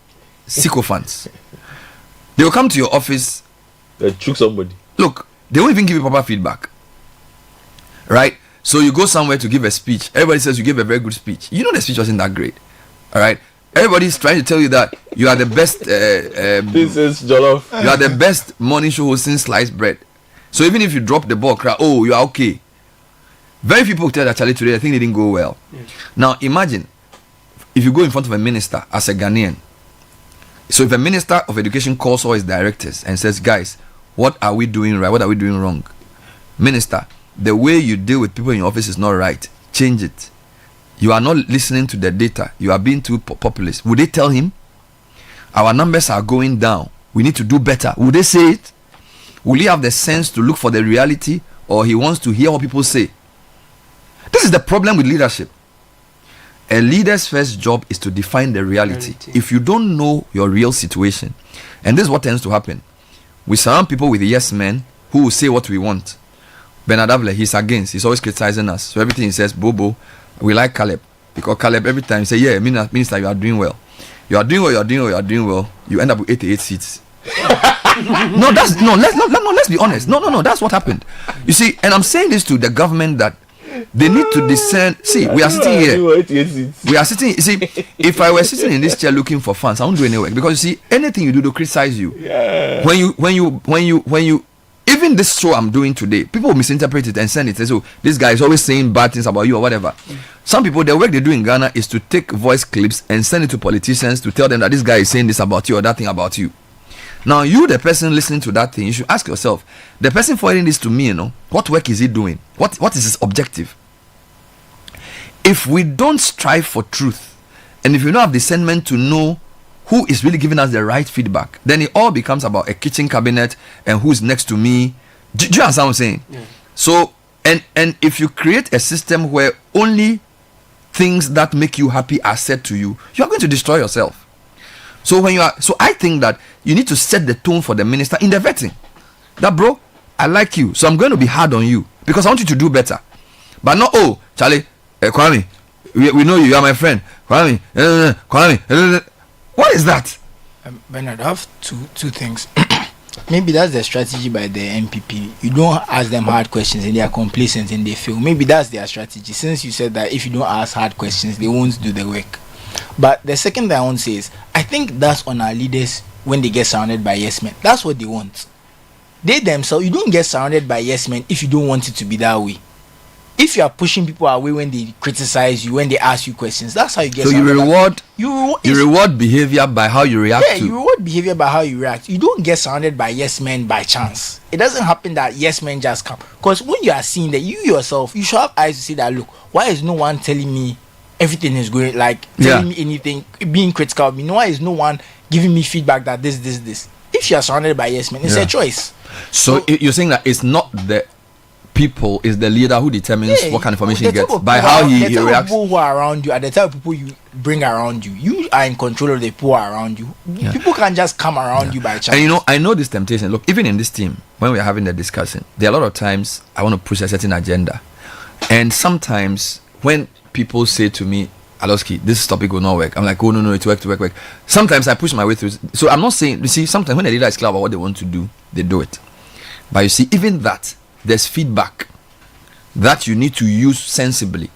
sycophants. They will come to your office, they choke somebody. Look, they won't even give you proper feedback, right? So you go somewhere to give a speech, everybody says you gave a very good speech. You know the speech wasn't that great. All right, everybody's trying to tell you that you are the best. This is jollof. You are the best morning show host since sliced bread. So even if you drop the ball, cry, oh, you are okay. Very few people tell that Charlie today, I think they didn't go well. Now imagine if you go in front of a minister as a Ghanaian. So if a minister of education calls all his directors and says, guys, what are we doing right? What are we doing wrong? Minister, the way you deal with people in your office is not right. Change it. You are not listening to the data. You are being too populist. Would they tell him? Our numbers are going down. We need to do better. Would they say it? Will he have the sense to look for the reality, or he wants to hear what people say? This is the problem with leadership. A leader's first job is to define the reality. If you don't know your real situation, and this is what tends to happen, we surround people with yes men who will say what we want. Bernard Avle, he's against. He's always criticizing us. So everything he says, Bobo. We like Caleb, because Caleb every time say, yeah, minister, you are doing well. You are doing well, you are doing well, you are doing well. You end up with 88 seats. Let's be honest. No, that's what happened. You see, and I'm saying this to the government that they need to discern. See, we are sitting here. We are sitting. You see, if I were sitting in this chair looking for funds, I won't do any work, because you see, anything you do, they'll criticize you. When you even this show I'm doing today, people will misinterpret it and send it. So this guy is always saying bad things about you or whatever. Some people, the work they do in Ghana is to take voice clips and send it to politicians to tell them that this guy is saying this about you or that thing about you. Now you, the person listening to that thing, you should ask yourself, the person forwarding this to me, what work is he doing? What is his objective? If we don't strive for truth, and if you don't have discernment to know who is really giving us the right feedback, then it all becomes about a kitchen cabinet and who's next to me. Do you understand what I'm saying? So, and if you create a system where only things that make you happy are said to you, you are going to destroy yourself. So I think that you need to set the tone for the minister in the vetting. That, bro, I like you, so I'm going to be hard on you because I want you to do better. But not, oh, Charlie, Kwame, we know you are my friend. Kwame, Kwame. What is that? Bernard, I have two things. Maybe that's the strategy by the MPP. You don't ask them hard questions and they are complacent and they fail. Maybe that's their strategy. Since you said that if you don't ask hard questions, they won't do the work. But the second thing I want to say is, I think that's on our leaders when they get surrounded by yes men. That's what they want. They themselves, you don't get surrounded by yes men if you don't want it to be that way. if you are pushing people away when they criticize you, when they ask you questions, that's how you get. So you reward behavior by how you react. Yeah, you reward behavior by how you react. You don't get surrounded by yes men by chance. It doesn't happen that yes men just come. Because when you are seeing that, you yourself, you should have eyes to see that. Look, why is no one telling me everything is going, like telling me anything, being critical of me? Why is no one giving me feedback that this? If you are surrounded by yes men, it's a choice. So you're saying that it's not the people, is the leader who determines what kind of information he gets by how he reacts. People who are around you are the type of people you bring around you. You are in control of the people around you. People can't just come around you by chance. And I know this temptation. Look, even in this team, when we're having the discussion, there are a lot of times I want to push a certain agenda, and sometimes when people say to me, Aloski, this topic will not work, I'm like, oh no, it work. Sometimes I push my way through. So I'm not saying, you see, sometimes when the leader is clear about what they want to do, they do it. But you see, even that, there's feedback that you need to use sensibly.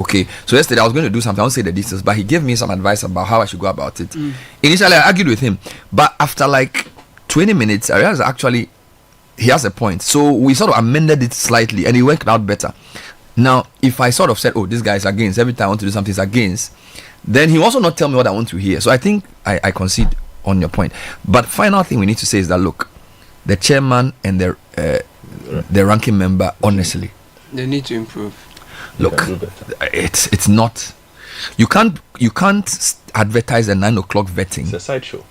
Okay, so yesterday I was going to do something, I won't say the details, but he gave me some advice about how I should go about it. Initially I argued with him, but after like 20 minutes I realized actually he has a point. So we sort of amended it slightly and it worked out better. Now if I sort of said, oh, this guy is against, every time I want to do something is against, then he will also not tell me what I want to hear. So I think I concede on your point. But final thing we need to say is that, look, the chairman and the ranking member, honestly, they need to improve. Look, it's not. You can't advertise a 9 o'clock vetting. It's a sideshow.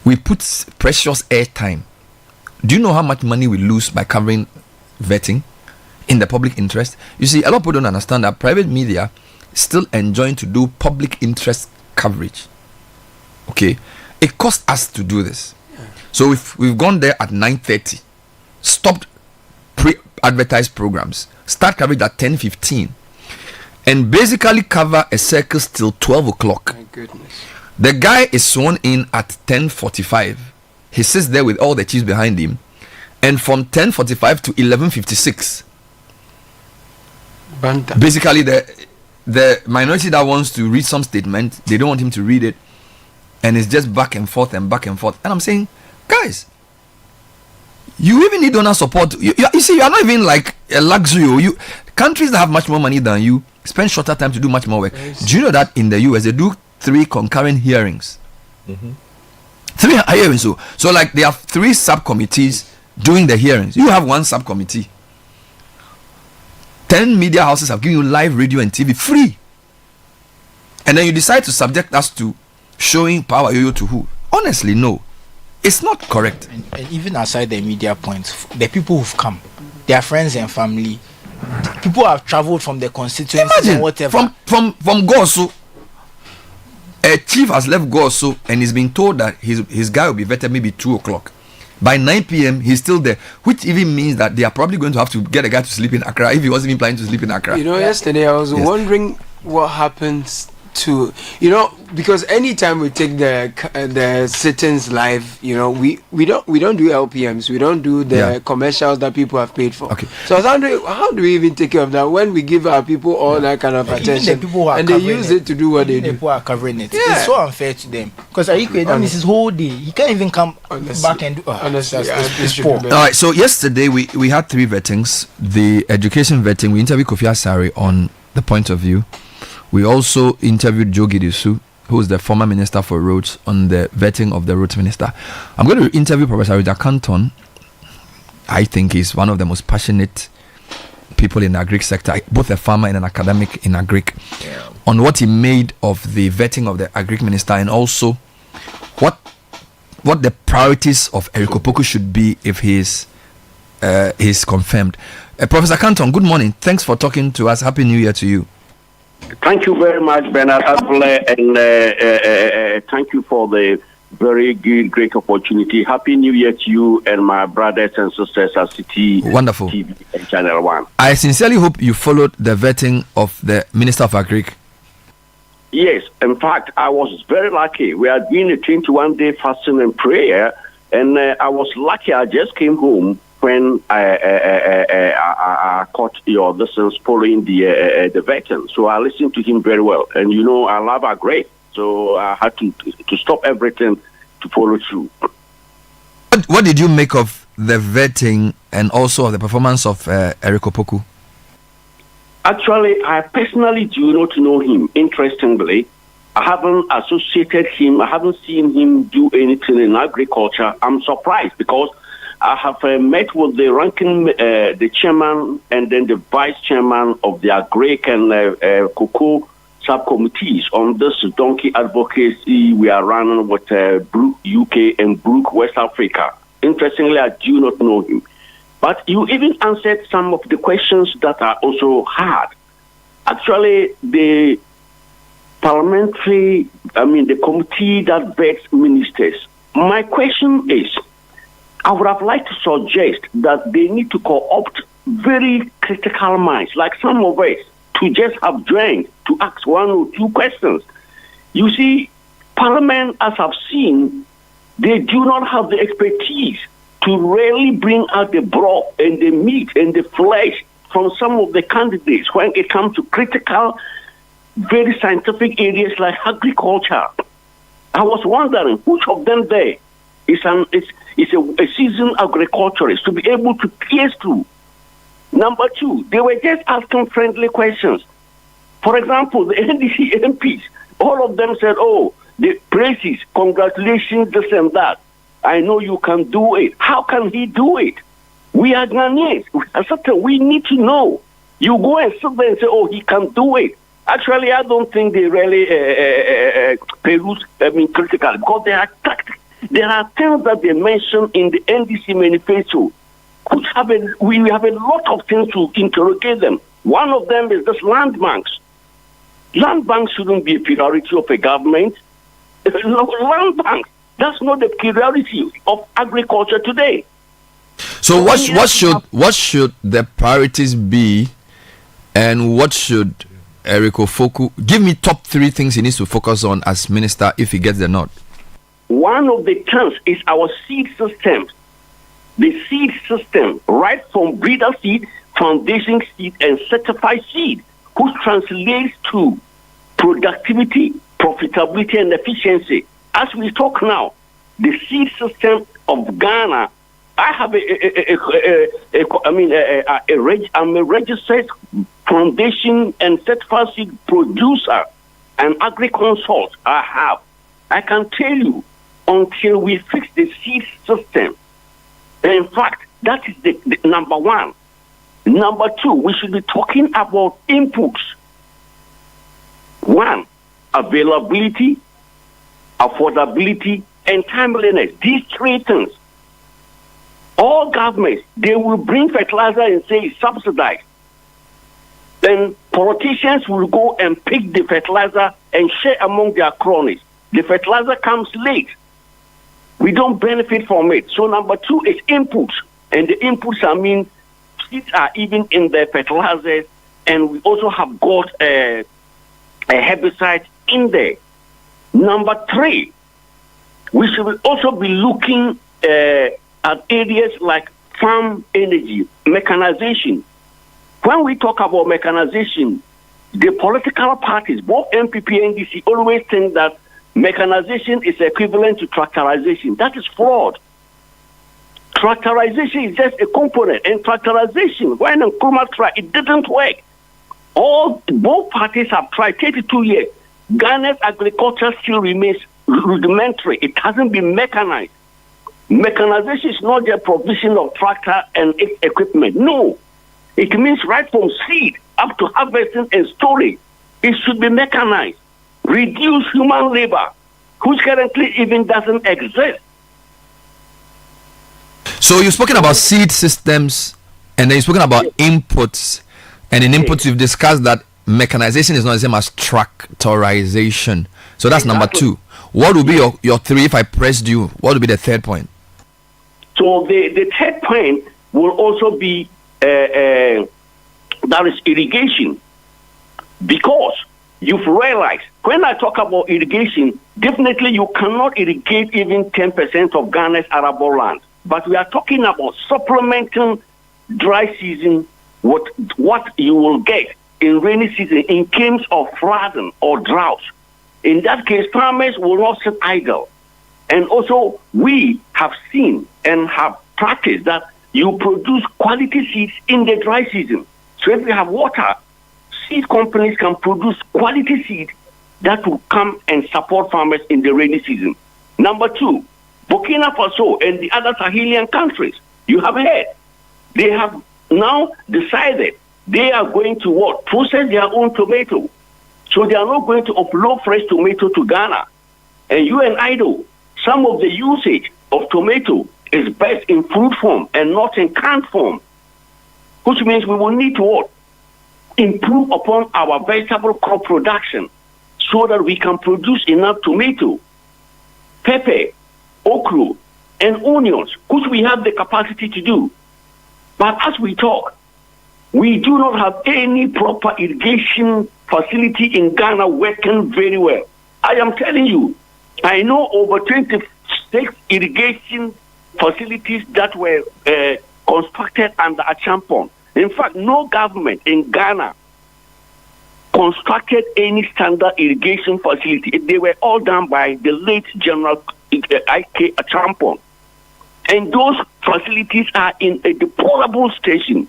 We put precious airtime. Do you know how much money we lose by covering vetting in the public interest? You see, a lot of people don't understand that private media is still enjoying to do public interest coverage. Okay, it costs us to do this. So if we've gone there at 9:30, stopped pre-advertised programs, start coverage at 10:15, and basically cover a circus till 12 o'clock. My goodness. The guy is sworn in at 10:45. He sits there with all the chiefs behind him, and from 10:45 to 11:56, basically the minority that wants to read some statement, they don't want him to read it, and it's just back and forth. And I'm saying, guys, you even need donor support. You see, you are not even like a luxury. Countries that have much more money than you spend shorter time to do much more work. Do you know that in the US they do 3 concurrent hearings? 3 hearings. So like they have 3 subcommittees doing the hearings. You have 1 subcommittee. 10 media houses have given you live radio and TV free, and then you decide to subject us to showing power yo-yo to who? Honestly, no. It's not correct. And even aside the media points, the people who've come, their friends and family, people have traveled from their constituencies and whatever. From Gosu, a chief has left Gosu and he's been told that his guy will be vetted maybe 2 o'clock. By 9 p.m. he's still there, which even means that they are probably going to have to get a guy to sleep in Accra if he wasn't even planning to sleep in Accra. Yesterday I was wondering what happens to, because anytime we take the sittings live, we don't do LPMs, we don't do the commercials that people have paid for. Okay. So I was wondering, how do we even take care of that when we give our people all that kind of attention, and they use it to do what they do? People are covering it. It's so unfair to them, because that means his whole day he can't even come back and do. Honestly, all right. So yesterday we had 3 vettings. The education vetting, we interviewed Kofi Asare on the point of view. We also interviewed Joe Gidisu, who is the former Minister for Roads, on the vetting of the Roads Minister. I'm going to interview Professor Rita Canton. I think he's one of the most passionate people in the agric sector, both a farmer and an academic in agric, on what he made of the vetting of the agric minister, and also what the priorities of Eric Opoku should be if he is confirmed. Professor Canton, good morning. Thanks for talking to us. Happy New Year to you. Thank you very much, Bernard Adler, and thank you for the very great opportunity. Happy New Year to you and my brothers and sisters at Citi Wonderful. TV and Channel 1. I sincerely hope you followed the vetting of the Minister of Agric. Yes, in fact, I was very lucky. We are doing a 21-day fasting and prayer, and I was lucky. I just came home when I caught your lessons following the vetting. So I listened to him very well. And, I love our great. So I had to stop everything to follow through. What did you make of the vetting and also of the performance of Eric Opoku? Actually, I personally do not know him. Interestingly, I haven't associated him. I haven't seen him do anything in agriculture. I'm surprised because I have met with the ranking, the chairman and then the vice chairman of the Agric and Cocoa subcommittees on this donkey advocacy we are running with Brook UK and Brook West Africa. Interestingly, I do not know him. But you even answered some of the questions that are also hard. Actually, the the committee that vets ministers. My question is, I would have liked to suggest that they need to co-opt very critical minds, like some of us, to just have joined to ask one or two questions. You see, Parliament, as I've seen, they do not have the expertise to really bring out the broth and the meat and the flesh from some of the candidates when it comes to critical, very scientific areas like agriculture. I was wondering which of them there is a seasoned agriculturist to be able to pierce through. Number two, they were just asking friendly questions. For example, the NDC MPs, all of them said, oh, the praises, congratulations, this and that. I know you can do it. How can he do it? We are Ghanaians. We need to know. You go and sit there and say, oh, he can do it. Actually, I don't think they really peruse, critically, because there are things that they mention in the NDC manifesto. We have a lot of things to interrogate them. One of them is this land banks. Land banks shouldn't be a priority of a government. Land banks, that's not the priority of agriculture today. So what should the priorities be, and what should Erico Foku give me top 3 things he needs to focus on as minister if he gets the nod? One of the things is our seed system. The seed system, right from breeder seed, foundation seed, and certified seed, which translates to productivity, profitability, and efficiency. As we talk now, the seed system of Ghana, I have I'm a registered foundation and certified seed producer and agri-consult I can tell you, until we fix the seed system, in fact, that is the number one. Number two, we should be talking about inputs. One, availability, affordability, and timeliness. These 3 things. All governments, they will bring fertilizer and say it's subsidized. Then politicians will go and pick the fertilizer and share among their cronies. The fertilizer comes late. We don't benefit from it. So number 2 is inputs. And the inputs, seeds are even in the fertilizers. And we also have got a herbicide in there. Number 3, we should also be looking at areas like farm energy, mechanization. When we talk about mechanization, the political parties, both MPP and NDC, always think that mechanization is equivalent to tractorization. That is fraud. Tractorization is just a component, and tractorization, when Nkrumah tried, it didn't work. Both parties have tried 32 years. Ghana's agriculture still remains rudimentary. It hasn't been mechanized. Mechanization is not the provision of tractor and its equipment. No. It means right from seed up to harvesting and storage. It should be mechanized. Reduce human labor, which currently even doesn't exist. So you've spoken about seed systems, and then you've spoken about inputs. And in inputs, you've discussed that mechanization is not the same as tractorization. So that's number 2. What would be your 3 if I pressed you? What would be the 3rd point? So the 3rd point will also be that is irrigation. Because you've realized, when I talk about irrigation, definitely you cannot irrigate even 10% of Ghana's arable land. But we are talking about supplementing dry season with what you will get in rainy season in case of flooding or drought. In that case, farmers will not sit idle. And also, we have seen and have practiced that you produce quality seeds in the dry season. So if you have water, seed companies can produce quality seed that will come and support farmers in the rainy season. Number 2, Burkina Faso and the other Sahelian countries, you have heard, they have now decided they are going to what? Process their own tomato. So they are not going to upload fresh tomato to Ghana. And you and I know some of the usage of tomato is best in fruit form and not in canned form, which means we will need to what? Improve upon our vegetable crop production so that we can produce enough tomato, pepper, okra, and onions, which we have the capacity to do. But as we talk, we do not have any proper irrigation facility in Ghana working very well. I am telling you, I know over 26 irrigation facilities that were constructed under a champion. In fact, no government in Ghana constructed any standard irrigation facility. They were all done by the late General I.K. Champion. And those facilities are in a deplorable station.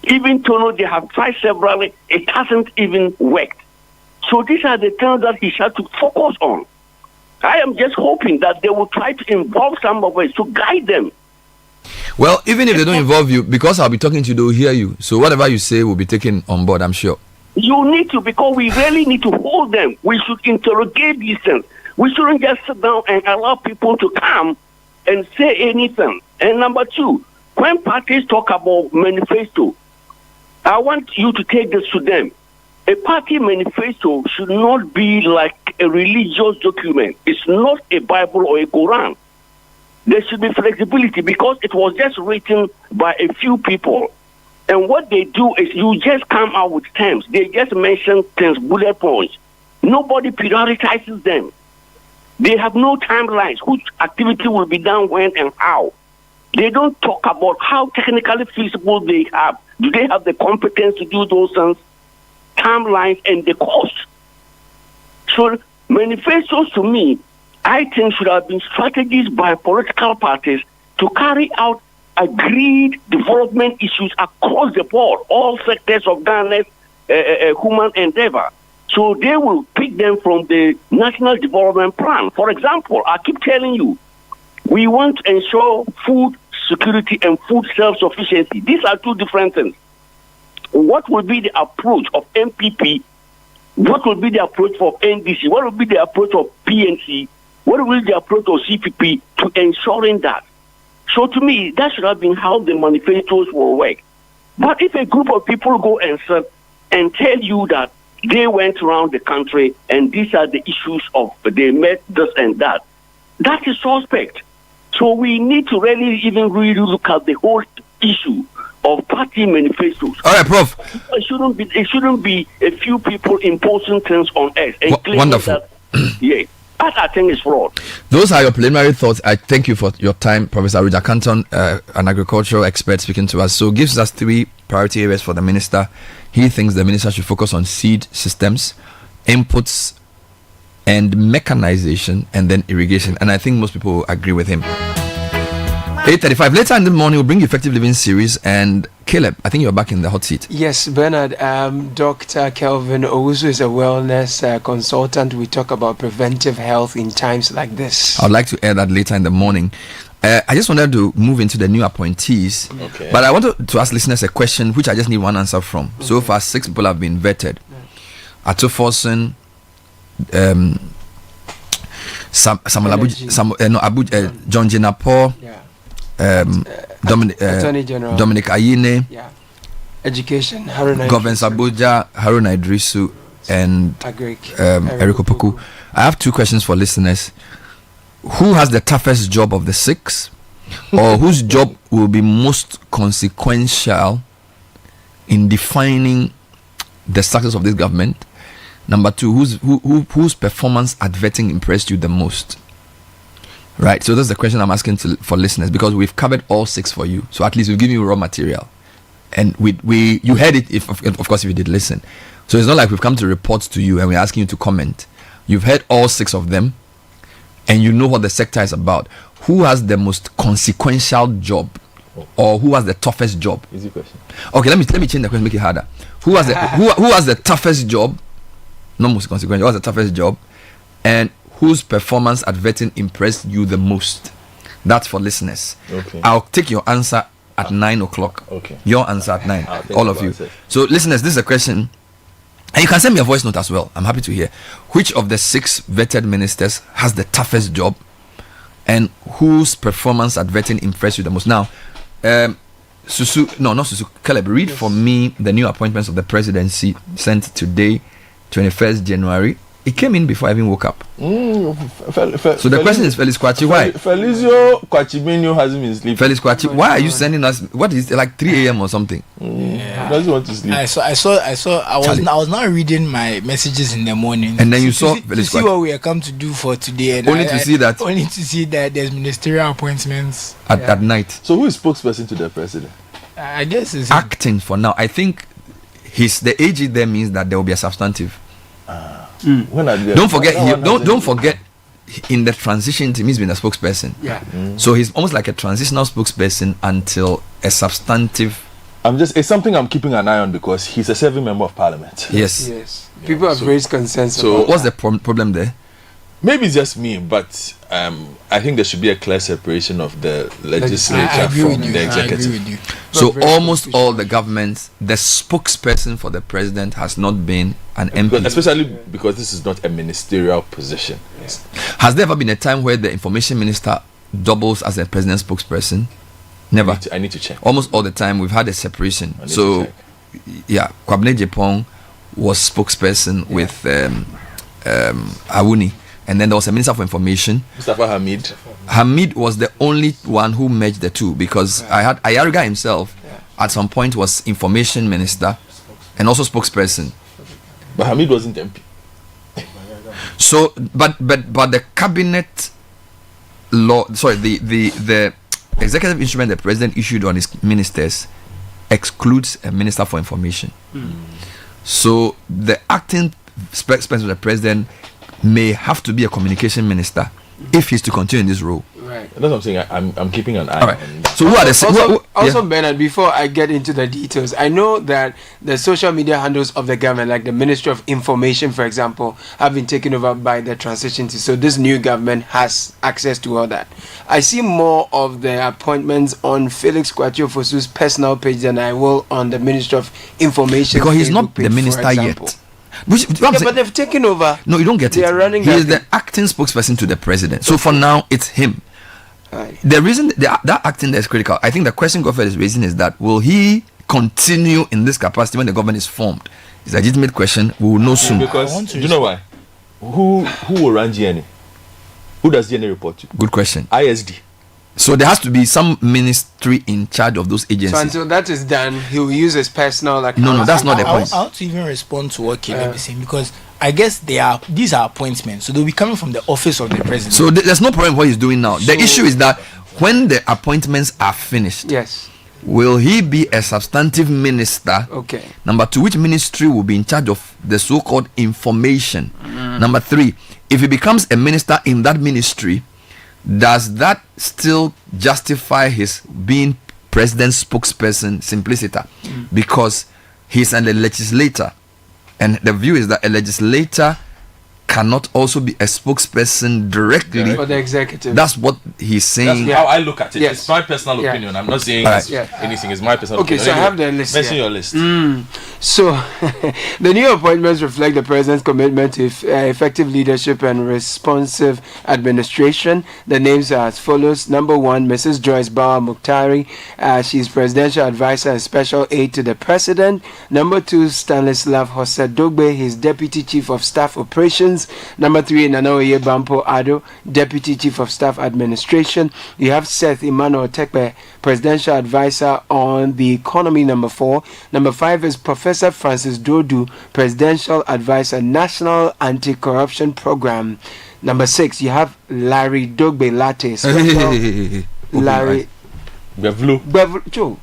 Even though they have tried severally, it hasn't even worked. So these are the things that he has to focus on. I am just hoping that they will try to involve some of us to guide them. Well, even if they don't involve you, because I'll be talking to you, they'll hear you. So whatever you say will be taken on board, I'm sure. You need to, because we really need to hold them. We should interrogate these things. We shouldn't just sit down and allow people to come and say anything. And number 2, when parties talk about manifesto, I want you to take this to them. A party manifesto should not be like a religious document. It's not a Bible or a Quran. There should be flexibility because it was just written by a few people. And what they do is you just come out with terms. They just mention things, bullet points. Nobody prioritizes them. They have no timelines, which activity will be done when and how. They don't talk about how technically feasible they have. Do they have the competence to do those things? Timelines and the cost. So manifestos to me, I think should have been strategies by political parties to carry out agreed development issues across the board, all sectors of Ghana's human endeavor. So they will pick them from the National Development Plan. For example, I keep telling you, we want to ensure food security and food self-sufficiency. These are two different things. What will be the approach of MPP? What will be the approach of NDC? What will be the approach of PNC? What will be the approach of CPP to ensuring that? So to me, that should have been how the manifestos will work. But if a group of people go and sit and tell you that they went around the country and these are the issues of they met this and that, that is suspect. So we need to really look at the whole issue of party manifestos. All right, Prof. It shouldn't be a few people imposing things on us and claiming wonderful. That, that I think is fraud. Those are your preliminary thoughts. I thank you for your time, Professor Rita Canton, an agricultural expert speaking to us. So gives us 3 priority areas for the minister. He thinks the minister should focus on seed systems, inputs, and mechanization, and then irrigation. And I think most people agree with him. 8:35. Later in the morning, we'll bring Effective Living series. And Caleb, I think you're back in the hot seat. Yes, Bernard. Dr. Kelvin Owusu is a wellness consultant. We talk about preventive health in times like this. I'd like to add that later in the morning. I just wanted to move into the new appointees. Okay. But I wanted to ask listeners a question, which I just need one answer from. Okay. So far, 6 people have been vetted. Ato Forson, John Jinapo, Dominic Ayine, Education, Govan Sabuja, Haruna Idrisu, and Eric Opoku. I have 2 questions for listeners. Who has the toughest job of the 6, or whose job will be most consequential in defining the success of this government? Number 2, whose performance at vetting impressed you the most? Right, so that's the question I'm asking for listeners, because we've covered all 6 for you. So at least we've given you raw material, and you heard it. If of course if you did listen. So it's not like we've come to report to you and we're asking you to comment. You've heard all 6 of them, and you know what the sector is about. Who has the most consequential job or who has the toughest job? Easy question. Okay, let me change the question, make it harder. Who has the who has the toughest job? No most consequential. Who has the toughest job? And whose performance at vetting impressed you the most? That's for listeners. Okay. I'll take your answer at 9 o'clock. Okay. Your answer at 9. All of you. So listeners, this is a question. And you can send me a voice note as well. I'm happy to hear. Which of the 6 vetted ministers has the toughest job? And whose performance at vetting impressed you the most? Now, Caleb, read for me the new appointments of the presidency sent today, 21st January. It came in before I even woke up. So the question is, Felix Kwachi, why? Felizio Kwachimenyo hasn't been sleeping. Felix Kwachi, why are you sending us? What is it, like 3 a.m. or something? Doesn't want to sleep. I was not reading my messages in the morning. And then you saw Felix Kwachi. See what we are come to do for today. And only to see that there's ministerial appointments at night. So who is spokesperson to the president? I guess it's acting for now. I think the AG there means that there will be a substantive. Don't forget in the transition team he's been a spokesperson. So he's almost like a transitional spokesperson until a substantive. It's something I'm keeping an eye on because he's a serving member of parliament. Yes. People have raised concerns. So what's the problem there? Maybe it's just me, but I think there should be a clear separation of the legislature from the executive. So almost all the governments, the spokesperson for the president has not been an MP. Especially because this is not a ministerial position. Yes. Has there ever been a time where the information minister doubles as a president's spokesperson? Never. I need to check. Almost all the time we've had a separation. So Kwabene Jepong was spokesperson with Awuni. And then there was a minister for information. Mustafa Hamid. Hamid was the only one who merged the two because Ayariga himself at some point was information minister and also spokesperson. But Hamid wasn't MP. So, but the cabinet law, the executive instrument the president issued on his ministers excludes a minister for information. So the acting spokesperson of the president may have to be a communication minister if he's to continue in this role. Right. That's what I'm saying. I'm keeping an eye. All right. So who are the Bernard, before I get into the details, I know that the social media handles of the government, like the Ministry of Information, for example, have been taken over by the transition team. So this new government has access to all that. I see more of the appointments on Felix Kwachi Ofosu's personal page than I will on the Ministry of Information. Because he's not the minister yet. But they've taken over. No, you don't get they it. Are running he is the acting spokesperson to the president. So for now, it's him. Right. The reason that acting there is critical, I think the question Godfrey is raising is that will he continue in this capacity when the government is formed? It's a legitimate question. We will know soon. Because do you know why? Who will run GNA? Who does GNA report to? Good question. ISD. So there has to be some ministry in charge of those agencies. So until that is done, he will use his personal account. No, that's not the point. I want to even respond to what Caleb is saying because I guess these are appointments, so they'll be coming from the office of the president. So there's no problem what he's doing now. The issue is that when the appointments are finished, yes, will he be a substantive minister? Okay. Number 2, which ministry will be in charge of the so-called information? Number 3, if he becomes a minister in that ministry, does that still justify his being president's spokesperson simpliciter? Because he's a legislator, and the view is that a legislator cannot also be a spokesperson directly for the executive. That's what he's saying. That's how I look at it. Yes. It's my personal opinion. I'm not saying anything. It's my personal opinion. Okay, so I have the list. Mention your list. So, the new appointments reflect the president's commitment to effective leadership and responsive administration. The names are as follows. Number 1, Mrs. Joyce Bawa Mukhtari. She's presidential advisor and special aide to the president. Number 2, Stanislav Hosedogbe. He's deputy chief of staff operations. Number 3, Nanaoye Bampo Ado, Deputy Chief of Staff Administration. You have Seth Emmanuel Tekpe, Presidential Advisor on the Economy. Number 4. Number 5 is Professor Francis Dodu, Presidential Advisor, National Anti-Corruption Program. Number 6, you have Larry Dogbe Latte. Larry. Bevlo.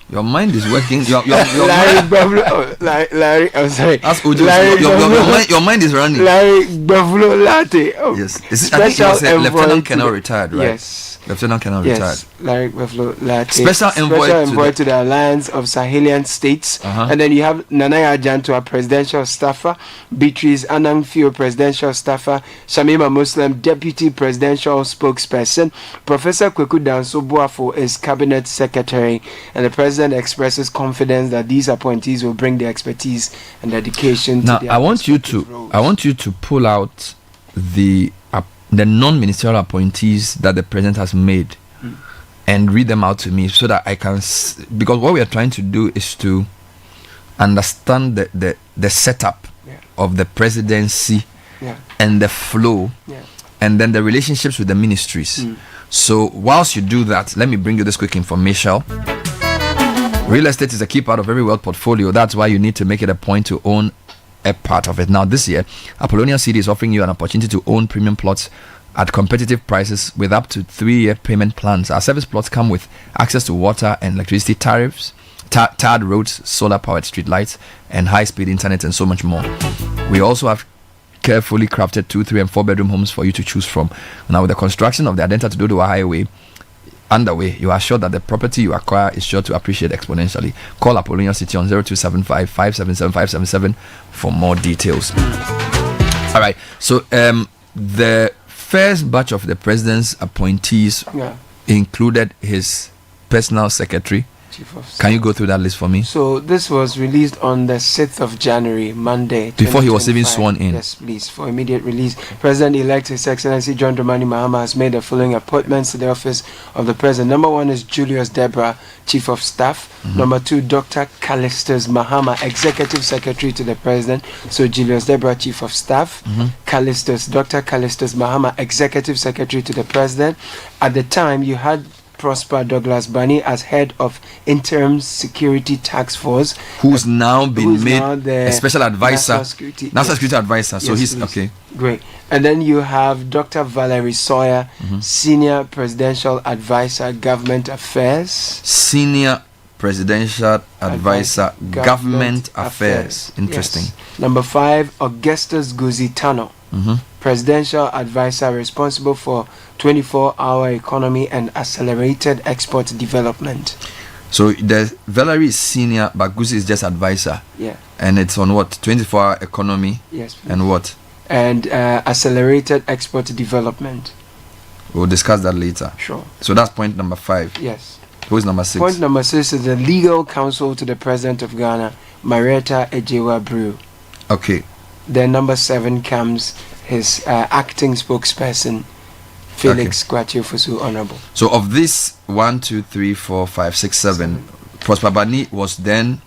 Your mind is working. Your Larry Bevlo. Larry. I'm sorry. Ask Ojo. Your mind is running. Larry Bevlo Latte. Yes. I think he was a Lieutenant Colonel retired, right? Yes. Lieutenant Colonel retired. Yes, Larry Buffalo. Special envoy to the Alliance of Sahelian States. And then you have Nanaya Ajantua, presidential staffer, Beatrice Anangfio, presidential staffer, Shamima Muslim, deputy presidential spokesperson, Professor Kweku Danso-Boafo is cabinet secretary, and the president expresses confidence that these appointees will bring their expertise and dedication to their I want you to pull out the non-ministerial appointees that the president has made and read them out to me so that I can because what we are trying to do is to understand the setup of the presidency and the flow and then the relationships with the ministries. So whilst you do that, let me bring you this quick information. Real estate is a key part of every wealth portfolio. That's why you need to make it a point to own a part of it. Now this year, Apollonia City is offering you an opportunity to own premium plots at competitive prices with up to 3-year payment plans. Our service plots come with access to water and electricity tariffs, tarred roads, solar powered street lights, and high speed internet, and so much more. We also have carefully crafted 2, 3 and 4 bedroom homes for you to choose from. Now with the construction of the Adenta to Dodowa Highway underway, you are sure that the property you acquire is sure to appreciate exponentially. Call Apollonia City on 0275 577 577 for more details. All right, so the first batch of the president's appointees included his personal secretary. Can you go through that list for me? So this was released on the 6th of January, Monday. Before he was even sworn in. Yes, please, for immediate release. President-elect His Excellency John Dramani Mahama has made the following appointments to the office of the president. Number 1 is Julius Debra, Chief of Staff. Number 2, Dr. Callistus Mahama, Executive Secretary to the President. So Julius Debra, Chief of Staff. Dr. Callistus Mahama, Executive Secretary to the President. At the time, you had Prosper Douglas Bani as head of Interim Security Task Force, who's now been made a special advisor, National Security Advisor. So he's okay. Great. And then you have Dr. Valerie Sawyer, Senior Presidential Advisor, Government Affairs. Senior Presidential Advisor, Government Affairs. Interesting. Yes. Number 5, Augustus Guzitano, Presidential Advisor responsible for 24-hour economy and accelerated export development. So the Valerie is senior, but Guzi is just advisor. Yeah. And it's on what? 24-hour economy? Yes, please. And what? And accelerated export development. We'll discuss that later. Sure. So that's point number 5. Yes. Who's number 6? Point number 6 is the legal counsel to the President of Ghana, Marietta Ejewa Brew. Okay. Then number 7 comes his acting spokesperson, Felix Kwatio Fusu Honorable. So of this 1, 2, 3, 4, 5, 6, 7, Prosper Bani was then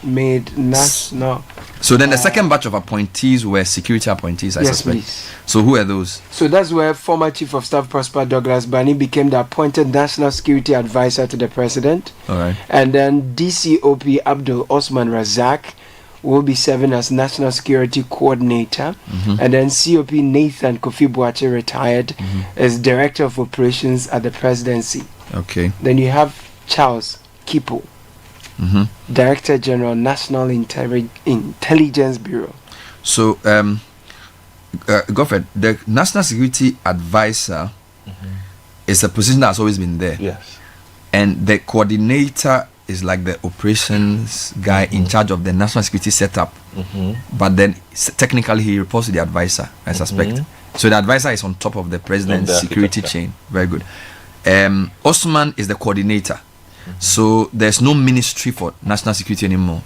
made national. So then the second batch of appointees were security appointees, I suspect. Please. So who are those? So that's where former Chief of Staff Prosper Douglas Bani became the appointed National Security Advisor to the President. All right. And then DCOP Abdul Osman Razak will be serving as National Security Coordinator. And then COP Nathan Kofi Boache, retired, is Director of Operations at the Presidency. Okay. Then you have Charles Kipo, Director General, National Intelligence Bureau. So, Godfred, the National Security Advisor is a position that's always been there. Yes. And the coordinator is like the operations guy in charge of the national security setup. But then technically he reports to the advisor, I suspect. So the advisor is on top of the president's security chain. Very good. Osman is the coordinator. So there's no ministry for national security anymore.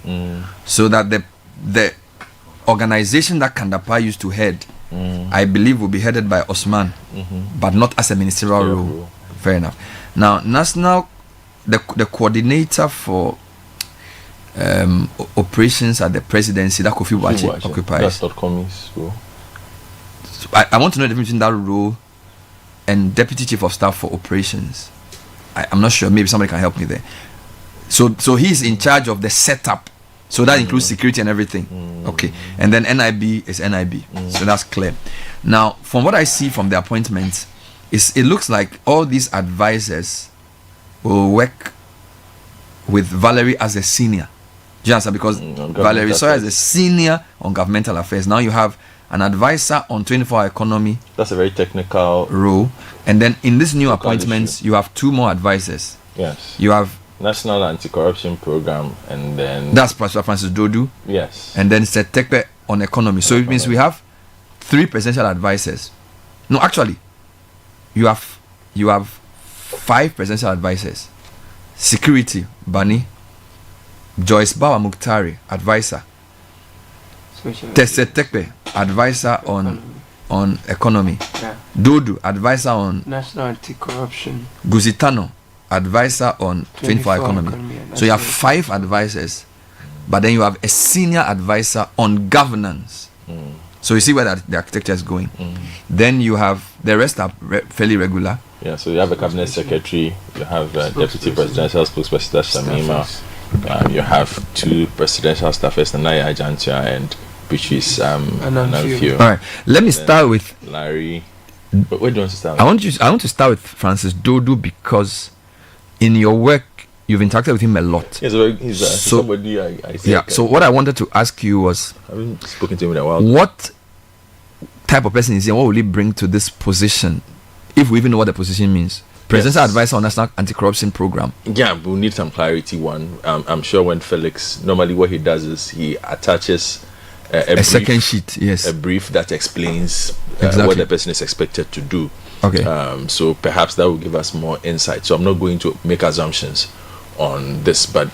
So that the organization that Kandapa used to head, I believe will be headed by Osman, but not as a ministerial role. Fair enough. Now, the coordinator for operations at the presidency that Kofi Boache occupies. That's not coming. So I want to know the difference between that role and deputy chief of staff for operations. I'm not sure. Maybe somebody can help me there. So he's in charge of the setup. So that includes security and everything. Okay. And then NIB is NIB. So that's clear. Now, from what I see from the appointments, it looks like all these advisors will work with Valerie as a senior. Do you understand? Because Valerie Sawyer is a senior on governmental affairs. Now you have an advisor on 24-hour economy. That's a very technical role. And then in this new appointments, you have 2 more advisors. Yes. You have National Anti-Corruption Program, and then that's Professor Francis Dodu. Yes. And then Setekpe on economy. So it means we have 3 presidential advisors. No, actually, you have 5 presidential advisors. Security, Bani. Joyce Bawa Muktari, advisor. Tesetekpe, advisor on economy. Yeah. Dodu, advisor on National Anti-Corruption. Guzitano, advisor on 24 economy. So you have 5 advisors, but then you have a senior advisor on governance. So you see where the architecture is going. Then you have the rest are fairly regular. Yeah, so you have a cabinet secretary, you have deputy presidential spokesperson Shamima, you have 2 presidential staffers, Naya Ajantia and Beatrice Anamfio. All right, let me start with Larry. Where do you want to start? I want to start with Francis Dodu because in your work you've interacted with him a lot. He's somebody I see. Yeah. So what I wanted to ask you was, I haven't spoken to him in a while. What type of person is he, and what will he bring to this position, if we even know what the position means? Presidential advisor on National Anti-Corruption Program. Yeah, we'll need some clarity. One, I'm sure when Felix, normally what he does is he attaches a brief, second sheet, yes, a brief that explains exactly what the person is expected to do. Okay. So perhaps that will give us more insight. So I'm not going to make assumptions on this, but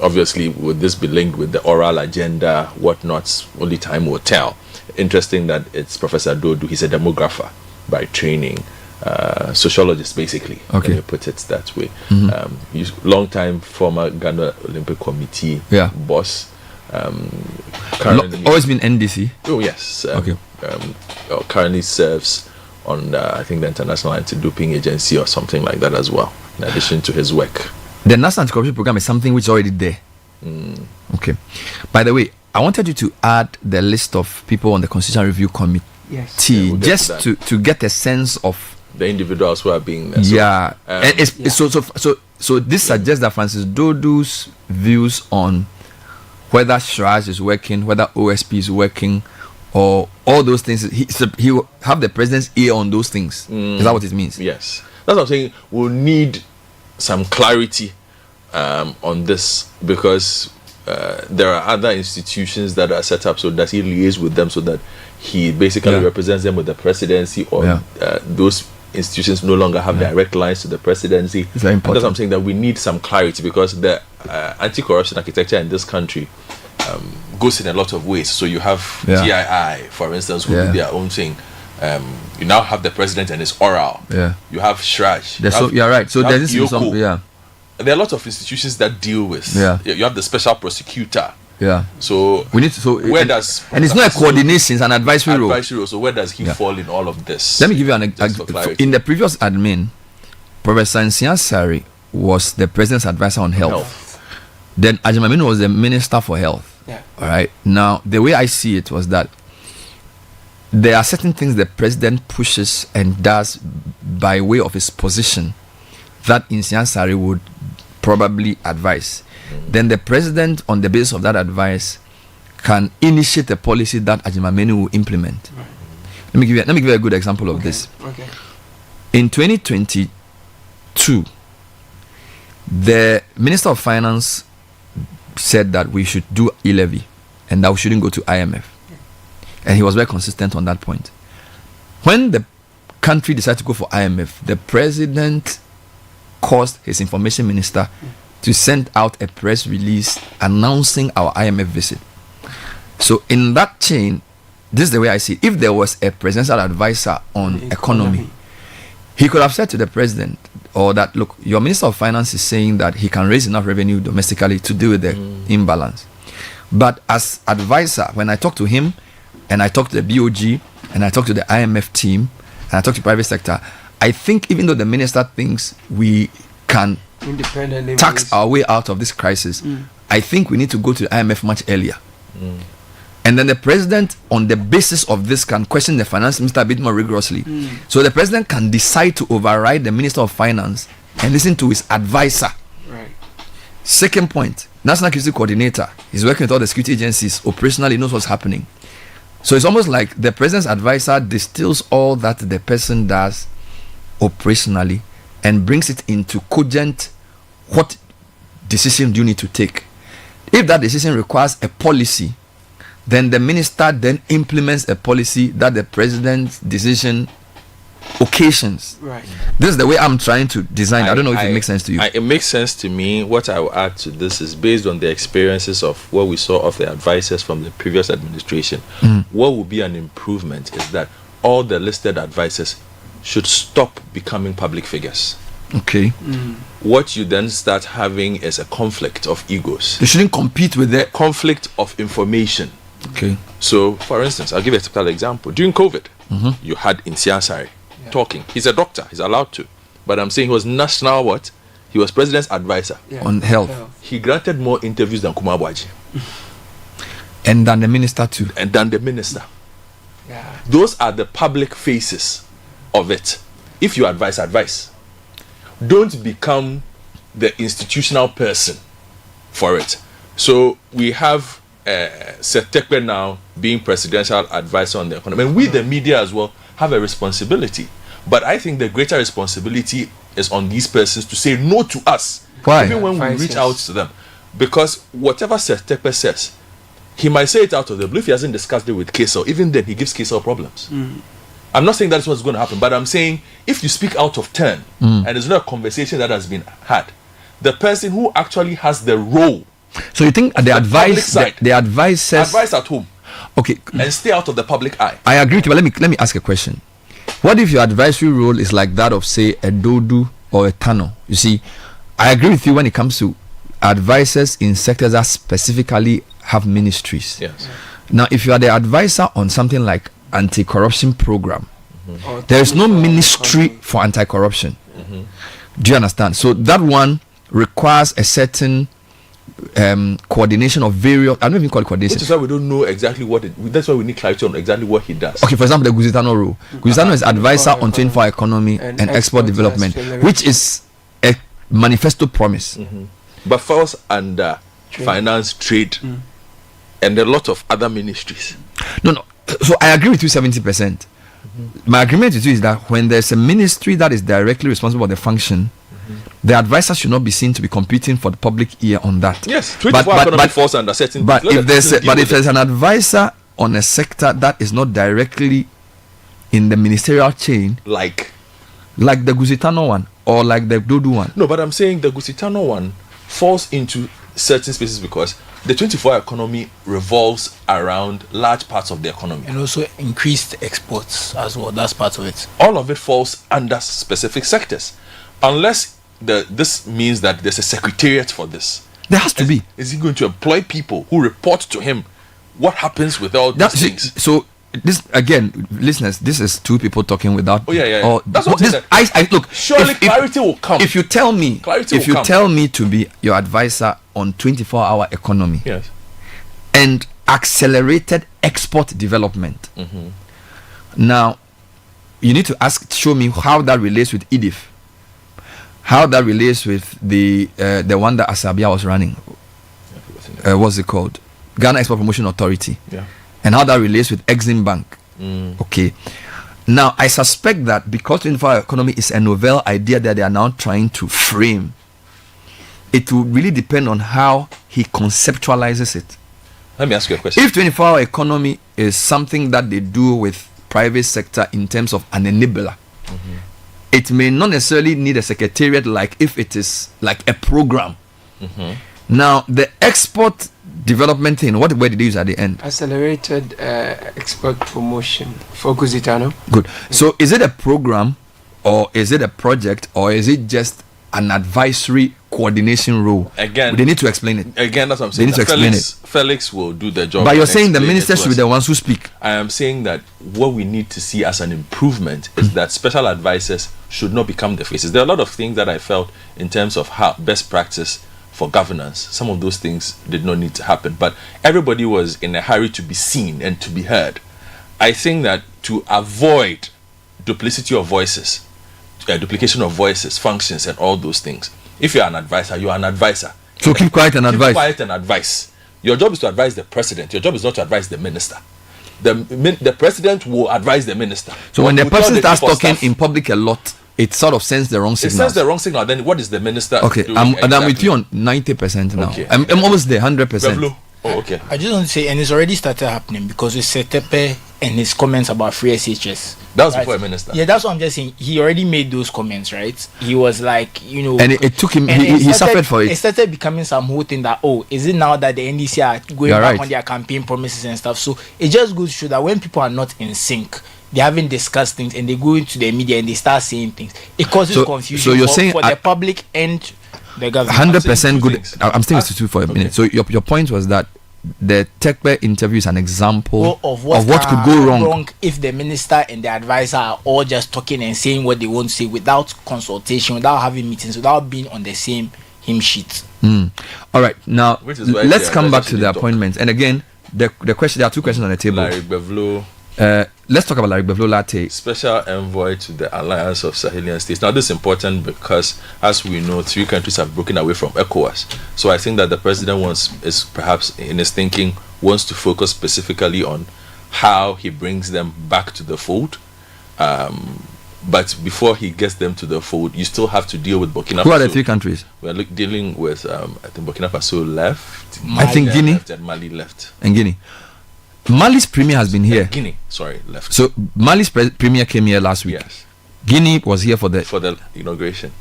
obviously would this be linked with the oral agenda, whatnot, only time will tell. Interesting that it's Professor Dodu. He's a demographer by training, sociologist basically. Okay. Let me put it that way. He's long time former Ghana Olympic Committee boss. Always been NDC. Oh yes. Okay. Currently serves on I think the International Anti-Doping Agency or something like that as well. In addition to his work. The National Anti-Corruption Program is something which is already there. Okay. By the way, I wanted you to add the list of people on the Constitutional Review Committee, we'll just to get a sense of the individuals who are being there. So this suggests that Francis Dodu's views on whether Shraj is working, whether OSP is working, or all those things, he will have the president's ear on those things. Is that what it means? Yes. That's what I'm saying. We'll need some clarity on this because there are other institutions that are set up so that he liaises with them so that he basically represents them with the presidency, or those institutions no longer have direct lines to the presidency. It's very important. And that's what I'm saying, that we need some clarity because the anti-corruption architecture in this country goes in a lot of ways. So you have GII, for instance, who do their own thing. You now have the president and his oral. You have Shraj. You're right. So there is some. There are a lot of institutions that deal with. You have the special prosecutor. So we need to. So where does it's not a coordination; it's an advisory role. So where does he fall in all of this? Let me give you an example. In the previous admin, Professor Nsia Sari was the president's advisor on health. Then Ajimamino was the minister for health. All right. Now the way I see it was that there are certain things the president pushes and does by way of his position that Nsia Sari would probably advise. Then the president, on the basis of that advice, can initiate a policy that Ajimameni will implement. Let me give you a good example of this. In 2022, the Minister of Finance said that we should do e-levy and that we shouldn't go to IMF. And he was very consistent on that point. When the country decided to go for IMF, the president caused his information minister to send out a press release announcing our IMF visit. So in that chain, this is the way I see it. If there was a presidential advisor on economy, he could have said to the president, or that, look, your Minister of Finance is saying that he can raise enough revenue domestically to deal with the imbalance. But as advisor, when I talk to him, and I talk to the BOG, and I talk to the IMF team, and I talk to the private sector, I think even though the minister thinks we can tax our way out of this crisis, I think we need to go to the IMF much earlier. And then the president, on the basis of this, can question the finance minister a bit more rigorously. So the president can decide to override the Minister of Finance and listen to his advisor. Second point, National Security Coordinator is working with all the security agencies operationally, knows what's happening. So it's almost like the president's advisor distills all that the person does operationally and brings it into cogent, what decision do you need to take? If that decision requires a policy, then the minister then implements a policy that the president's decision occasions. Right. This is the way I'm trying to design. I don't know if it makes sense to you. It makes sense to me. What I will add to this is based on the experiences of what we saw of the advisors from the previous administration. What will be an improvement is that all the listed advisors should stop becoming public figures. Okay. What you then start having is a conflict of egos. They shouldn't compete with the conflict of information. Okay. So, for instance, I'll give you a typical example. During COVID, you had Insiansari talking. He's a doctor. He's allowed to. But I'm saying he was national what? He was president's advisor. On health. He granted more interviews than Kumabwaji. And than the minister too. And than the minister. Those are the public faces of it. If you advise. Don't become the institutional person for it. So we have Setekwe now being presidential advisor on the economy. And we, the media as well, have a responsibility. But I think the greater responsibility is on these persons to say no to us. Why? Even when we reach out to them. Because whatever Setekwe says, he might say it out of the blue if he hasn't discussed it with Kesel. Even then, he gives Kesel problems. I'm not saying that's what's going to happen, but I'm saying if you speak out of turn and there's not a conversation that has been had, the person who actually has the role. So you think the advice says advice at home, okay, and stay out of the public eye. I agree with you, but let me ask a question. What if your advisory role is like that of, say, a Dodu or a Tano? You see, I agree with you when it comes to advisors in sectors that specifically have ministries. Yes. Now, if you are the advisor on something like anti-corruption program, there is no ministry for anti-corruption. Do you understand? So that one requires a certain coordination of various. I don't even call it coordination. Which is why we don't know exactly what that's why we need clarity on exactly what he does. Okay, for example, the Guzitano rule. Guzitano is advisor on 24-hour economy and export development, which is a manifesto promise. But falls under finance, trade, and a lot of other ministries. No. So I agree with you 70%. My agreement with you is that when there's a ministry that is directly responsible for the function, the advisor should not be seen to be competing for the public ear on that. Yes, 24 economy falls under certain. But if there's an advisor on a sector that is not directly in the ministerial chain, like the Guzitano one or like the Dodu one. No, but I'm saying the Guzitano one falls into certain spaces because the 24-hour economy revolves around large parts of the economy. And also increased exports as well. That's part of it. All of it falls under specific sectors. Unless this means that there's a secretariat for this. There has to be. Is he going to employ people who report to him? What happens with all these things? So this again, listeners, this is two people talking without. Oh yeah. That's what I look. Surely clarity will come. If you tell me, tell me to be your advisor on 24-hour economy, yes, and accelerated export development. Now, you need to show me how that relates with EDIF, how that relates with the one that Asabia was running. What's it called? Ghana Export Promotion Authority. Yeah. And how that relates with Exim Bank. Okay. Now, I suspect that because 24-hour economy is a novel idea that they are now trying to frame, it will really depend on how he conceptualizes it. Let me ask you a question. If 24-hour economy is something that they do with private sector in terms of an enabler, it may not necessarily need a secretariat like if it is like a program. Now, the export development thing, what word did they use at the end? Accelerated export promotion for Guzitano. Good. So is it a program or is it a project or is it just an advisory coordination role? Again, they need to explain it. Again, that's what I'm saying. They need to explain it. Felix will do the job. But you're saying the ministers should be the ones who speak. I am saying that what we need to see as an improvement is that special advisors should not become the faces. There are a lot of things that I felt in terms of how best practice for governance. Some of those things did not need to happen, but everybody was in a hurry to be seen and to be heard. I think that to avoid duplication of voices, functions, and all those things, if you're an advisor, you're an advisor. So keep quiet and advise. Keep quiet and advise. Your job is to advise the president. Your job is not to advise the minister. the president will advise the minister. So when the person starts talking in public a lot, it sort of sends the wrong signal. It sends the wrong signal. Then what is the minister okay, doing? I'm with you on 90% now. Okay. I'm almost there, 100%. Oh, okay. I just want to say, and it's already started happening because with Setepe and his comments about free SHS. That was before a minister. Yeah, that's what I'm just saying. He already made those comments, right? He was like, and it took him. He suffered for it. It started becoming some whole thing that is it now that the NDC are going back on their campaign promises and stuff? So it just goes to show that when people are not in sync, they haven't discussed things, and they go into the media and they start saying things. It causes confusion. So you're saying for the public and the government. 100% good. I'm staying with you for a minute. So your point was that the Tekbe interview is an example of what could go wrong if the minister and the advisor are all just talking and saying what they want to say without consultation, without having meetings, without being on the same hymn sheet. All right, now let's come back to the appointments. And again, the question. There are two questions on the table. Larry Bevlo. Let's talk about Larry Bevlo Latte. Special envoy to the Alliance of Sahelian States. Now, this is important because, as we know, 3 countries have broken away from ECOWAS. So I think that the president is perhaps in his thinking, wants to focus specifically on how he brings them back to the fold. But before he gets them to the fold, you still have to deal with Burkina Faso. Who are the 3 countries? We're dealing with, I think Burkina Faso left. I think Guinea. Left, and Mali left. And Guinea. Mali's premier has been here. Guinea, sorry, left. So Mali's premier came here last week. Yes. Guinea was here for the inauguration.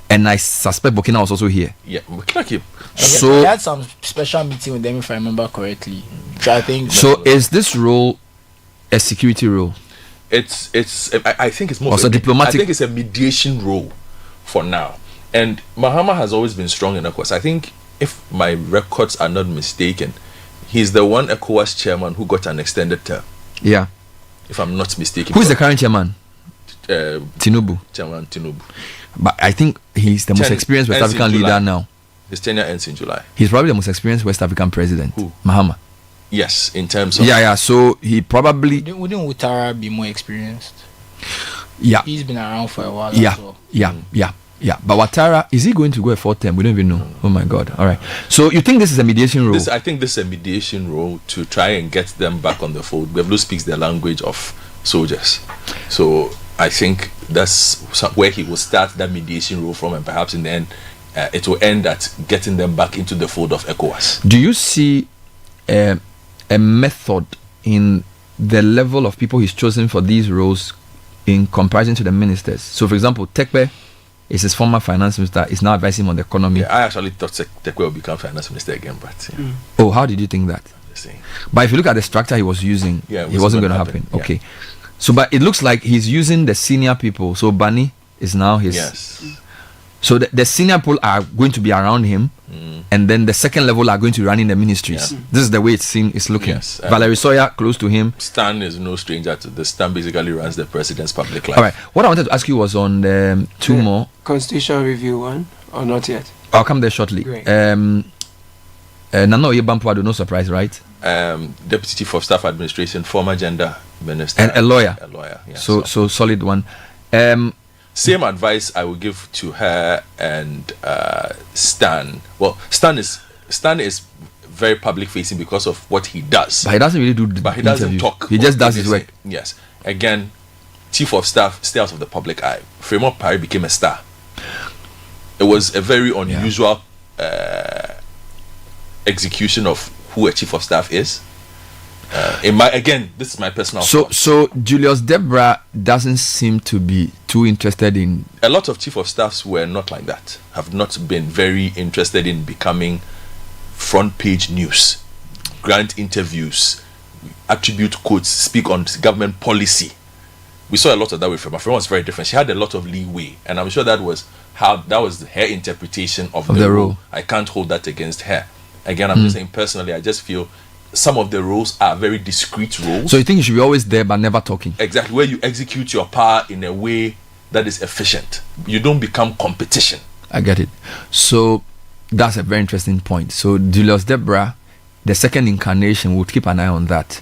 And I suspect Burkina was also here. Yeah, Burkina came. So they had some special meeting with them, if I remember correctly. I think. So is this role a security role? I think it's more also diplomatic. I think it's a mediation role for now. And Mahama has always been strong in ECOWAS. I think, if my records are not mistaken, he's the one ECOWAS chairman who got an extended term. Yeah. If I'm not mistaken. Who is the current chairman? Tinubu. Chairman Tinubu. But I think he's the most experienced West African leader now. His tenure ends in July. He's probably the most experienced West African president. Who? Mahama. Yes, in terms of... Yeah. So he probably... Wouldn't Ouattara be more experienced? Yeah. He's been around for a while. Yeah. But Ouattara, is he going to go a 4th term? We don't even know. Oh my God. All right. So you think this is a mediation role? I think this is a mediation role to try and get them back on the fold. Bevlo speaks the language of soldiers. So I think that's where he will start that mediation role from, and perhaps in the end, it will end at getting them back into the fold of ECOWAS. Do you see a method in the level of people he's chosen for these roles in comparison to the ministers? So, for example, Tekbe is his former finance minister, is now advising him on the economy. Yeah, I actually thought Tekwe would become finance minister again, but... Yeah. Oh, how did you think that? But if you look at the structure he was using, it wasn't going to happen. Yeah. Okay. So, but it looks like he's using the senior people. So, Bani is now his... Yes. So, the senior people are going to be around him, and then the second level are going to run in the ministries. Yeah. This is the way it's looking. Yes. Valerie Sawyer, close to him. Stan is no stranger to this. Stan basically runs the president's public life. All right. What I wanted to ask you was on two more. Constitutional review one, or not yet? I'll come there shortly. Nano Oyebampo, no surprise, right? Deputy Chief of Staff Administration, former gender minister. And a lawyer. A lawyer, yes. So solid one. Same advice I will give to her and Stan. Well, Stan is very public facing because of what he does. But he doesn't really do. But he doesn't talk. He just does his work. Yes. Again, Chief of Staff, stay out of the public eye. Fremont Parry became a star. It was a very unusual execution of who a Chief of Staff is. This is my personal thought. So Julius Debra doesn't seem to be too interested in... A lot of Chief of Staffs were not like that. Have not been very interested in becoming front page news, grant interviews, attribute quotes, speak on government policy. We saw a lot of that with Fremont. Fremont was very different. She had a lot of leeway, and I'm sure that was her interpretation of the role. I can't hold that against her. Again, I'm just saying personally, I just feel some of the roles are very discreet roles. So you think you should be always there but never talking? Exactly, where you execute your power in a way that is efficient. You don't become competition. I get it. So that's a very interesting point. So Julius Debra, the second incarnation, we'll keep an eye on that.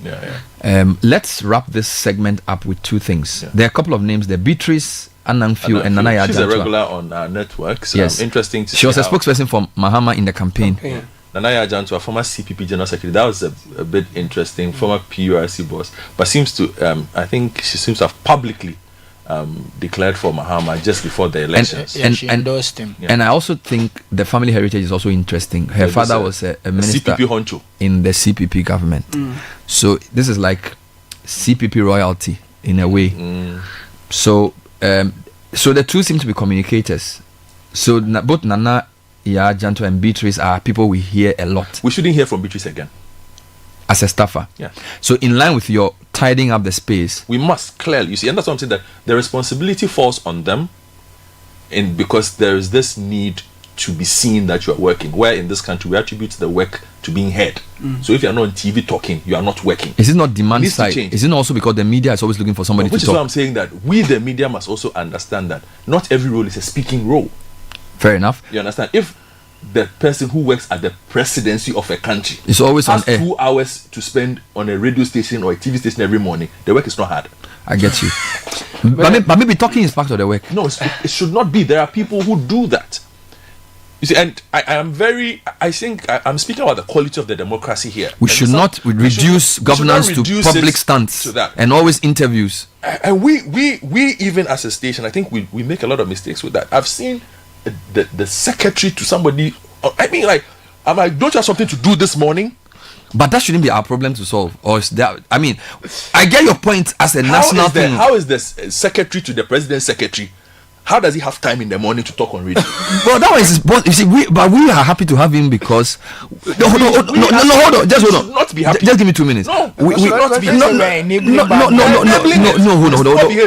Let's wrap this segment up with two things. There are a couple of names there. Beatrice Anangfiu and Nana Yajantua. She's a regular on our network. So yes. Interesting to see. She was a spokesperson for Mahama in the campain. Nana Yajanto, a former CPP General Secretary. That was a bit interesting. Former PURC boss, but seems to I think she seems to have publicly declared for Mahama just before the elections. She endorsed him. And I also think the family heritage is also interesting. Her father was a minister CPP honcho in the CPP government. So this is like CPP royalty in a way. So the two seem to be communicators. So both Nana Yajanto and Beatrice are people we hear a lot. We shouldn't hear from Beatrice again. As a staffer. Yeah. So in line with your tidying up the space, we must clearly, you see, and that's what I'm saying, that the responsibility falls on them, and because there is this need to be seen that you are working. Where in this country we attribute the work to being heard. So if you are not on TV talking, you are not working. Is it not demand side? Is it not also because the media is always looking for somebody to talk? Which is why I'm saying that we, the media, must also understand that not every role is a speaking role. Fair enough. You understand? If the person who works at the presidency of a country is always has on air 2 hours to spend on a radio station or a TV station every morning, the work is not hard. I get you. but maybe talking is part of the work. No, it should not be. There are people who do that. You see, and I think I'm speaking about the quality of the democracy here. We should not reduce governance to public stunts and always interviews. And we even as a station, I think we make a lot of mistakes with that. I've seen the secretary to somebody. I mean, like, I'm like, don't you have something to do this morning? But that shouldn't be our problem to solve. Or is that? I mean, I get your point as a national thing. How is the secretary to the president's secretary? How does he have time in the morning to talk on radio? Well, that was his boss. You see, we are happy to have him because. Hold on. Just hold on. Not be happy. Just give me 2 minutes. No, we not be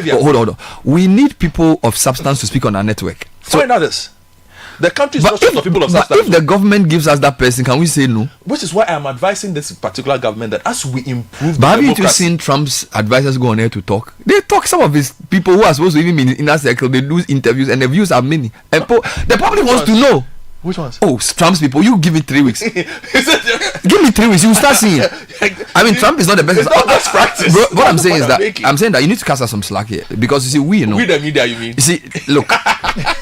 hold on. We need people of substance to speak on our network. Find others. The country is not full of people of substance. If the government gives us that person, can we say no? Which is why I am advising this particular government that as we improve. But haven't you seen Trump's advisors go on air to talk? They talk. Some of his people who are supposed to even be in that circle, they do interviews, and the views are many. And the public wants to know. Which ones? Oh, Trump's people. You give me 3 weeks. Give me 3 weeks. You will start seeing. I mean, Trump is not the best. It's not best practice. Bro, what I'm saying is that I'm saying that you need to cast us some slack here because you see, we the media, you mean? You see, look,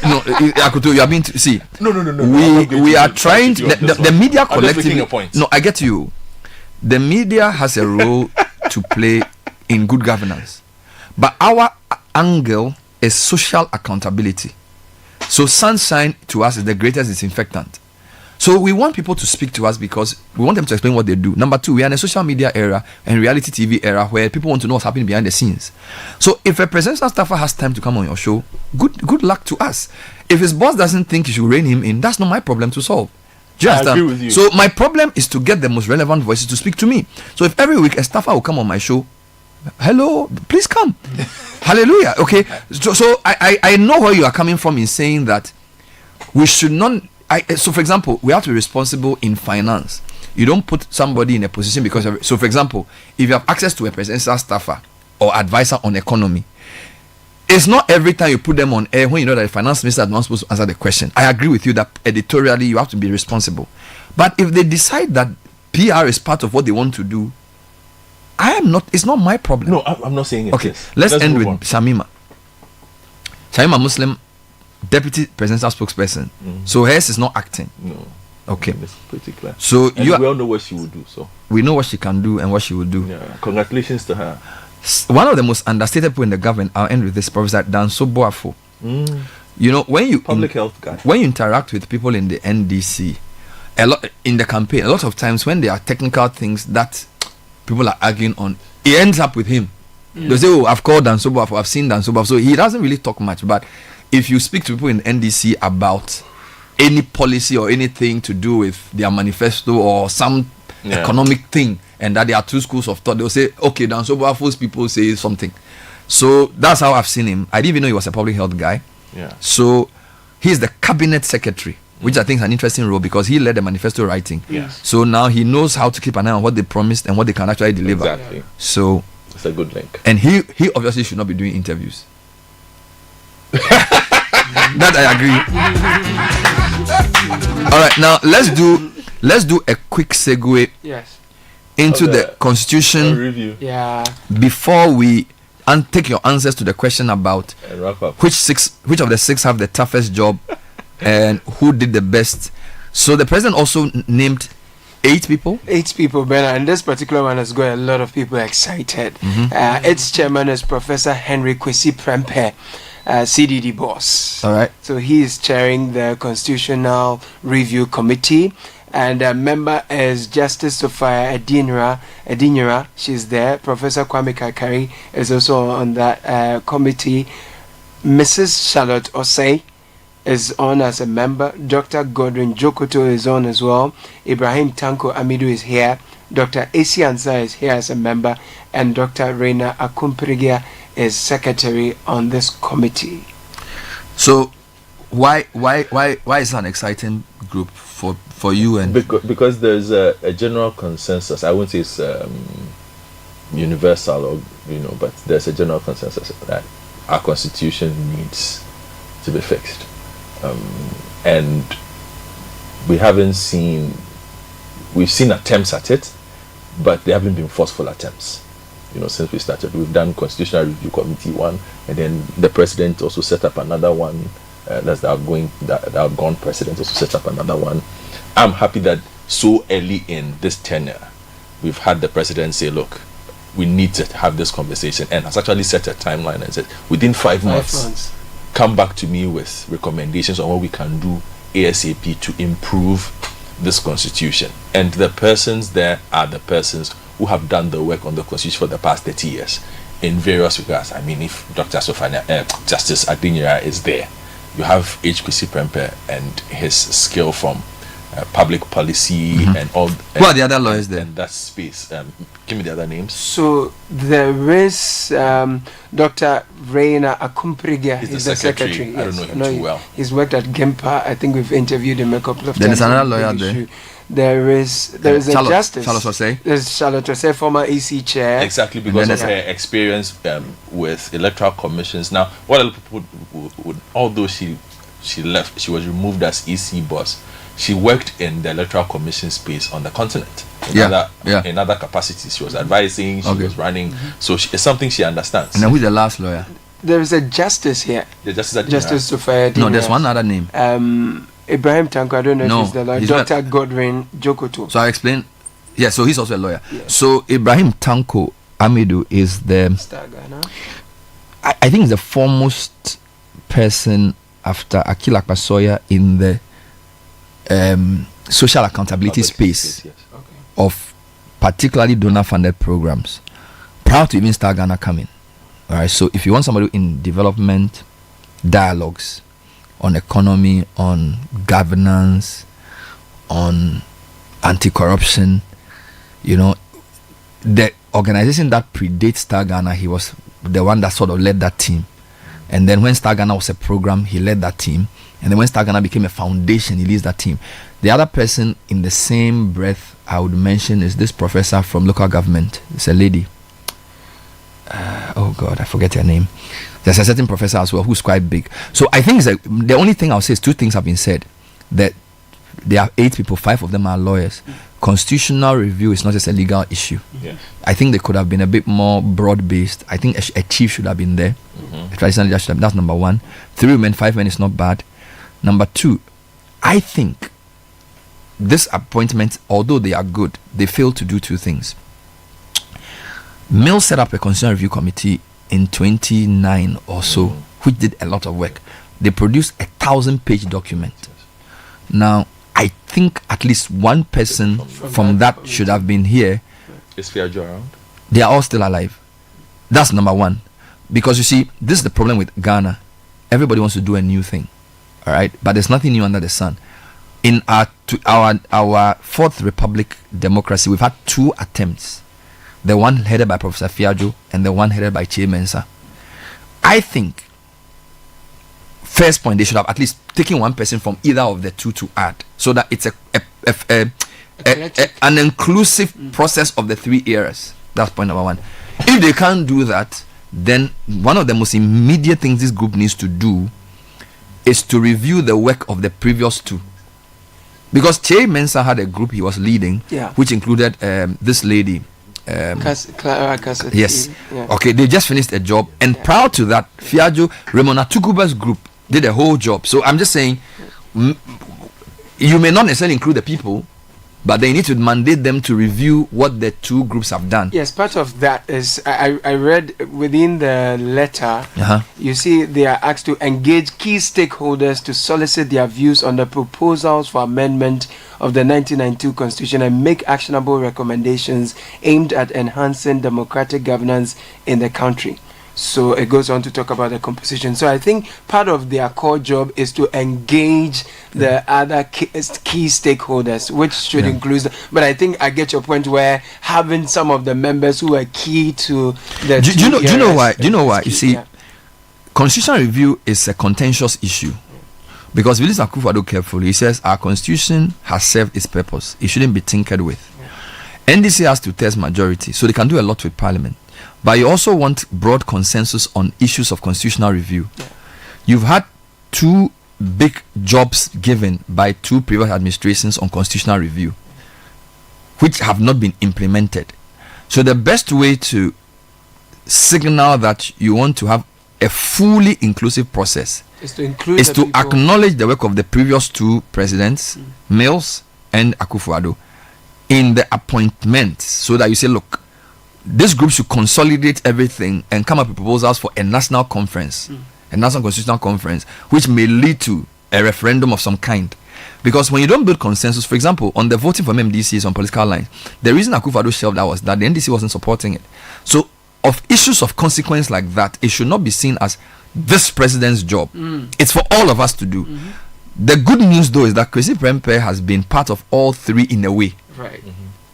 no, you are being see. No. We are trying to, the media collectively. No, I get you. The media has a role to play in good governance, but our angle is social accountability. So sunshine to us is the greatest disinfectant. So we want people to speak to us because we want them to explain what they do. Number 2, we are in a social media era and reality TV era where people want to know what's happening behind the scenes. So if a presidential staffer has time to come on your show, good luck to us. If his boss doesn't think you should rein him in, that's not my problem to solve. Do you understand? I agree with you. So my problem is to get the most relevant voices to speak to me. So if every week a staffer will come on my show, hello, please come. Hallelujah. Okay. So I know where you are coming from in saying that we should not. So for example, we have to be responsible in finance. You don't put somebody in a position because of. So for example, if you have access to a presidential staffer or advisor on economy, it's not every time you put them on air when you know that the finance minister is not supposed to answer the question. I agree with you that editorially you have to be responsible. But if they decide that PR is part of what they want to do, I am not. It's not my problem. No, I'm not saying it. Okay, let's end with Shamima. Shamima Muslim, deputy presidential spokesperson. So hers is not acting. No. Okay. It's pretty clear. So we all know what she will do. So we know what she can do and what she will do. Yeah. Congratulations to her. One of the most understated people in the government. I'll end with this, Professor Danso Boafo. You know, when you public health guy, when you interact with people in the NDC, a lot in the campaign, a lot of times when there are technical things that people are arguing on, it ends up with him. They say, oh, I've called Danso Boafo, I've seen Danso Boafo. So he doesn't really talk much. But if you speak to people in the NDC about any policy or anything to do with their manifesto or some economic thing, and that there are 2 schools of thought, they'll say, okay, Danso Boafo's people say something. So that's how I've seen him. I didn't even know he was a public health guy. Yeah. So he's the cabinet secretary, which I think is an interesting role because he led the manifesto writing. Yes. So now he knows how to keep an eye on what they promised and what they can actually deliver. Exactly. So it's a good link. And he obviously should not be doing interviews. That I agree. All right, now let's do a quick segue into the constitution review. Yeah. Before we take your answers to the question about wrap up. which of the 6 have the toughest job and who did the best. So the president also named 8 people? 8 people, Bernard, and this particular one has got a lot of people excited. Its chairman is Professor Henry Kwesi Prempeh, CDD boss. All right. So he is chairing the Constitutional Review Committee, and a member is Justice Sophia Edinyira. She's there. Professor Kwame Kakari is also on that committee. Mrs. Charlotte Osei is on as a member. Dr. Godwin Jokoto is on as well. Ibrahim Tanko Amidu is here. Dr. Esi Ansah is here as a member, and Dr. Reina Akumprigia is secretary on this committee. So why is it an exciting group for you? And because there's a general consensus. I won't say it's universal, or but there's a general consensus that our constitution needs to be fixed. And we've seen attempts at it, but they haven't been forceful attempts. Since we started, we've done Constitutional Review Committee 1, and then the president also set up another one. That's the outgone president also set up another one. I'm happy that so early in this tenure, we've had the president say, look, we need to have this conversation, and has actually set a timeline and said, within 5 months, come back to me with recommendations on what we can do ASAP to improve this constitution. And the persons there are the persons who have done the work on the constitution for the past 30 years in various regards. I mean, if Dr. Justice Adinyira is there, you have H. Kwesi Prempeh and his skill from public policy and all. Who are the other lawyers there? In that space. Give me the other names. So there is Dr. Reina Akumprigia. He's the secretary. Yes. I don't know him too well. He's worked at GEMPA. I think we've interviewed him a couple of times. Then there's another lawyer there. There is a justice. Charlotte Osei. There's Charlotte Osei, former EC chair. Exactly, because of her experience with electoral commissions. Now, what other people would, although she left, she was removed as EC boss. She worked in the electoral commission space on the continent. In other capacities, she was advising, she was running. So it's something she understands. And then who's the last lawyer? There is a justice here. The justice. Justice Sophia. No, there's one other name. Ibrahim Tanko. I don't know if he's the lawyer. Dr. Godwin Jokoto. So I explain. Yeah, so he's also a lawyer. Yes. So Ibrahim Tanko Amidu is the. I think the foremost person after Akil Akpasoya in the social accountability space of particularly donor-funded programs, proud to even start Ghana coming. All right, so if you want somebody in development dialogues on economy, on governance, on anti-corruption, the organization that predates Star Ghana, he was the one that sort of led that team. And then when Star Ghana was a program, he led that team. And then when Star Ghana became a foundation, he leads that team. The other person in the same breath I would mention is this professor from local government. It's a lady. Oh God, I forget her name. There's a certain professor as well who's quite big. So I think the only thing I'll say is 2 things have been said. That there are 8 people, 5 of them are lawyers. Constitutional review is not just a legal issue. I think they could have been a bit more broad-based. I think a chief should have been there. A traditional judge should have. That's number 1. 3 women, 5 men is not bad. Number 2, I think this appointment, although they are good, they fail to do 2 things. Mill set up a constitutional review committee in 29 or so, which did a lot of work. They produced 1,000-page document. Now, I think at least one person from that should have been here. Is Fiajo around? They are all still alive. That's number 1. Because you see, this is the problem with Ghana. Everybody wants to do a new thing. All right, but there's nothing new under the sun. In our 4th Republic democracy, we've had 2 attempts. The one headed by Professor Fiajo and the one headed by Che Mensah. I think, first point, they should have at least taken one person from either of the 2 to add, so that it's an inclusive process of the 3 eras. That's point number 1. If they can't do that, then one of the most immediate things this group needs to do is to review the work of the previous 2. Because Che Mensah had a group he was leading, which included this lady. Clara Cassette. Yes. Okay, they just finished a job. And prior to that, Fiajo, Raymond Atukuba's group did a whole job. So I'm just saying, you may not necessarily include the people, but they need to mandate them to review what the two groups have done. Yes, part of that is I read within the letter, you see they are asked to engage key stakeholders to solicit their views on the proposals for amendment of the 1992 Constitution and make actionable recommendations aimed at enhancing democratic governance in the country. So it goes on to talk about the composition. So I think part of their core job is to engage the other key stakeholders, which should include. But I think I get your point where having some of the members who are key to the. Do you know why? You see, constitutional review is a contentious issue. Because if you listen to Akufo-Addo carefully, he says our constitution has served its purpose. It shouldn't be tinkered with. NDC has to test majority, so they can do a lot with parliament. But you also want broad consensus on issues of constitutional review. You've had two big jobs given by two previous administrations on constitutional review, which have not been implemented. So the best way to signal that you want to have a fully inclusive process is to acknowledge the work of the previous two presidents, Mills and Akufo-Addo, in the appointment, so that you say, look, this group should consolidate everything and come up with proposals for a national conference, a national constitutional conference, which may lead to a referendum of some kind. Because when you don't build consensus, for example, on the voting for MDCs on political lines, the reason Akufo-Addo shelved that was that the NDC wasn't supporting it. So, of issues of consequence like that, it should not be seen as this president's job. It's for all of us to do. The good news, though, is that Citi Breakfast has been part of all three in a way. Right.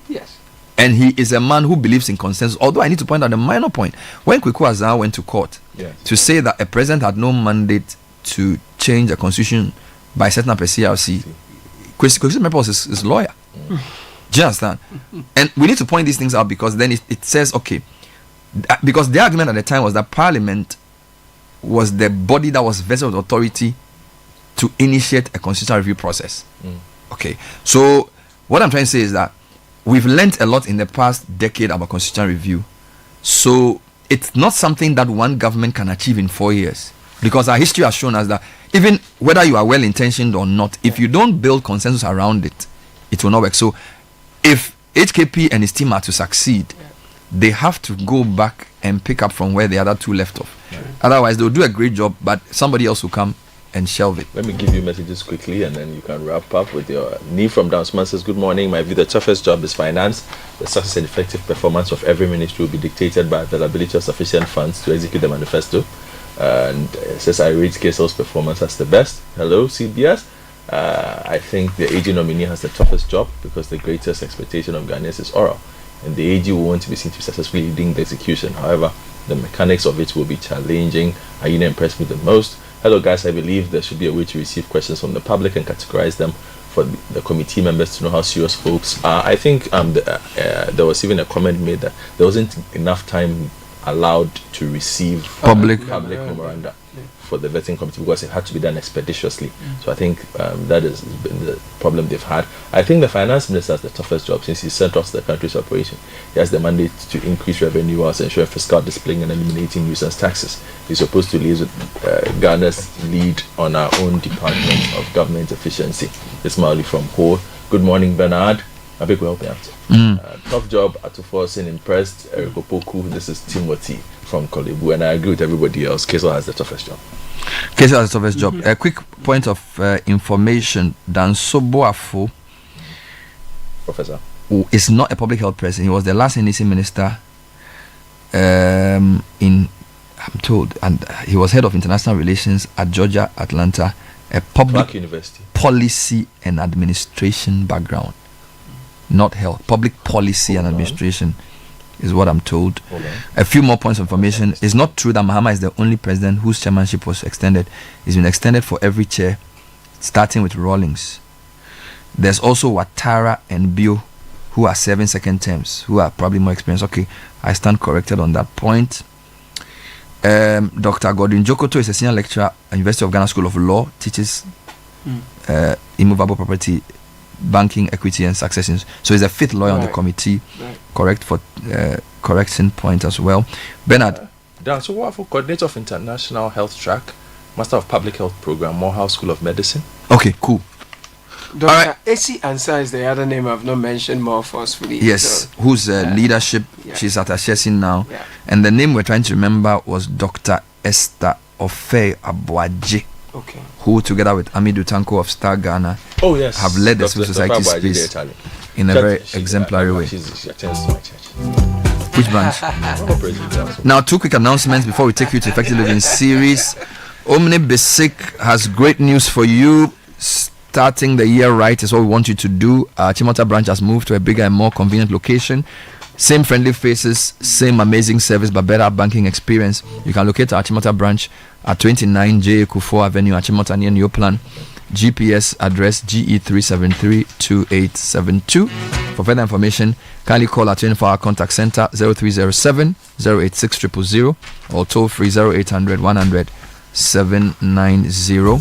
Yes. And he is a man who believes in consensus. Although I need to point out a minor point. When Kweku Azar went to court to say that a president had no mandate to change the constitution by setting up a CRC, Citi Breakfast is a lawyer. Do you understand? And we need to point these things out because then it says, okay, because the argument at the time was that Parliament was the body that was vested with authority to initiate a constitutional review process. Okay, so what I'm trying to say is that we've learned a lot in the past decade about constitutional review. So it's not something that one government can achieve in 4 years, because our history has shown us that even whether you are well intentioned or not, if you don't build consensus around it, it will not work. So if HKP and his team are to succeed, they have to go back and pick up from where the other two left off. Otherwise they'll do a great job, but somebody else will come and shelve it. Let me give you messages quickly and then you can wrap up with your knee from Downsman says, good morning. My view, the toughest job is finance. The success and effective performance of every ministry will be dictated by availability of sufficient funds to execute the manifesto. And it says, I rate KSL's performance as the best. Hello, CBS. I think the AG nominee has the toughest job because the greatest expectation of Ghanaians is oral. And the AG will want to be seen to be successfully leading the execution. However, the mechanics of it will be challenging. Ayina impressed me the most. Hello guys, I believe there should be a way to receive questions from the public and categorize them for the committee members to know how serious folks are. I think there was even a comment made that there wasn't enough time allowed to receive public memoranda for the vetting committee because it had to be done expeditiously. So I think that has been the problem they've had. I think the finance minister has the toughest job since he's sent off the country's operation. He has the mandate to increase revenue whilst ensuring fiscal discipline and eliminating nuisance taxes. He's supposed to liaise with Ghana's lead on our own Department of Government Efficiency. Ismaili from Ho. Good morning, Bernard. I think we'll help you out. Tough job, Atufosin impressed. Eriko Poku. This is Timothy from Kolebu, and I agree with everybody else. Kesel has the toughest job. Kesel has the toughest job. A quick point of information: Dan Soboafo, Professor, who is not a public health person. He was the last NDC minister I'm told, and he was head of international relations at Georgia Atlanta, a public university policy and administration background. Not health, public policy and administration is what I'm told. A few more points of information. It's not true that Mahama is the only president whose chairmanship was extended. It's been extended for every chair, starting with Rawlings. There's also Ouattara and Bio, who are serving second terms, who are probably more experienced. Okay, I stand corrected on that point. Dr. Godwin Jokoto is a senior lecturer at University of Ghana School of Law, teaches immovable property, banking, equity and succession. So he's a fifth lawyer on the committee. Correct for correction point as well. Bernard. So what for coordinator of International Health Track, Master of Public Health Program, Morehouse School of Medicine. Okay, cool. Dr. All right. Esi Ansah is the other name I've not mentioned more forcefully. Yes, So, who's leadership? Yeah. She's at Ashesi now. Yeah. And the name we're trying to remember was Dr. Esther Ofe Abuaje. Okay. Who, together with Amidou Tanko of Star Ghana, Oh yes, have led the Dr. civil society Esther Abuaje, space the Italian. in a Church, very she- exemplary way. She attends to my church. Which branch? President also. Now, two quick announcements before we take you to Effective Living series. Omni Basic has great news for you. Starting the year right is what we want you to do. Our Chimota branch has moved to a bigger and more convenient location. Same friendly faces, same amazing service, but better banking experience. You can locate our Chimota branch at 29J Kufo Avenue, Chimota near New Plan. GPS address GE3732872. For further information, kindly call our 24-hour contact center 0307 086 000 or toll free 0800 100 790.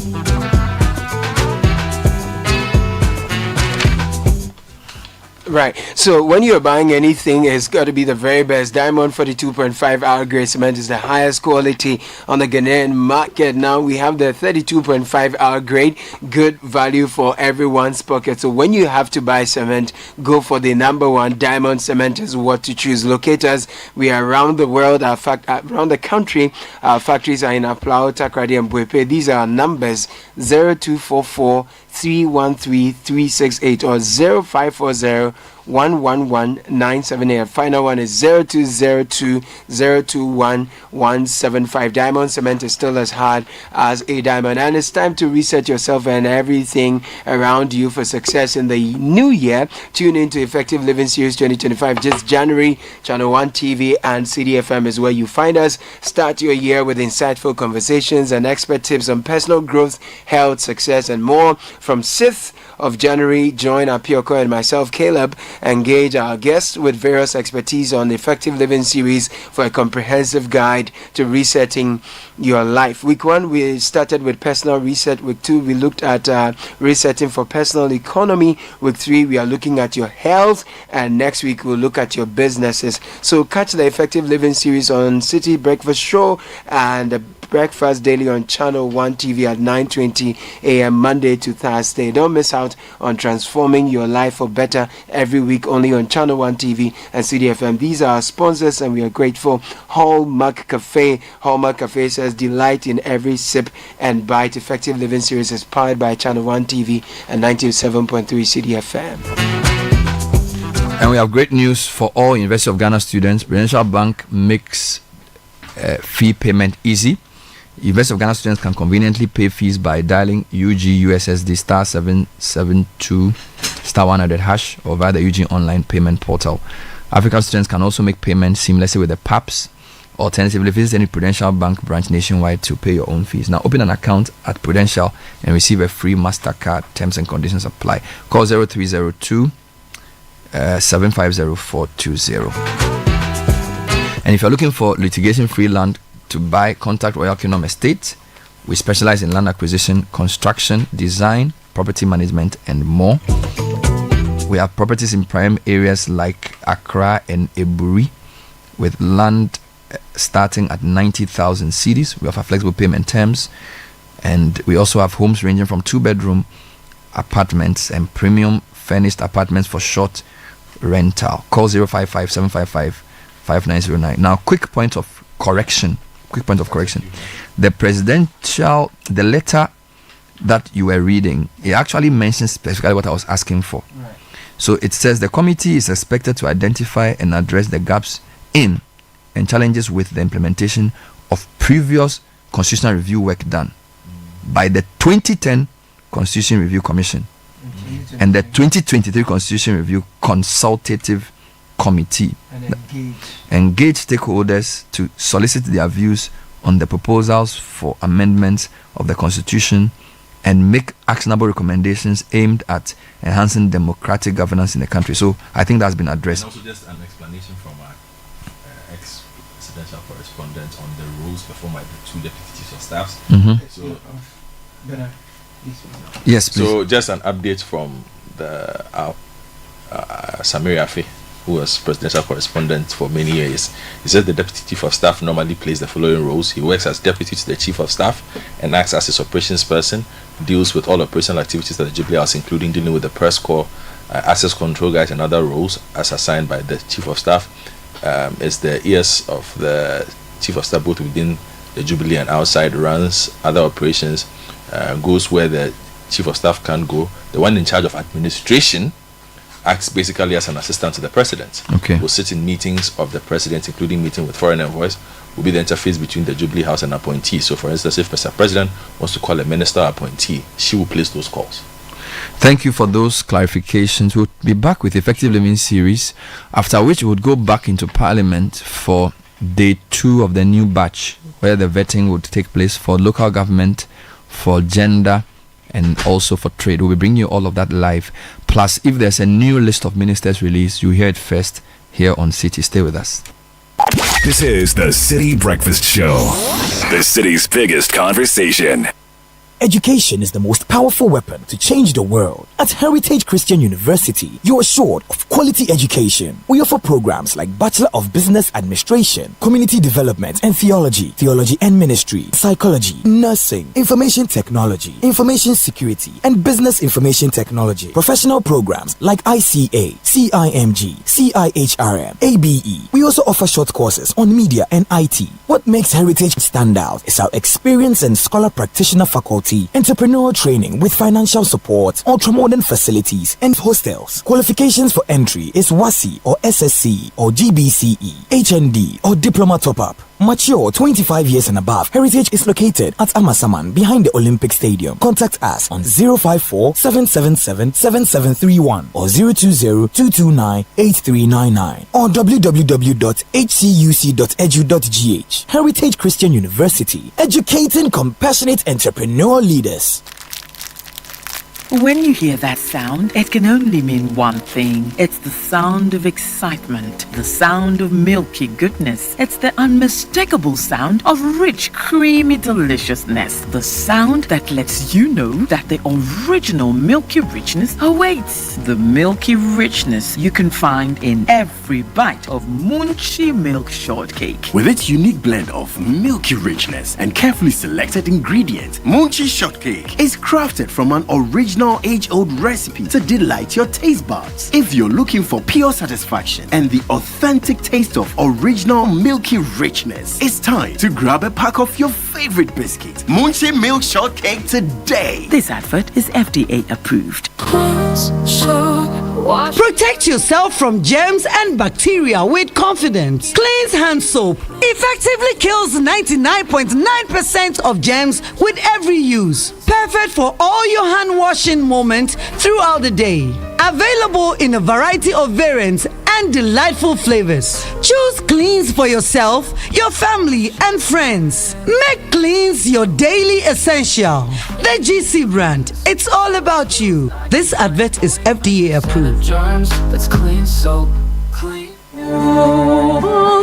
Right. So when you're buying anything, it's got to be the very best. Diamond 42.5 hour grade cement is the highest quality on the Ghanaian market. Now we have the 32.5 hour grade, good value for everyone's pocket. So when you have to buy cement, go for the number one. Diamond Cement is what to choose. Locators, we are around the world, around the country. Our factories are in Aplau, Takrady, and Bwepe. These are our numbers: 0244 313 368 or 0540 111-978. Final one is 0202-021-175. Diamond Cement is still as hard as a diamond, and it's time to reset yourself and everything around you for success in the new year. Tune into Effective Living Series 2025 just January. Channel 1 TV and Citi FM is where you find us. Start your year with insightful conversations and expert tips on personal growth, health, success, and more. From 6th of January, join Apioko and myself, Caleb, engage our guests with various expertise on the Effective Living series for a comprehensive guide to resetting your life. Week 1, we started with personal reset. Week 2, we looked at resetting for personal economy. Week 3, we are looking at your health, and next week we'll look at your businesses. So catch the Effective Living series on Citi Breakfast Show and the Breakfast Daily on Channel 1 TV at 9:20 a.m. Monday to Thursday. Don't miss out on transforming your life for better every week only on Channel 1 TV and Citi FM. These are our sponsors and we are grateful. Hallmark Cafe. Hallmark Cafe says delight in every sip and bite. Effective Living series is powered by Channel 1 TV and 97.3 Citi FM. And we have great news for all University of Ghana students. Prudential Bank makes fee payment easy. University of Ghana students can conveniently pay fees by dialing UG USSD *772 *100 hash or via the UG online payment portal. African students can also make payments seamlessly with the PAPS. Alternatively, visit any Prudential Bank branch nationwide to pay your own fees. Now, open an account at Prudential and receive a free MasterCard. Terms and conditions apply. Call 0302 750-420. And if you're looking for litigation-free land to buy, contact Royal Kingdom Estate. We specialize in land acquisition, construction, design, property management, and more. We have properties in prime areas like Accra and Eburi, with land starting at 90,000 cedis. We offer flexible payment terms, and we also have homes ranging from 2-bedroom apartments and premium furnished apartments for short rental. Call 055-755-5909. Now, quick point of correction. The letter that you were reading, it actually mentions specifically what I was asking for. Right. So it says the committee is expected to identify and address the gaps in and challenges with the implementation of previous constitutional review work done by the 2010 Constitution Review Commission and the 2023 Constitution Review Consultative Committee. And engage stakeholders to solicit their views on the proposals for amendments of the Constitution and make actionable recommendations aimed at enhancing democratic governance in the country. So I think that's been addressed. And also just an explanation from our ex-presidential correspondent on the rules performed by the 2 deputy chiefs of staffs. Mm-hmm. So, yes, please. So just an update from the Samiri Afe, who was presidential correspondent for many years. He said the Deputy Chief of Staff normally plays the following roles. He works as Deputy to the Chief of Staff and acts as his operations person, deals with all operational activities at the Jubilee House, including dealing with the press corps, access control guys, and other roles as assigned by the Chief of Staff. Is the ears of the Chief of Staff both within the Jubilee and outside, runs other operations, goes where the Chief of Staff can't go. The one in charge of administration acts basically as an assistant to the president. Okay. Will sit in meetings of the president, including meeting with foreign envoys, will be the interface between the Jubilee House and appointee. So for instance, if Mr. President wants to call a minister appointee, she will place those calls. Thank you for those clarifications. We'll be back with Effective Living series, after which we would go back into Parliament for day 2 of the new batch, where the vetting would take place for local government, for gender, and also for trade. We'll be bringing you all of that live. Plus, if there's a new list of ministers released, you hear it first here on Citi. Stay with us. This is the Citi Breakfast Show, the city's biggest conversation. Education is the most powerful weapon to change the world. At Heritage Christian University, you're assured of quality education. We offer programs like Bachelor of Business Administration, Community Development and Theology, Theology and Ministry, Psychology, Nursing, Information Technology, Information Security, and Business Information Technology. Professional programs like ICA, CIMG, CIHRM, ABE. We also offer short courses on media and IT. What makes Heritage stand out is our experienced and scholar practitioner faculty, entrepreneurial training with financial support, ultra-modern facilities, and hostels. Qualifications for entry is WASI or SSC or GBCE, HND or Diploma Top-Up. Mature 25 years and above. Heritage is located at Amasaman behind the Olympic Stadium. Contact us on 054-777-7731 or 020-229-8399 or www.hcuc.edu.gh. Heritage Christian University, educating compassionate entrepreneurial leaders. When you hear that sound, it can only mean one thing. It's the sound of excitement, the sound of milky goodness. It's the unmistakable sound of rich, creamy deliciousness. The sound that lets you know that the original milky richness awaits. The milky richness you can find in every bite of Munchie Milk Shortcake. With its unique blend of milky richness and carefully selected ingredients, Munchie Shortcake is crafted from an original age-old recipe to delight your taste buds. If you're looking for pure satisfaction and the authentic taste of original milky richness, it's time to grab a pack of your favorite biscuit, Munchie Milk Shortcake, today. This advert is FDA approved. Protect yourself from germs and bacteria with confidence. Cleanse hand soap effectively kills 99.9% of germs with every use. Perfect for all your hand washing moments throughout the day. Available in a variety of variants and delightful flavors. Choose Cleanse for yourself, your family, and friends. Make Cleanse your daily essential. The GC brand. It's all about you. This advert is FDA approved. That's clean soap. Clean.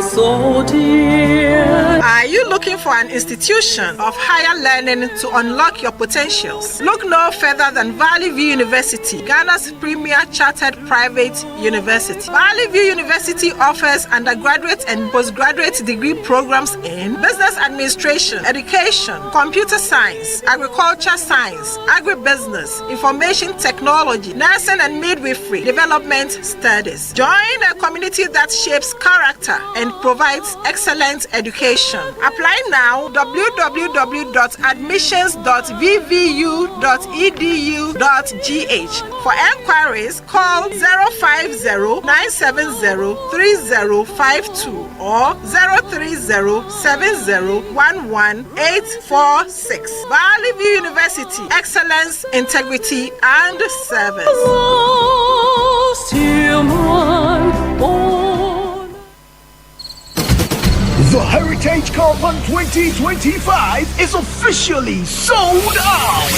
So dear. Are you looking for an institution of higher learning to unlock your potentials? Look no further than Valley View University, Ghana's premier chartered private university. Valley View University offers undergraduate and postgraduate degree programs in business administration, education, computer science, agriculture science, agribusiness, information technology, nursing and midwifery, development studies. Join a community that shapes character and provides excellent education. Apply now, www.admissions.vvu.edu.gh. For enquiries, call 050-970-3052 or 030-7011-846. Valley View University, excellence, integrity, and service. The Heritage Heritage Caravan 2025 is officially sold out.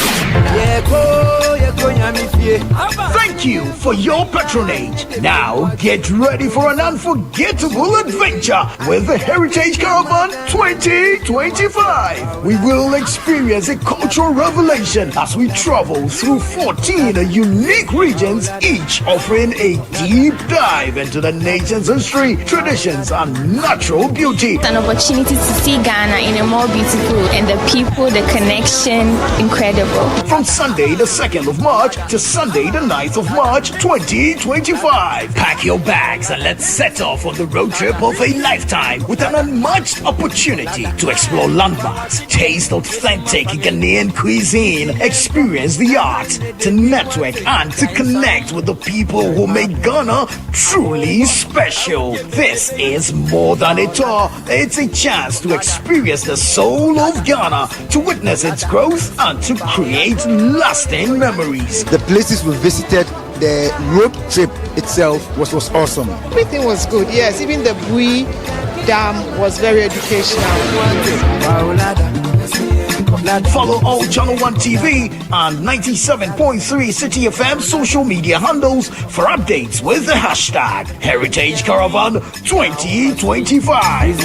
Thank you for your patronage. Now get ready for an unforgettable adventure with the Heritage Caravan 2025. We will experience a cultural revelation as we travel through 14 unique regions, each offering a deep dive into the nation's history, traditions, and natural beauty. An opportunity to see Ghana in a more beautiful, and the people, the connection, incredible. From Sunday the 2nd of March to Sunday the 9th of March 2025. Pack your bags and let's set off on the road trip of a lifetime with an unmatched opportunity to explore landmarks, taste authentic Ghanaian cuisine, experience the arts, to network and to connect with the people who make Ghana truly special. This is more than a tour. It's a chance to experience the soul of Ghana, to witness its growth and to create lasting memories. The places we visited, the road trip itself was awesome. Everything was good, yes. Even the Bui Dam was very educational. Follow all Channel 1 TV and 97.3 Citi FM social media handles for updates with the hashtag Heritage Caravan 2025.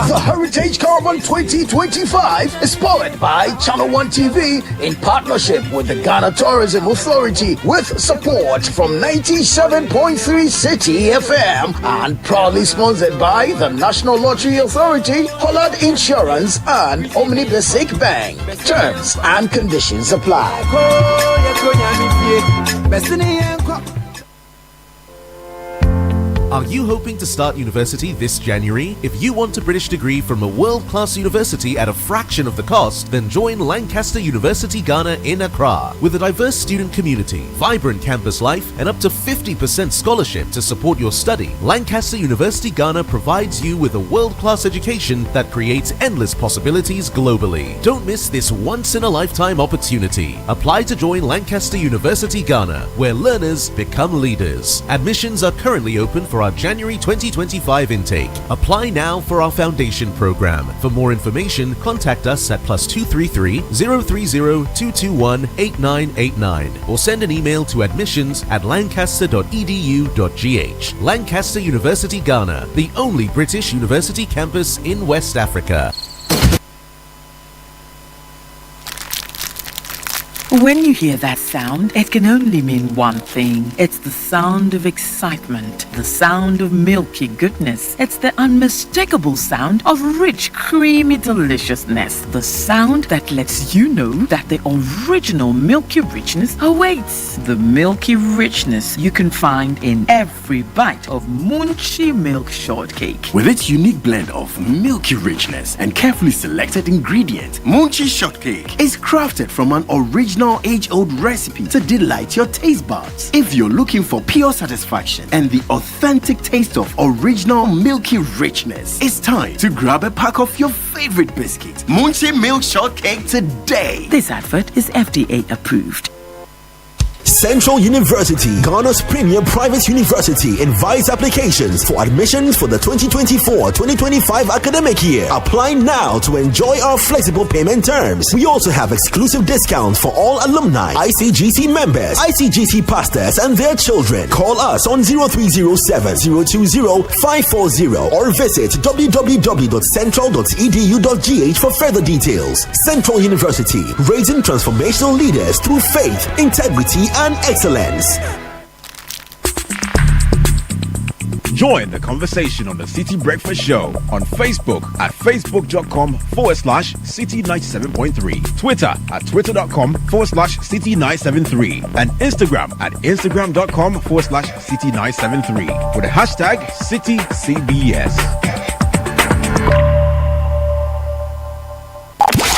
The Heritage Caravan 2025 is powered by Channel 1 TV in partnership with the Ghana Tourism Authority, with support from 97.3 Citi FM, and proudly sponsored by the National Lottery Authority, Hollard Insurance, and Omni Basic Bank. Terms and conditions apply. Are you hoping to start university this January? If you want a British degree from a world-class university at a fraction of the cost, then join Lancaster University Ghana in Accra. With a diverse student community, vibrant campus life, and up to 50% scholarship to support your study, Lancaster University Ghana provides you with a world-class education that creates endless possibilities globally. Don't miss this once-in-a-lifetime opportunity. Apply to join Lancaster University Ghana, where learners become leaders. Admissions are currently open for our January 2025 intake. Apply now for our foundation program. For more information, contact us at +233 030 221 8989 or send an email to admissions@lancaster.edu.gh. Lancaster University Ghana, the only British university campus in West Africa. When you hear that sound, it can only mean one thing. It's the sound of excitement, the sound of milky goodness. It's the unmistakable sound of rich, creamy deliciousness. The sound that lets you know that the original milky richness awaits. The milky richness you can find in every bite of Munchie Milk Shortcake. With its unique blend of milky richness and carefully selected ingredients, Munchie Shortcake is crafted from an original age-old recipe to delight your taste buds. If you're looking for pure satisfaction and the authentic taste of original milky richness, it's time to grab a pack of your favorite biscuit, Munchie Milk Shortcake, today. This advert is FDA approved. Central University, Ghana's premier private university, invites applications for admissions for the 2024-2025 academic year. Apply now to enjoy our flexible payment terms. We also have exclusive discounts for all alumni, ICGC members, ICGC pastors, and their children. Call us on 0307 020 540 or visit www.central.edu.gh for further details. Central University, raising transformational leaders through faith, integrity, and excellence. Join the conversation on the Citi Breakfast Show on Facebook at facebook.com/Citi97.3, Twitter at twitter.com/Citi973, and Instagram at instagram.com/Citi973 with the hashtag CitiCBS.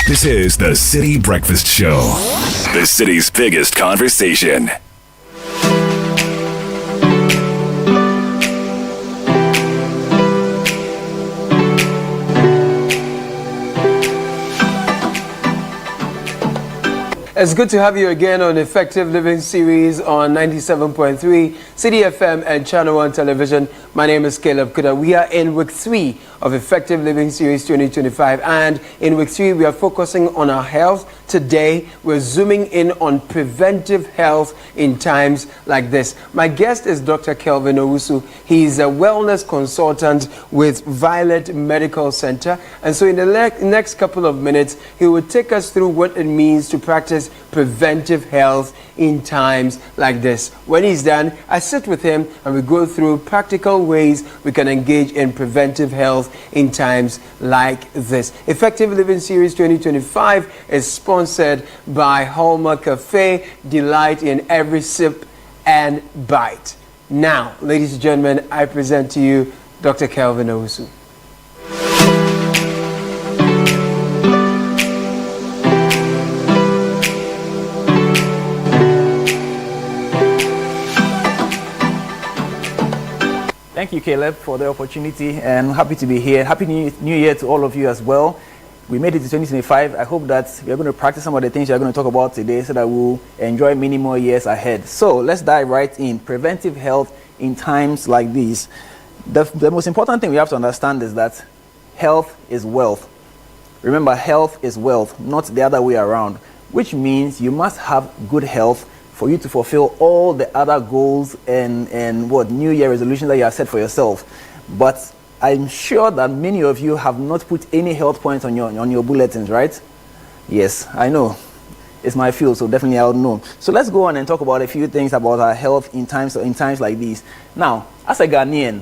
This is the Citi Breakfast Show, the city's biggest conversation. It's good to have you again on Effective Living Series on 97.3 Citi FM and Channel 1 Television. My name is Caleb Kuda. We are in week 3 of Effective Living Series 2025, and in week 3 we are focusing on our health. Today we're zooming in on preventive health in times like this. My guest is Dr. Kelvin Owusu. He's a wellness consultant with Violet Medical Center, and so in the next couple of minutes he will take us through what it means to practice preventive health in times like this. When he's done, I sit with him and we go through practical ways we can engage in preventive health in times like this. Effective Living Series 2025 is sponsored by Hallmark Cafe. Delight in every sip and bite. Now, ladies and gentlemen, I present to you Dr. Kelvin Owusu. Thank you, Caleb, for the opportunity, and happy to be here. Happy New Year to all of you as well. We made it to 2025. I hope that we are going to practice some of the things we are going to talk about today so that we'll enjoy many more years ahead. So let's dive right in. Preventive health in times like these. The most important thing we have to understand is that health is wealth. Remember, health is wealth, not the other way around, which means you must have good health for you to fulfill all the other goals and what New Year resolutions that you have set for yourself. But I'm sure that many of you have not put any health points on your bulletins, right? Yes, I know. It's my field, so definitely I'll know. So let's go on and talk about a few things about our health in times like these. Now, as a Ghanaian,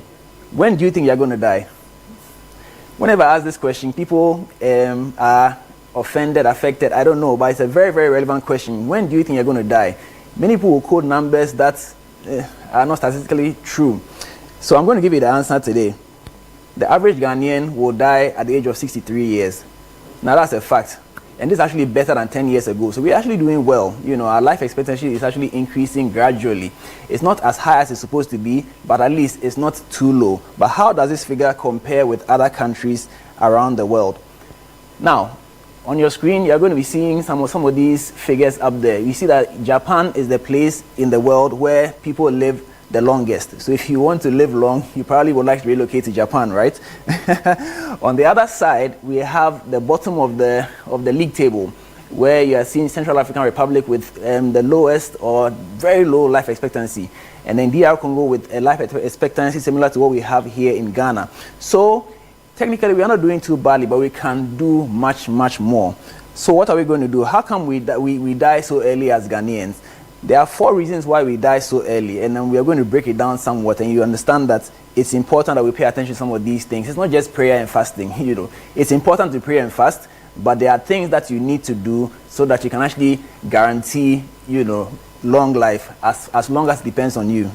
when do you think you're going to die? Whenever I ask this question, people are offended, affected, I don't know, but it's a very, very relevant question. When do you think you're going to die? Many people will quote numbers that are not statistically true. So I'm going to give you the answer today. The average Ghanaian will die at the age of 63 years. Now that's a fact. And this is actually better than 10 years ago. So we're actually doing well. You know, our life expectancy is actually increasing gradually. It's not as high as it's supposed to be, but at least it's not too low. But how does this figure compare with other countries around the world? Now, on your screen, you're going to be seeing some of these figures up there. You see that Japan is the place in the world where people live the longest. So if you want to live long, you probably would like to relocate to Japan, right? On the other side, we have the bottom of the league table, where you are seeing Central African Republic with the lowest or very low life expectancy, and then DR Congo with a life expectancy similar to what we have here in Ghana. So technically, we are not doing too badly, but we can do much, much more. So what are we going to do? How come we die so early as Ghanaians? There are 4 reasons why we die so early, and then we are going to break it down somewhat, and you understand that it's important that we pay attention to some of these things. It's not just prayer and fasting, you know. It's important to pray and fast, but there are things that you need to do so that you can actually guarantee, you know, long life as long as it depends on you.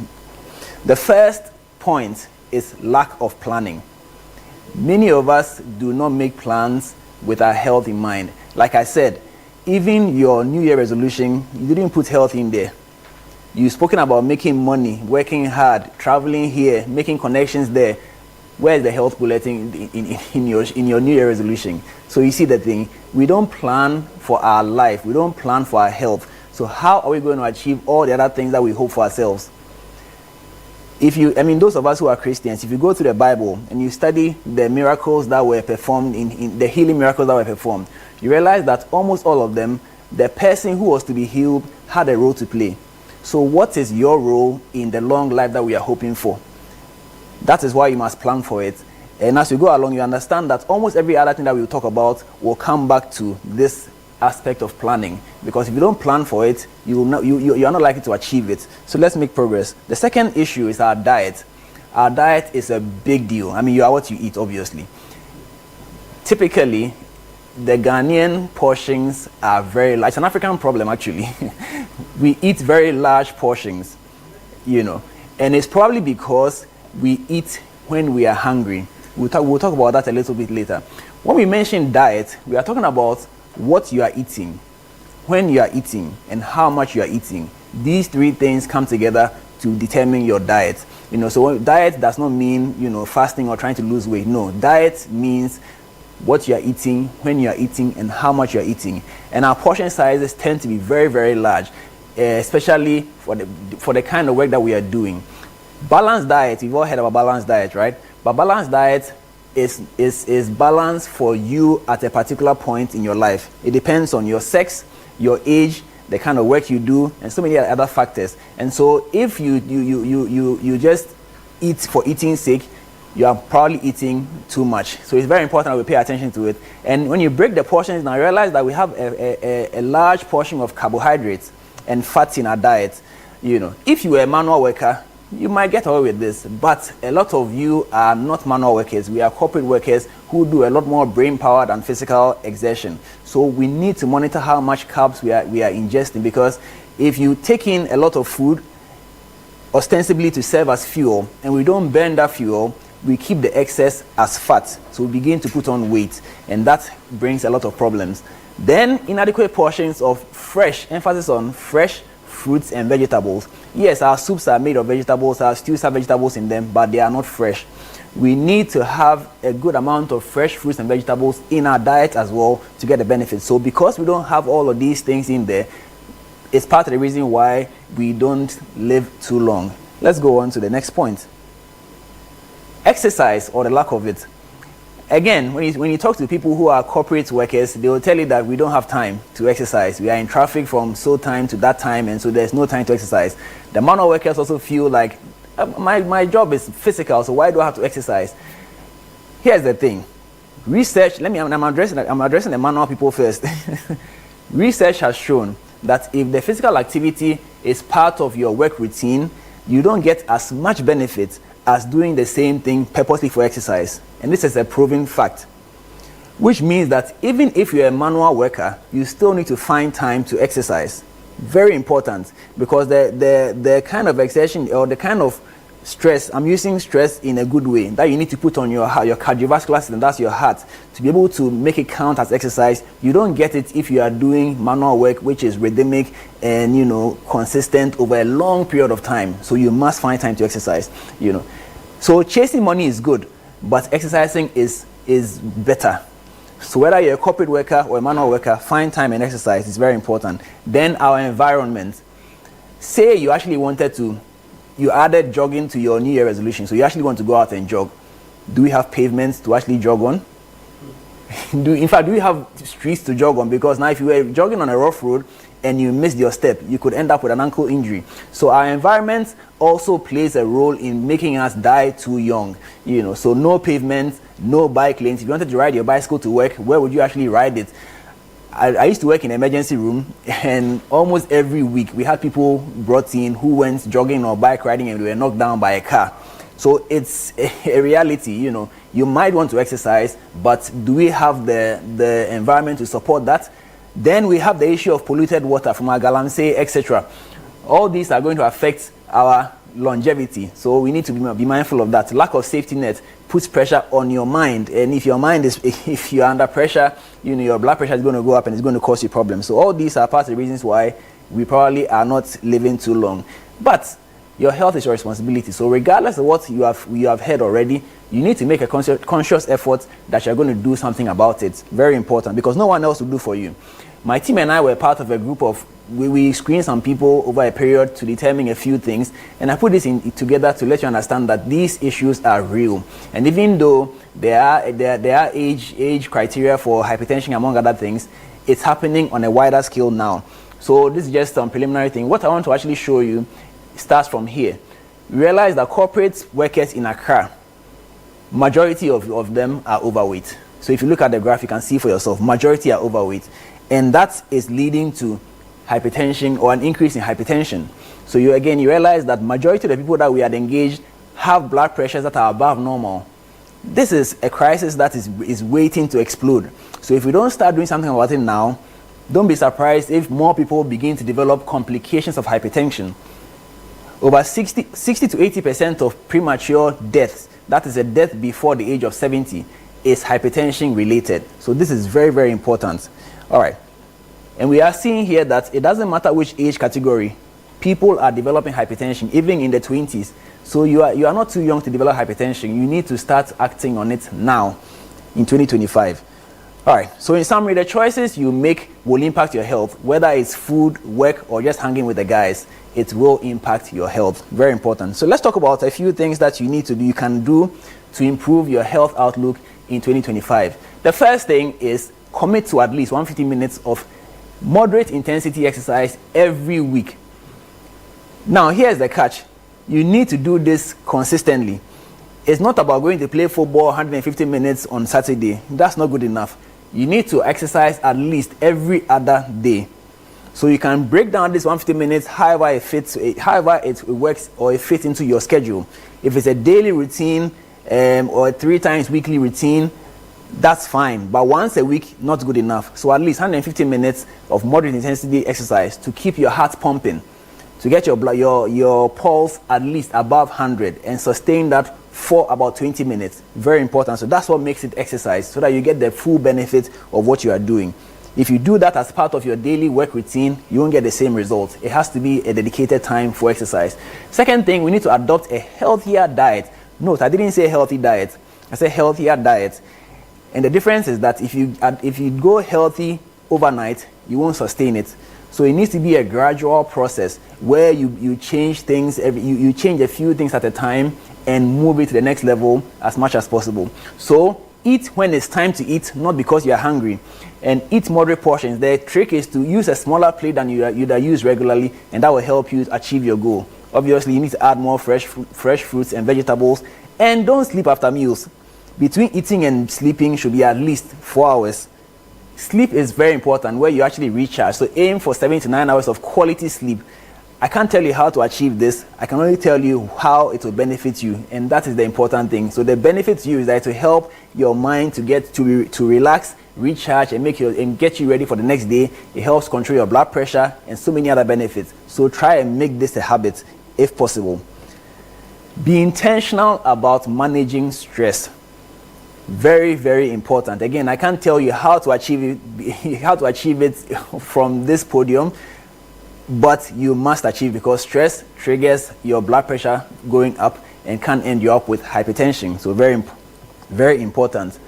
The first point is lack of planning. Many of us do not make plans with our health in mind. Like I said, even your New Year resolution, you didn't put health in there. You've spoken about making money, working hard, traveling here, making connections there. Where is the health bulletin in your New Year resolution? So you see the thing, we don't plan for our life, we don't plan for our health. So how are we going to achieve all the other things that we hope for ourselves? Those of us who are Christians, if you go to the Bible and you study the miracles that were performed, in the healing miracles that were performed, you realize that almost all of them, the person who was to be healed had a role to play. So what is your role in the long life that we are hoping for? That is why you must plan for it. And as you go along, you understand that almost every other thing that we will talk about will come back to this aspect of planning, because if you don't plan for it, you are not likely to achieve it. So let's make progress. The second issue is our diet. Our diet is a big deal. I mean, you are what you eat, obviously. Typically, the Ghanaian portions are very large. It's an African problem, actually. We eat very large portions, you know, and it's probably because we eat when we are hungry. We'll talk about that a little bit later. When we mention diet, we are talking about what you are eating, when you are eating, and how much you are eating. These 3 things come together to determine your diet. You know, so diet does not mean, you know, fasting or trying to lose weight. No, diet means what you are eating, when you are eating, and how much you are eating. And our portion sizes tend to be very, very large, especially for the kind of work that we are doing. Balanced diet, you've all heard about balanced diet, right? But balanced diet is balanced for you at a particular point in your life. It depends on your sex, your age, the kind of work you do, and so many other factors. And so if you just eat for eating's sake, you are probably eating too much. So it's very important that we pay attention to it. And when you break the portions, now realize that we have a large portion of carbohydrates and fats in our diet. You know, if you are a manual worker, you might get away with this, but a lot of you are not manual workers. We are corporate workers who do a lot more brain power than physical exertion. So we need to monitor how much carbs we are ingesting, because if you take in a lot of food ostensibly to serve as fuel and we don't burn that fuel, we keep the excess as fat. So we begin to put on weight, and that brings a lot of problems. Then inadequate portions of fresh, emphasis on fresh fruits and vegetables. Yes, our soups are made of vegetables, our stews have vegetables in them, but they are not fresh. We need to have a good amount of fresh fruits and vegetables in our diet as well to get the benefits. So because we don't have all of these things in there, it's part of the reason why we don't live too long. Let's go on to the next point. Exercise, or the lack of it. Again, when you talk to people who are corporate workers, they will tell you that we don't have time to exercise. We are in traffic from so time to that time, and so there's no time to exercise. The manual workers also feel like, my job is physical, so why do I have to exercise? Here's the thing. Research, I'm addressing the manual people first. Research has shown that if the physical activity is part of your work routine, you don't get as much benefit as doing the same thing purposely for exercise. And this is a proven fact. Which means that even if you're a manual worker, you still need to find time to exercise. Very important, because the kind of exertion or the kind of stress, I'm using stress in a good way, that you need to put on your cardiovascular system, that's your heart, to be able to make it count as exercise. You don't get it if you are doing manual work, which is rhythmic and, you know, consistent over a long period of time. So you must find time to exercise, you know. So chasing money is good, but exercising is better. So whether you're a corporate worker or a manual worker, find time and exercise is very important. Then our environment. Say you actually you added jogging to your New Year resolution, so you actually want to go out and jog. Do we have pavements to actually jog on? Do we have streets to jog on? Because now if you were jogging on a rough road and you missed your step, you could end up with an ankle injury. So our environment also plays a role in making us die too young. You know, so no pavements, no bike lanes. If you wanted to ride your bicycle to work, where would you actually ride it? I used to work in an emergency room, and almost every week we had people brought in who went jogging or bike riding and they were knocked down by a car. So it's a reality, you know. You might want to exercise, but do we have the environment to support that? Then we have the issue of polluted water from our galamsey, etc. All these are going to affect our longevity, so we need to be mindful of that. Lack of safety net puts pressure on your mind, and if you're under pressure, you know, your blood pressure is going to go up and it's going to cause you problems. So all these are part of the reasons why we probably are not living too long. But your health is your responsibility. So regardless of what you have heard already, you need to make a conscious effort that you're going to do something about it. Very important, because no one else will do for you. My team and I were part of a group of, we screened some people over a period to determine a few things, and I put this together to let you understand that these issues are real. And even though there are age criteria for hypertension among other things, it's happening on a wider scale now. So this is just some preliminary thing. What I want to actually show you starts from here. Realize that corporate workers in Accra, majority of them are overweight. So if you look at the graph, you can see for yourself, majority are overweight. And that is leading to hypertension or an increase in hypertension. So you realize that majority of the people that we had engaged have blood pressures that are above normal. This is a crisis that is waiting to explode. So if we don't start doing something about it now, don't be surprised if more people begin to develop complications of hypertension. Over 60 to 80% of premature deaths, that is a death before the age of 70, is hypertension related. So this is very, very important. All right. And we are seeing here that it doesn't matter which age category, people are developing hypertension, even in the 20s. So you are not too young to develop hypertension. You need to start acting on it now. in 2025. All right, so in summary, the choices you make will impact your health, whether it's food, work, or just hanging with the guys. It will impact your health. Very important. So let's talk about a few things that you need to do, you can do to improve your health outlook in 2025. The first thing is commit to at least 150 minutes of moderate intensity exercise every week. Now, here's the catch. You need to do this consistently. It's not about going to play football 150 minutes on Saturday. That's not good enough. You need to exercise at least every other day. So you can break down this 150 minutes however it fits, however it works or it fits into your schedule. If it's a daily routine or a 3 times weekly routine, that's fine. But once a week, not good enough. So at least 150 minutes of moderate intensity exercise to keep your heart pumping, to get your blood, your pulse at least above 100 and sustain that for about 20 minutes. Very important. So that's what makes it exercise, so that you get the full benefit of what you are doing. If you do that as part of your daily work routine, you won't get the same results. It has to be a dedicated time for exercise. Second thing, we need to adopt a healthier diet. Note, I didn't say healthy diet. I said healthier diet. And the difference is that if you go healthy overnight, you won't sustain it. So it needs to be a gradual process where you change things, you change a few things at a time and move it to the next level as much as possible. So eat when it's time to eat, not because you're hungry, and eat moderate portions. The trick is to use a smaller plate than you use regularly, and that will help you achieve your goal. Obviously, you need to add more fresh fruits and vegetables, and don't sleep after meals. Between eating and sleeping should be at least 4 hours. Sleep is very important, where you actually recharge. So aim for 7 to 9 hours of quality sleep. I can't tell you how to achieve this. I can only tell you how it will benefit you, and that is the important thing. So the benefit to you is that to help your mind to get to relax, recharge, and get you ready for the next day. It helps control your blood pressure and so many other benefits. So try and make this a habit if possible. Be intentional about managing stress. Very, very important. Again, I can't tell you how to achieve it from this podium, but you must achieve, because stress triggers your blood pressure going up and can end you up with hypertension. So very, very important.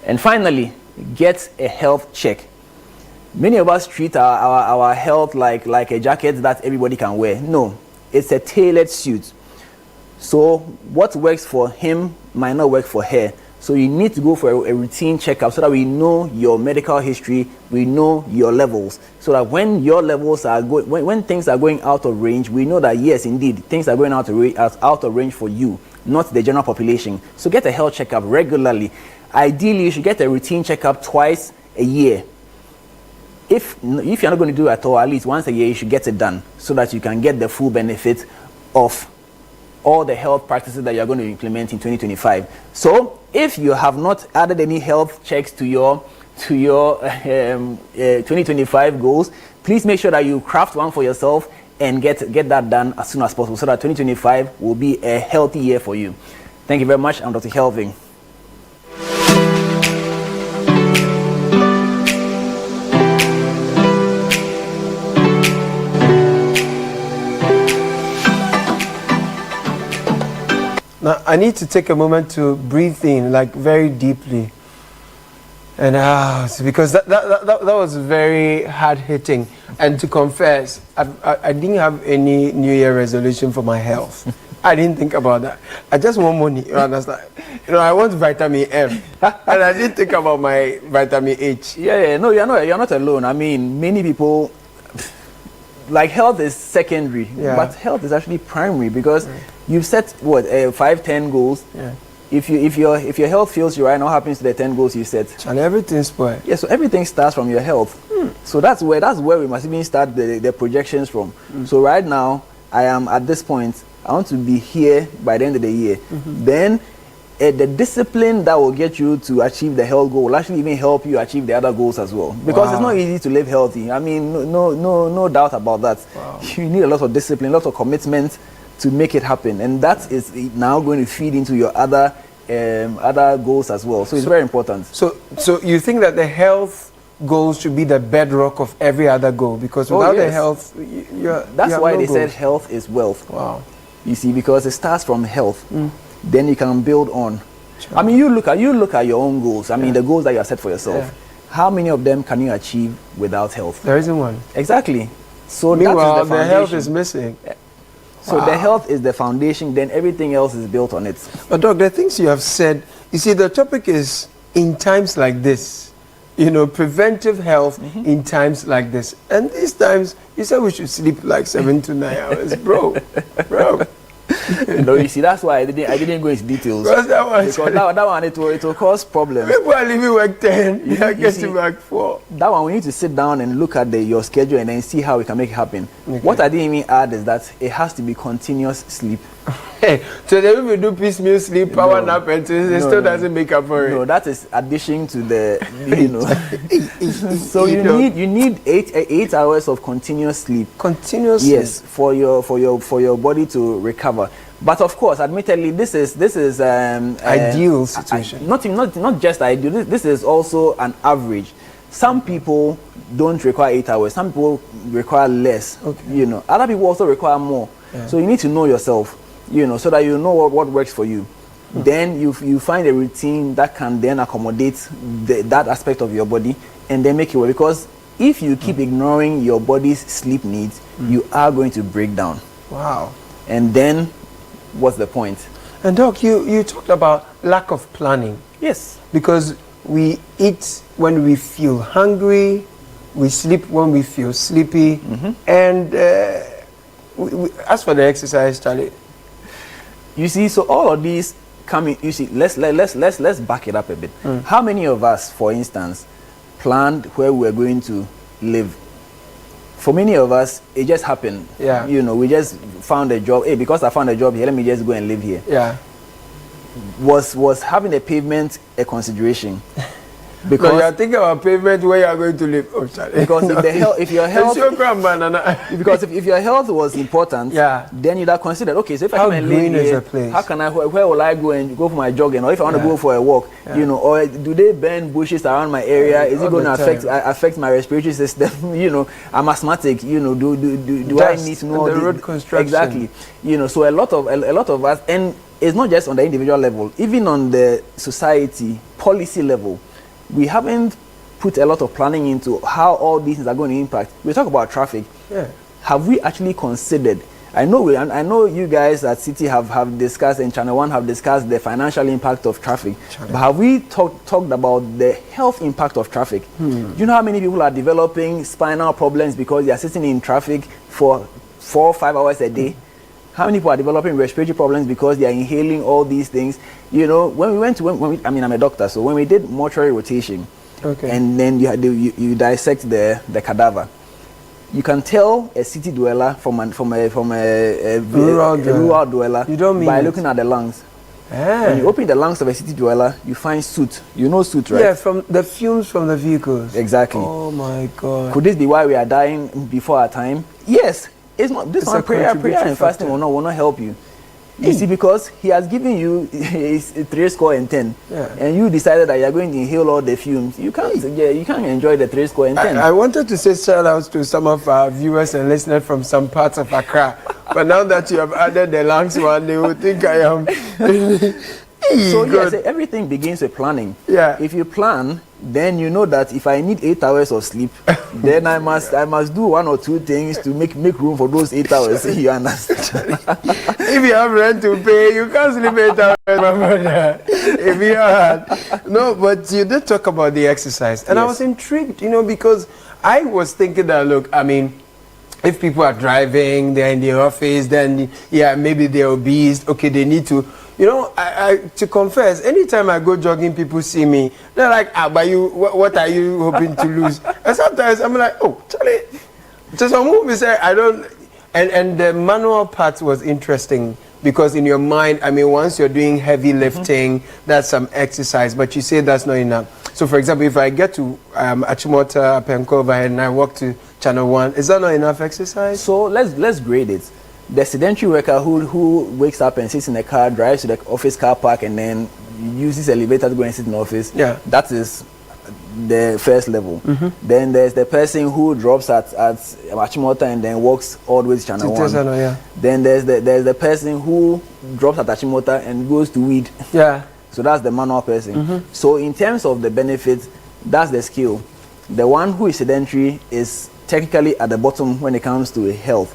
And finally, get a health check. Many of us treat our health like a jacket that everybody can wear. No, it's a tailored suit. So what works for him might not work for her. So you need to go for a routine checkup so that we know your medical history, we know your levels, so that when your levels are when things are going out of range, we know that yes, indeed, things are going out of range for you, not the general population. So get a health checkup regularly. Ideally, you should get a routine checkup twice a year. If you're not going to do it at all, at least once a year, you should get it done, so that you can get the full benefit of all the health practices that you're going to implement in 2025. So if you have not added any health checks to your 2025 goals, please make sure that you craft one for yourself and get that done as soon as possible, so that 2025 will be a healthy year for you. Thank you very much. I'm Dr. Helving. Now, I need to take a moment to breathe in, like very deeply, and because that was very hard hitting. And to confess, I didn't have any New Year resolution for my health. I didn't think about that. I just want money. You understand? I want vitamin M, and I didn't think about my vitamin H. Yeah. No, you're not alone. I mean, many people. Like, health is secondary, but health is actually primary, because you've set 5-10 goals. Yeah. If your health fails you right now, what happens to the 10 goals you set? And everything's spoiled. Yeah, so everything starts from your health. So that's where we must even start the projections from. So right now, I am at this point. I want to be here by the end of the year. Then the discipline that will get you to achieve the health goal will actually even help you achieve the other goals as well. Because it's not easy to live healthy. I mean, no doubt about that. You need a lot of discipline, a lot of commitment to make it happen, and that is now going to feed into your other goals as well. So it's very important. So you think that the health goals should be the bedrock of every other goal, because without the health, that's why they said health is wealth. Wow. You see, because it starts from health. Then you can build on. I mean, you look at your own goals. I mean, the goals that you have set for yourself. Yeah. How many of them can you achieve without health? There isn't one. Exactly. So meanwhile, the health is missing. So the health is the foundation, then everything else is built on it. But Doc, the things you have said, you see, the topic is in times like this, preventive health in times like this. And these times, you said we should sleep like 7 to 9 hours, bro. No, you see, that's why I didn't go into details. Because that one it will cause problems. People are leaving work 10, they are getting back 4. That one we need to sit down and look at your schedule and then see how we can make it happen. Okay. What I didn't even add is that it has to be continuous sleep. Hey, so then we do piecemeal sleep, power nap, and it still doesn't make up for it. No, that is addition to the, So you need 8 hours of continuous sleep. Continuous sleep. Yes, for your body to recover. But of course, admittedly, this is ideal situation. Not just ideal. This is also an average. Some people don't require 8 hours. Some people require less. Okay. Other people also require more. Yeah. So you need to know yourself. So that you know what works for you. Then you find a routine that can then accommodate that aspect of your body and then make it work. Because if you keep ignoring your body's sleep needs, you are going to break down. Wow. And then, what's the point? And Doc, you talked about lack of planning. Yes. Because we eat when we feel hungry, we sleep when we feel sleepy, and as for the exercise, Charlie. You see, so all of these come in. You see, let's back it up a bit. How many of us, for instance, planned where we were going to live? For many of us, it just happened. Yeah. We just found a job. Hey, because I found a job here, let me just go and live here. Yeah. Was having a pavement a consideration? Because you are thinking about pavement where you are going to live. Because if your health was important, then you'd have considered, okay, so if I come and live here, how can where will I go and go for my jogging, or if I want to go for a walk, or do they burn bushes around my area? Is it going to affect my respiratory system? I'm asthmatic. Do I need to know the road construction? Exactly. So a lot of us, and it's not just on the individual level, even on the society policy level. We haven't put a lot of planning into how all these things are going to impact. We talk about traffic. Yeah. Have we actually considered? I know you guys at Citi have discussed, and Channel 1 have discussed the financial impact of traffic. But have we talked about the health impact of traffic? Do you know how many people are developing spinal problems because they are sitting in traffic for 4 or 5 hours a day? How many people are developing respiratory problems because they are inhaling all these things? I'm a doctor, so when we did mortuary rotation, and then you dissect the cadaver, you can tell a city dweller from a rural dweller by looking at the lungs. When you open the lungs of a city dweller, you find soot. You know soot, right? Yeah, from the fumes from the vehicles. Exactly. Oh my God. Could this be why we are dying before our time? Yes. It's not this one. Prayer and fasting will not help you. You see, because he has given you 310, and you decided that you are going to inhale all the fumes. You can't enjoy the 310. I wanted to say shout outs to some of our viewers and listeners from some parts of Accra, but now that you have added the lungs one, they will think I am. So yes, everything begins with planning. Yeah. If you plan, then you know that if I need 8 hours of sleep, then I must do 1 or 2 things to make room for those 8 hours. You understand? If you have rent to pay, you can't sleep 8 hours, my brother. If you are no, but you did talk about the exercise, and I was intrigued, because I was thinking that if people are driving, they're in the office, then maybe they're obese. Okay, they need to. To confess, anytime I go jogging, people see me. They're like, but what are you hoping to lose? And sometimes I'm like, oh, Charlie. So some movies say I don't. And the manual part was interesting because in your mind, once you're doing heavy lifting, that's some exercise. But you say that's not enough. So, for example, if I get to Achimota, Penko, and I walk to Channel 1, is that not enough exercise? So let's grade it. The sedentary worker who wakes up and sits in a car, drives to the office car park, and then uses elevator to go and sit in the office. Yeah. That is the first level. Then there's the person who drops at Achimota and then walks all the way to Channel 1. Yeah. Then there's the person who drops at Achimota and goes to Weed. Yeah. So that's the manual person. So in terms of the benefits, that's the skill. The one who is sedentary is technically at the bottom when it comes to health.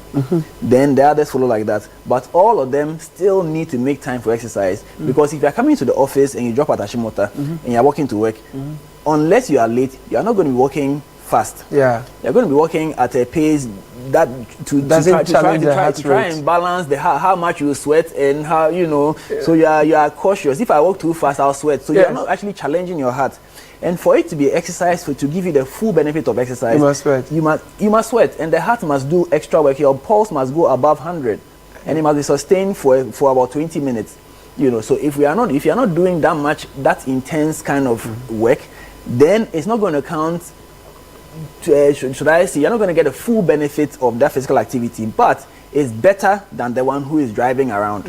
Then the others follow like that. But all of them still need to make time for exercise, because if you are coming to the office and you drop at Ashimota and you are walking to work, unless you are late, you are not going to be walking fast. Yeah, you're going to be walking at a pace that to try and balance the how much you sweat and how So you are cautious. If I walk too fast, I'll sweat. So you're not actually challenging your heart. And for it to be exercise, to give you the full benefit of exercise, you must sweat. You must sweat, and the heart must do extra work. Your pulse must go above 100, and it must be sustained for about 20 minutes. So if you're not doing that intense kind of work, then it's not going to count. Should I say, you're not going to get the full benefit of that physical activity, but it's better than the one who is driving around.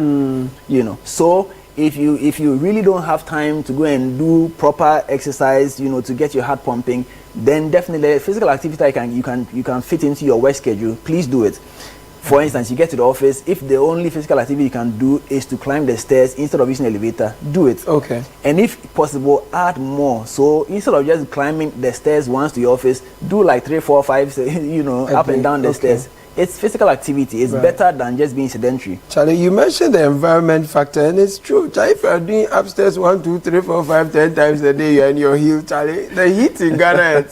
So if you really don't have time to go and do proper exercise, to get your heart pumping, then definitely physical activity you can fit into your work schedule. Please do it. For instance, you get to the office, if the only physical activity you can do is to climb the stairs instead of using the elevator, do it. Okay. And if possible, add more. So instead of just climbing the stairs once to your office, do like 3, 4, 5, up and down the stairs. It's physical activity. It's better than just being sedentary. Charlie, you mentioned the environment factor, and it's true. Charlie, if you're doing upstairs 1, 2, 3, 4, 5, 10 times a day, you're in your heel, Charlie. The heat in Ghana.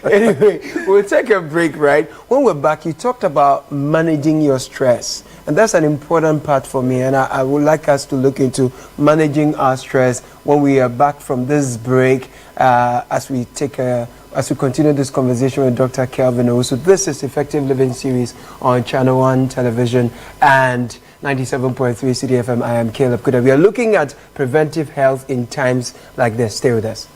Anyway, we'll take a break, right? When we're back, you talked about managing your stress. And that's an important part for me, and I would like us to look into managing our stress when we are back from this break, as we continue this conversation with Dr. Kelvin. So this is Effective Living Series on Channel 1 Television and 97.3 Citi FM. I am Caleb Kuda. We are looking at preventive health in times like this. Stay with us.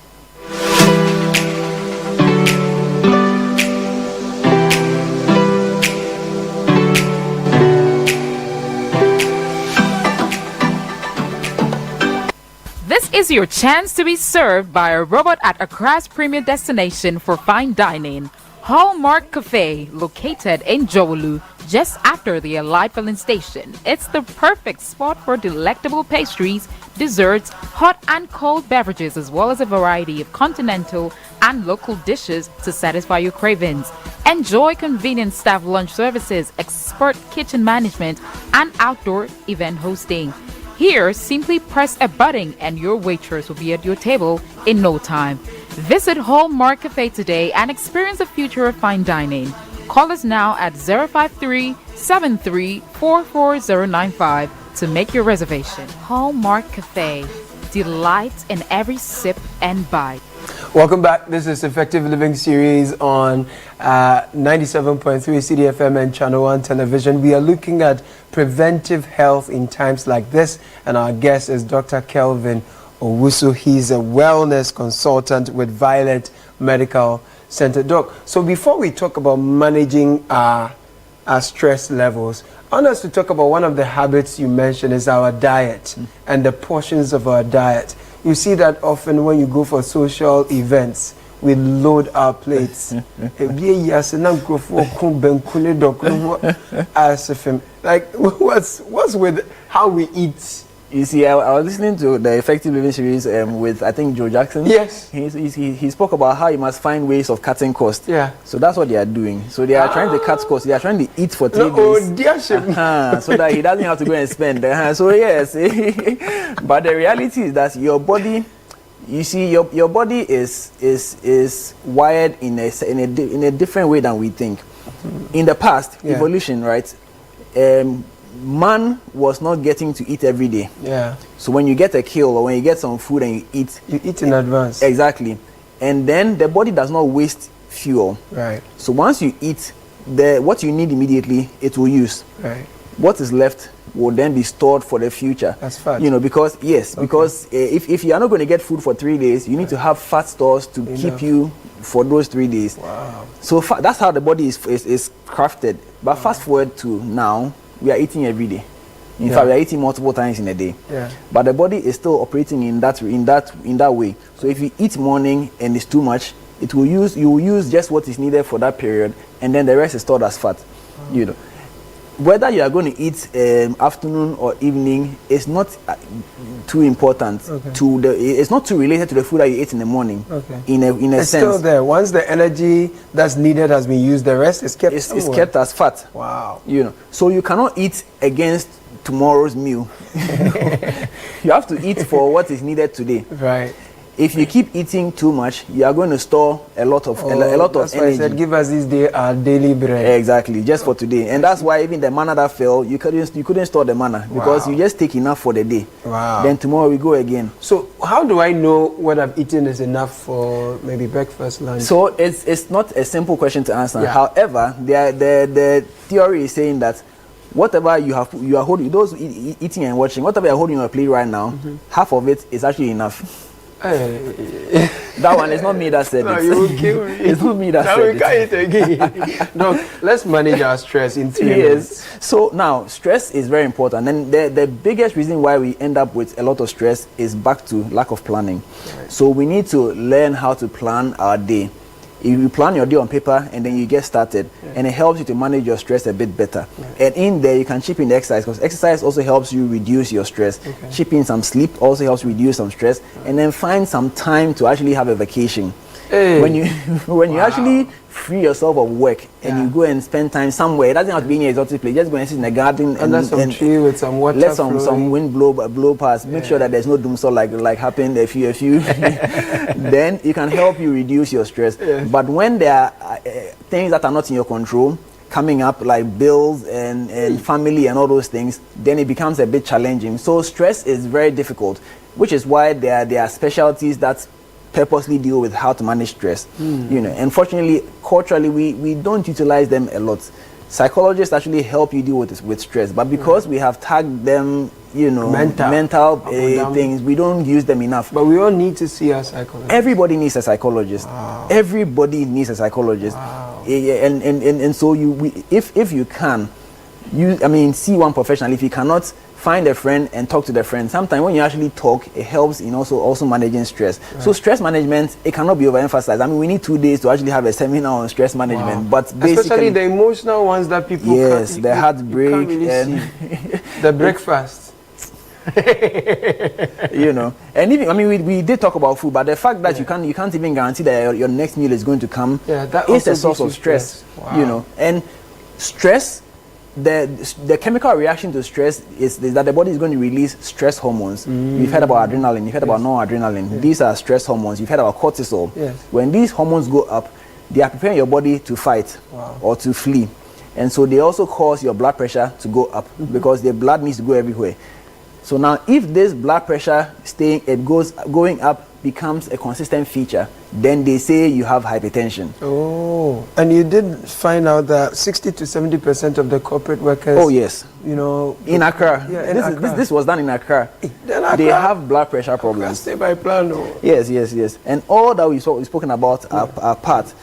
This is your chance to be served by a robot at Accra's premier destination for fine dining, Hallmark Cafe, located in Jowolu, just after the Allied filling station. It's the perfect spot for delectable pastries, desserts, hot and cold beverages, as well as a variety of continental and local dishes to satisfy your cravings. Enjoy convenient staff lunch services, expert kitchen management, and outdoor event hosting. Here, simply press a button and your waitress will be at your table in no time. Visit Hallmark Cafe today and experience the future of fine dining. Call us now at 053-7344-095 to make your reservation. Hallmark Cafe. Delight in every sip and bite. Welcome back. This is Effective Living Series on 97.3 Citi FM and Channel 1 Television. We are looking at preventive health in times like this, and our guest is Dr. Kelvin Owusu. He's a wellness consultant with Violet Medical Center. Doc, so before we talk about managing our stress levels, I want us to talk about one of the habits you mentioned is our diet and the portions of our diet. You see that often when you go for social events, we load our plates. Like, what's with how we eat? You see, I was listening to the Effective Living Series with, I think, Joe Jackson. Yes. He spoke about how you must find ways of cutting costs. Yeah. So that's what they are doing. So they are trying to cut costs. They are trying to eat for 3 days. Oh, dear. So that he doesn't have to go and spend. So yes. But the reality is that your body, you see, your body is wired in a different way than we think. In the past, evolution, right? Man was not getting to eat every day. Yeah. So when you get a kill or when you get some food and you eat in advance. Exactly. And then the body does not waste fuel. Right. So once you eat, what you need immediately, it will use. Right. What is left will then be stored for the future. That's fat. Because if you are not going to get food for 3 days, you need to have fat stores to keep you for those 3 days. Wow. So that's how the body is crafted. But fast forward to now, we are eating every day. In fact, we are eating multiple times in a day. Yeah. But the body is still operating in that way. So if you eat morning and it's too much, you will use just what is needed for that period, and then the rest is stored as fat. whether you are going to eat afternoon or evening is not too important to the. It's not too related to the food that you eat in the morning. Okay. In a it's sense, still there. Once the energy that's needed has been used, the rest is kept. It's kept as fat. Wow. So you cannot eat against tomorrow's meal. You have to eat for what is needed today. Right. If you keep eating too much, you are going to store a lot of that's why energy. I said, give us this day our daily bread. Exactly, just for today. And that's why even the manna that fell, you couldn't store the manna because you just take enough for the day. Wow. Then tomorrow we go again. So how do I know what I've eaten is enough for maybe breakfast, lunch? So it's not a simple question to answer. Yeah. However, the theory is saying that whatever you are holding, those eating and watching, whatever you're holding on your plate right now, half of it is actually enough. That one is not me that said it. You will kill me. It's not me that said it. Now we can't eat again. No, let's manage our stress in 3 minutes. So now, stress is very important. And the biggest reason why we end up with a lot of stress is back to lack of planning. Right. So we need to learn how to plan our day. If you plan your day on paper and then you get started, and it helps you to manage your stress a bit better. And in there, you can chip in the exercise, because exercise also helps you reduce your stress. Chip in some sleep also helps reduce some stress, and then find some time to actually have a vacation. When you actually free yourself of work and you go and spend time somewhere, it doesn't have to be in an exotic place. Just go and sit in the garden and some tree with some water. Let some wind blow past. Make sure that there's no doomsday like happened a few. Then it can help you reduce your stress. But when there are things that are not in your control coming up, like bills and family and all those things, then it becomes a bit challenging. So stress is very difficult, which is why there are specialties that purposely deal with how to manage stress. Unfortunately, culturally, we don't utilize them a lot. Psychologists actually help you deal with stress, but because we have tagged them, mental things, we don't use them enough. But we all need to see a psychologist. Everybody needs a psychologist. Wow. Everybody needs a psychologist. Wow. And so if you can, see one professional. If you cannot, find a friend and talk to the friend. Sometimes when you actually talk, it helps in also managing stress. Right. So stress management, it cannot be overemphasized. We need 2 days to actually have a seminar on stress management. But basically, especially the emotional ones that people the heartbreak really and the breakfast. And even we did talk about food, but the fact that you can't even guarantee that your next meal is going to come is a source of stress. Wow. And stress, the chemical reaction to stress is that the body is going to release stress hormones. You've heard about adrenaline, you've heard about noradrenaline. These are stress hormones. You've heard about cortisol. When these hormones go up, they are preparing your body to fight or to flee. And so they also cause your blood pressure to go up because the blood needs to go everywhere. So now if this blood pressure going up becomes a consistent feature, then they say you have hypertension. Oh, and you did find out that 60 to 70% of the corporate workers. Oh yes, in Accra. Yeah, this was done in Accra. They have blood pressure problems. Stay by plan. Yes. And all that we've spoken about are part: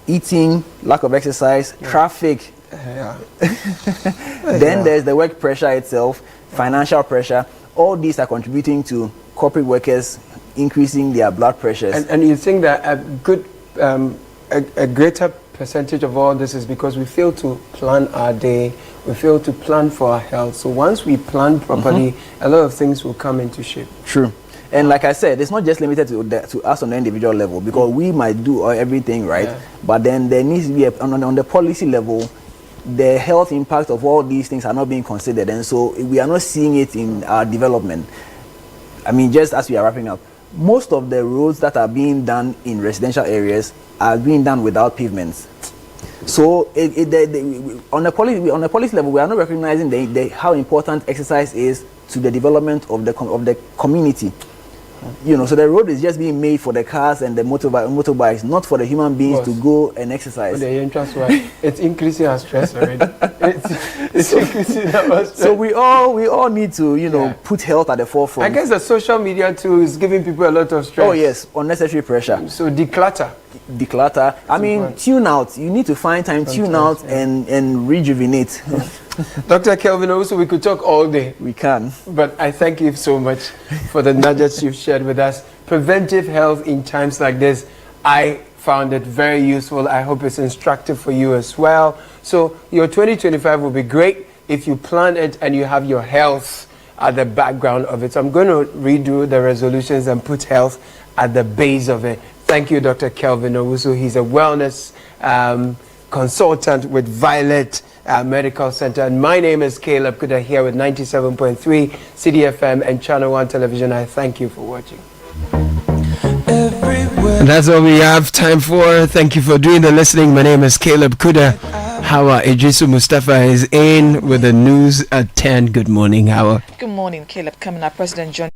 eating, lack of exercise, traffic. Then there's the work pressure itself, financial pressure. All these are contributing to corporate workers increasing their blood pressures. And you think that a greater percentage of all this is because we fail to plan our day, we fail to plan for our health. So once we plan properly, a lot of things will come into shape. True. And like I said, it's not just limited to us on the individual level, because we might do everything right, but then there needs to be on the policy level, the health impact of all these things are not being considered, and so we are not seeing it in our development. Just as we are wrapping up, most of the roads that are being done in residential areas are being done without pavements. So on a policy level, we are not recognizing how important exercise is to the development of the community. So the road is just being made for the cars and the motorbikes, not for the human beings to go and exercise. It's increasing our stress already. It's increasing our stress. So we all need to put health at the forefront. I guess the social media too is giving people a lot of stress. Oh yes, unnecessary pressure. So declutter. Tune out. You need to find time, tune out and rejuvenate. Dr. Kelvin, also we could talk all day. We can. But I thank you so much for the nuggets you've shared with us. Preventive health in times like this, I found it very useful. I hope it's instructive for you as well. So your 2025 will be great. if you plan it and you have your health at the background of it. So I'm going to redo the resolutions and put health at the base of it. Thank you, Dr. Kelvin Owusu. He's a wellness consultant with Violet Medical Center. And my name is Caleb Kuda here with 97.3 Citi FM and Channel 1 Television. I thank you for watching. And that's all we have time for. Thank you for doing the listening. My name is Caleb Kuda. Hawa Idrisu Mustafa is in with the news at 10. Good morning, Hawa. Good morning, Caleb. Coming up, President John